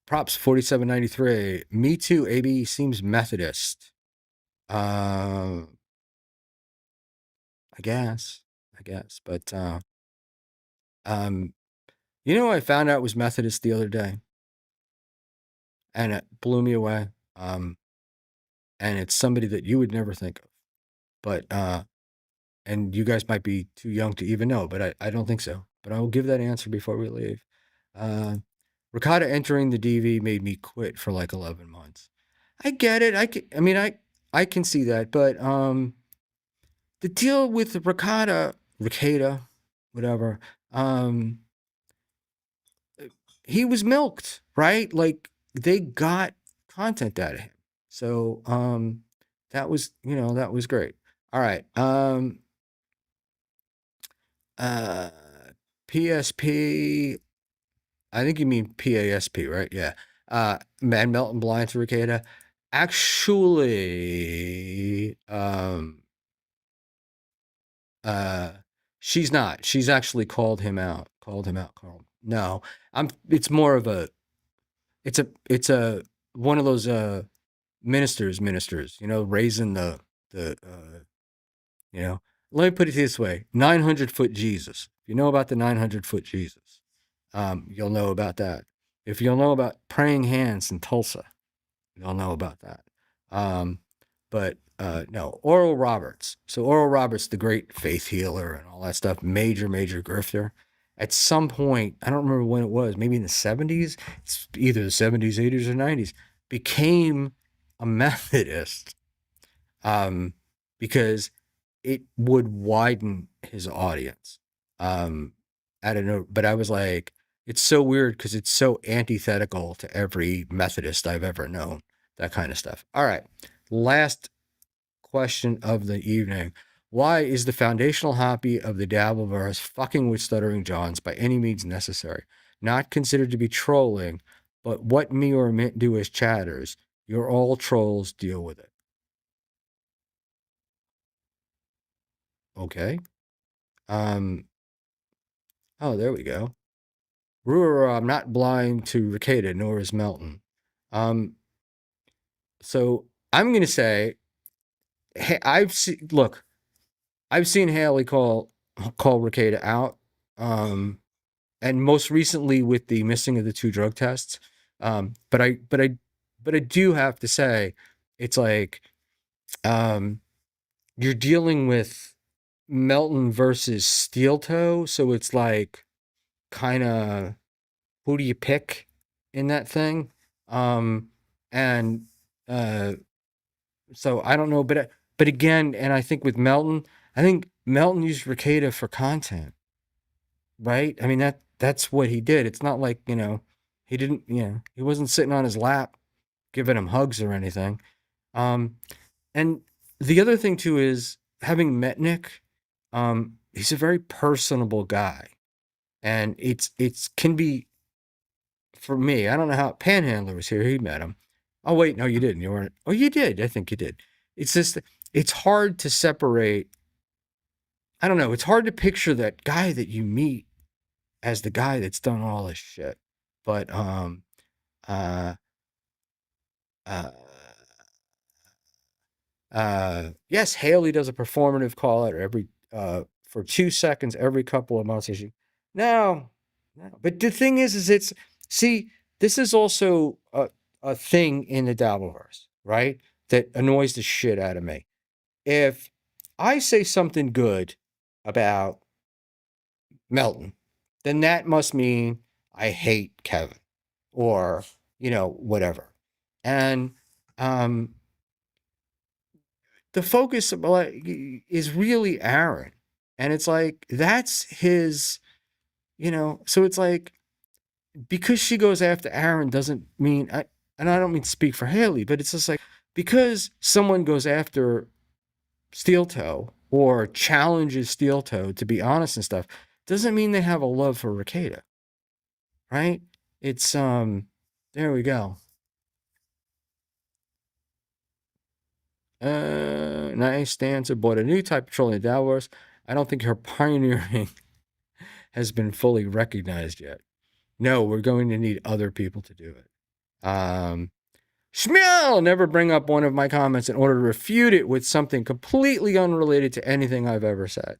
Props 4793. Me too, AB seems Methodist. I guess. But um I found out was Methodist the other day, and it blew me away. And it's somebody that you would never think of. But and you guys might be too young to even know, but I don't think so. But I will give that answer before we leave. Ricotta entering the DV made me quit for like 11 months. I get it. I can see that, but the deal with Ricotta, whatever, he was milked, right? Like they got content out of him. So that was great. All right. Uh PSP, I think you mean PASP, right? Yeah. Mad Melton blind to Ricada. Actually, uh she's not. She's actually called him out. Carl. No. It's more of a it's a one of those ministers, raising the you know. Let me put it this way. 900-foot Jesus. If you know about the 900-foot Jesus, you'll know about that. If you'll know about praying hands in Tulsa, you'll know about that. But no, Oral Roberts. So Oral Roberts, the great faith healer and all that stuff, major grifter. At some point, I don't remember when it was, maybe in the 70s, it's either the 70s, 80s, or 90s, became a Methodist because it would widen his audience. I don't know, but I was like, it's so weird because it's so antithetical to every Methodist I've ever known, that kind of stuff. All right. Last question of the evening. Why is the foundational hobby of the Dabbleverse fucking with Stuttering Johns by any means necessary? Not considered to be trolling, but what me or Mint do as chatters. You're all trolls, deal with it. Okay. Oh, there we go. Brewer, I'm not blind to Ricada, nor is Melton. So I'm gonna say, hey, I've seen Haley call Ricada out, and most recently with the missing of the 2 drug tests. But I do have to say, it's like, you're dealing with Melton versus Steel Toe, so it's like, kind of, who do you pick in that thing? And uh, so I don't know, but again, and I think with Melton, I think Melton used Ricada for content, right? I mean that's what he did. It's not like he didn't, he wasn't sitting on his lap giving him hugs or anything. And the other thing too is having met Nick. He's a very personable guy, and it's can be, for me, I don't know how Panhandler was here. He met him. Oh wait, no, you didn't. You weren't. Oh, you did. I think you did. It's just it's hard to separate. I don't know. It's hard to picture that guy that you meet as the guy that's done all this shit. But uh uh yes, Haley does a performative call out every for 2 seconds every couple of months. No, no. But the thing is it's see, this is also a thing in the Dabbleverse, right? That annoys the shit out of me. If I say something good about Melton, then that must mean I hate Kevin or, whatever. And um, the focus is really Aaron. And it's like, that's his, so it's like, because she goes after Aaron doesn't mean, and I don't mean to speak for Haley, but it's just like, because someone goes after Steel Toe or challenges Steel Toe to be honest and stuff, doesn't mean they have a love for Ricada, right? It's there we go. Nice stanza. Bought a new type of petroleum Dallas. I don't think her pioneering has been fully recognized yet. No, we're going to need other people to do it. Schmuel, never bring up one of my comments in order to refute it with something completely unrelated to anything I've ever said.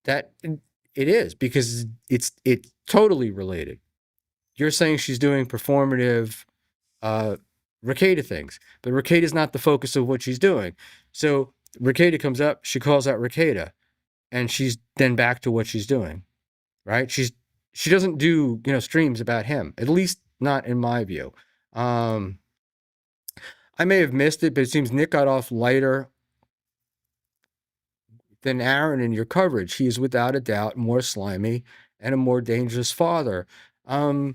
That it is, because it's totally related. You're saying she's doing performative Ricada things, but Ricada's not the focus of what she's doing. So Ricada comes up, she calls out Ricada, and she's then back to what she's doing, right? She doesn't do streams about him, at least not in my view. I may have missed it, but it seems Nick got off lighter than Aaron in your coverage. He is without a doubt more slimy and a more dangerous father. And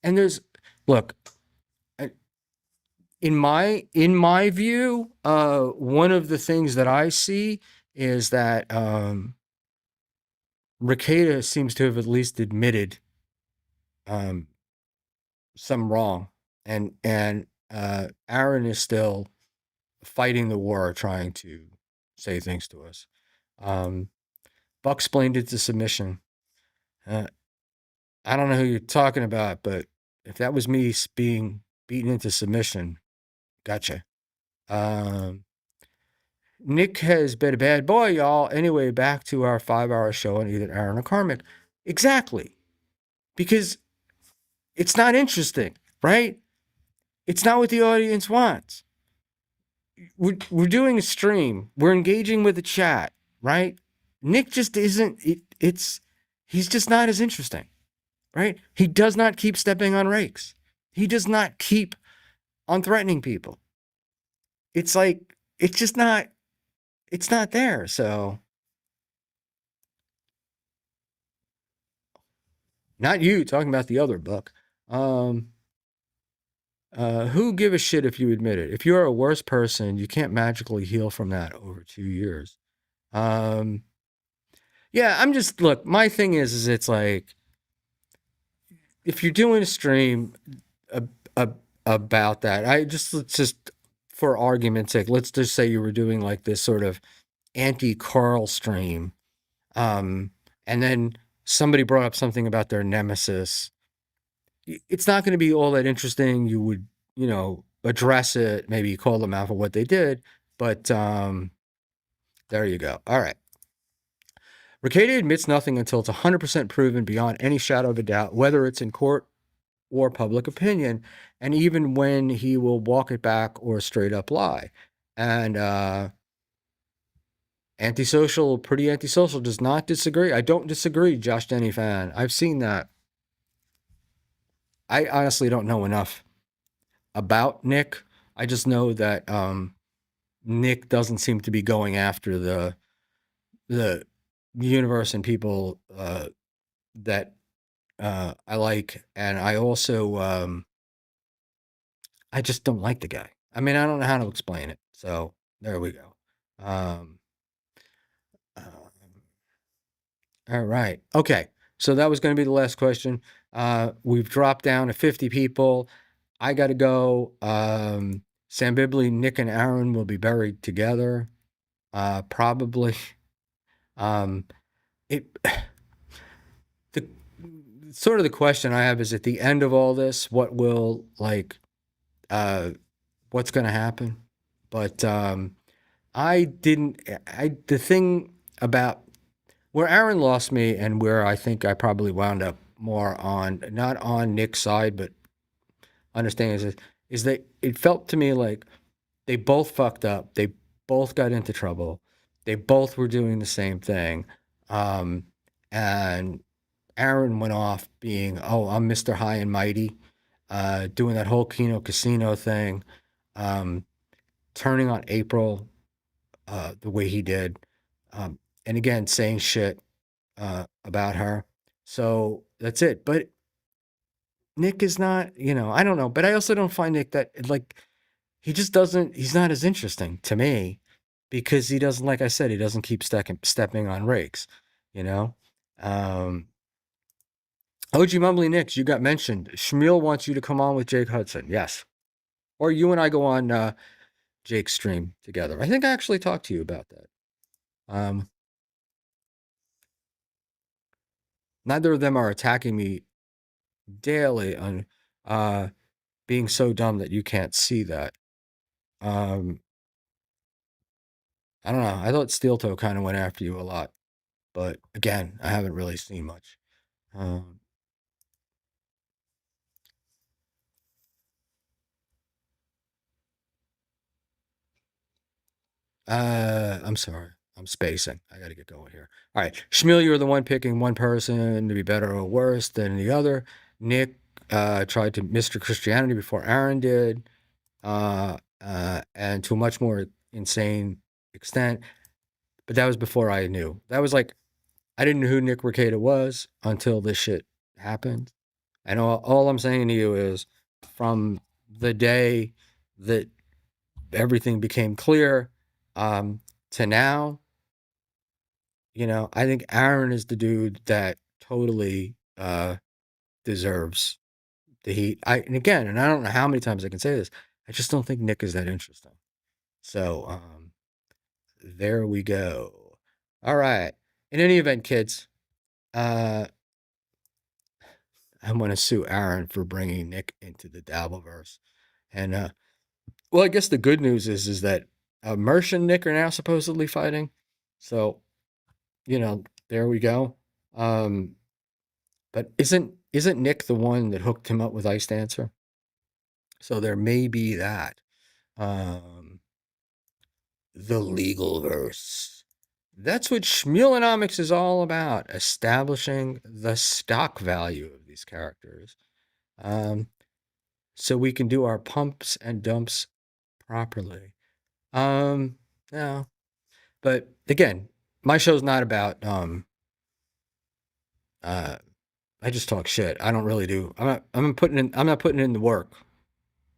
there's, look, in my view, one of the things that I see is that Ricada seems to have at least admitted some wrong, and Aaron is still fighting the war, trying to say things to us. Buck explained it to submission. I don't know who you're talking about, but if that was me being beaten into submission, gotcha. Nick has been a bad boy, y'all. Anyway, back to our 5-hour show on either Aaron or Karmic. Exactly. Because it's not interesting, right? It's not what the audience wants. We're doing a stream. We're engaging with the chat, right? Nick just isn't, he's just not as interesting, right? He does not keep stepping on rakes. He does not keep on threatening people. It's like, it's not there. So, not you, talking about the other Buck. Who give a shit if you admit it? If you're a worse person, you can't magically heal from that over 2 years. Yeah, I'm just, look, my thing is it's like, if you're doing a stream about that, let's just, for argument's sake, let's just say you were doing like this sort of anti-Carl stream, and then somebody brought up something about their nemesis. It's not going to be all that interesting. You would, address it, maybe call them out for what they did, but there you go. All right. Ricada admits nothing until it's 100% proven beyond any shadow of a doubt, whether it's in court or public opinion, and even when he will walk it back or straight up lie. And Pretty Antisocial does not disagree. I don't disagree, Josh Denny fan. I've seen that. I honestly don't know enough about Nick. I just know that Nick doesn't seem to be going after the universe and people that I like, and I also I just don't like the guy. I mean, I don't know how to explain it. So there we go. All right. Okay. So that was going to be the last question. We've dropped down to 50 people. I got to go. Sam Bibley, Nick, and Aaron will be buried together. Probably. The sort of the question I have is, at the end of all this, what will, like, what's going to happen? But the thing about where Aaron lost me, and where I think I probably wound up more on, not on Nick's side, but understanding is that it felt to me like they both fucked up. They both got into trouble. They both were doing the same thing. Um, and Aaron went off being, oh, I'm Mr. High and Mighty, doing that whole Kino Casino thing, um, turning on April the way he did. And again, saying shit about her. So that's it. But Nick is not, I don't know. But I also don't find Nick that, like, he just doesn't, he's not as interesting to me because he doesn't, like I said, he doesn't keep stepping on rakes, you know? Um, OG Mumbly Nicks, you got mentioned. Schmuel wants you to come on with Jake Hudson. Yes. Or you and I go on Jake's stream together. I think I actually talked to you about that. Neither of them are attacking me daily on being so dumb that you can't see that. Um, I don't know. I thought Steel Toe kind of went after you a lot, but again, I haven't really seen much. Um, I'm sorry. I'm spacing. I got to get going here. All right. Schmiel, you're the one picking one person to be better or worse than the other. Nick tried to Mr. Christianity before Aaron did, and to a much more insane extent. But that was before I knew. That was like, I didn't know who Nick Rekieta was until this shit happened. And all I'm saying to you is from the day that everything became clear to now, I think Aaron is the dude that totally deserves the heat. And I don't know how many times I can say this. I just don't think Nick is that interesting. So there we go. All right. In any event, kids, I'm gonna sue Aaron for bringing Nick into the Dabbleverse. And well, I guess the good news is that Mersh and Nick are now supposedly fighting. So there we go. But isn't Nick the one that hooked him up with Ice Dancer? So there may be that. Um, the legal verse. That's what Schmuelonomics is all about, establishing the stock value of these characters. So we can do our pumps and dumps properly. No. But again, my show's not about I just talk shit. I don't really do. I'm not putting in the work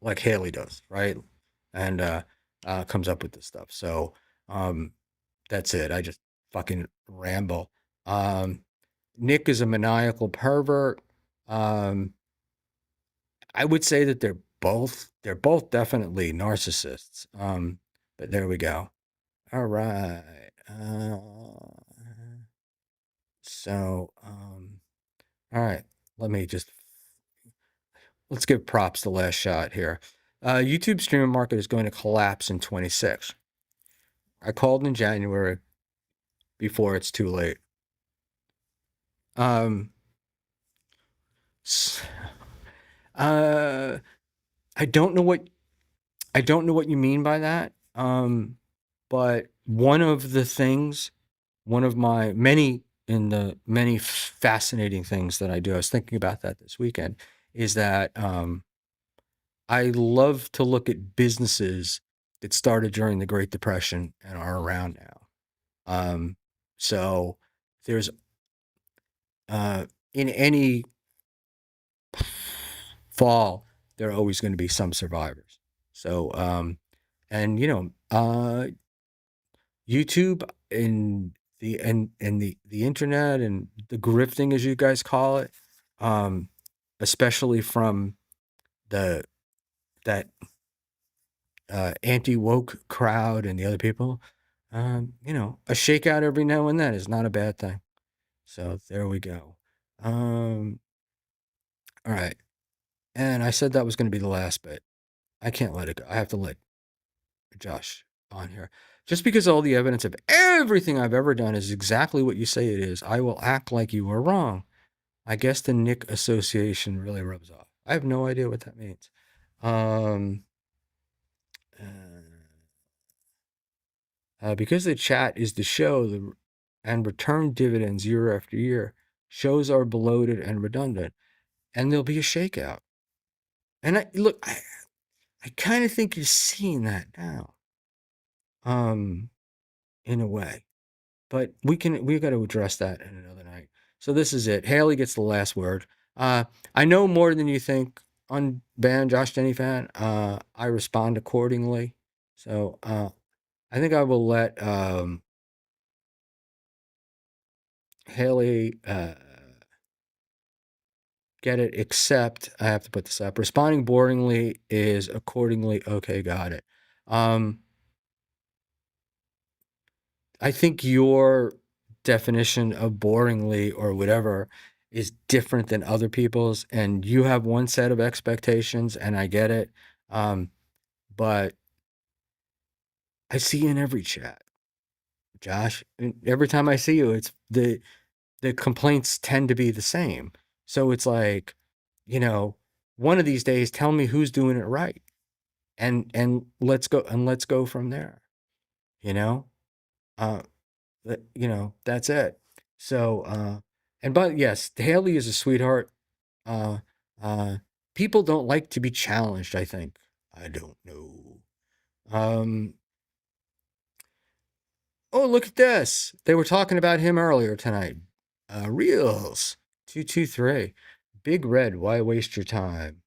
like Haley does, right? And comes up with this stuff. So that's it. I just fucking ramble. Nick is a maniacal pervert. I would say that they're both definitely narcissists. But there we go. All right. All right. Let's give props the last shot here. YouTube streaming market is going to collapse in 26. I called in January before it's too late. Um, I don't know what you mean by that. But one of my many fascinating things that I do, I was thinking about that this weekend, is that I love to look at businesses that started during the Great Depression and are around now. So there's in any fall, there are always going to be some survivors. So and YouTube and the internet and the grifting, as you guys call it, especially from the that anti-woke crowd and the other people, a shakeout every now and then is not a bad thing. So there we go. All right. And I said that was going to be the last bit. I can't let it go. I have to let Josh on here. Just because all the evidence of everything I've ever done is exactly what you say it is, I will act like you were wrong. I guess the Nick association really rubs off. I have no idea what that means. Because the chat is the show and return dividends year after year, shows are bloated and redundant, and there'll be a shakeout. And I kind of think you're seeing that now, in a way. But we've got to address that in another night. So this is it. Haley gets the last word. I know more than you think on ban Josh Denny fan. I respond accordingly. So I think I will let Haley get it, except I have to put this up. Responding boringly is accordingly. Okay, got it. I think your definition of boringly or whatever is different than other people's, and you have one set of expectations, and I get it. But I see you in every chat, Josh. And every time I see you, it's the complaints tend to be the same. So it's like, one of these days, tell me who's doing it right, and let's go from there. You know, uh, that's it. So, but yes, Haley is a sweetheart. Uh, uh, People don't like to be challenged, I think. I don't know. Um, oh, look at this. They were talking about him earlier tonight. Reels 223. Big Red, why waste your time?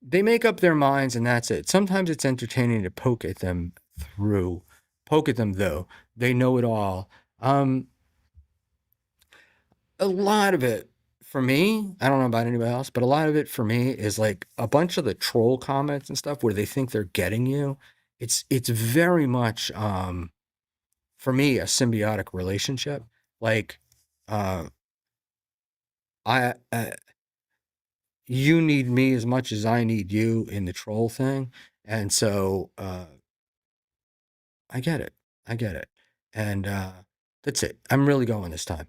They make up their minds and that's it. Sometimes it's entertaining to poke at them though. They know it all. A lot of it for me, I don't know about anybody else, but a lot of it for me is like a bunch of the troll comments and stuff where they think they're getting you. It's very much for me a symbiotic relationship. Like uh I you need me as much as I need you in the troll thing. And so I get it. I get it. And that's it. I'm really going this time.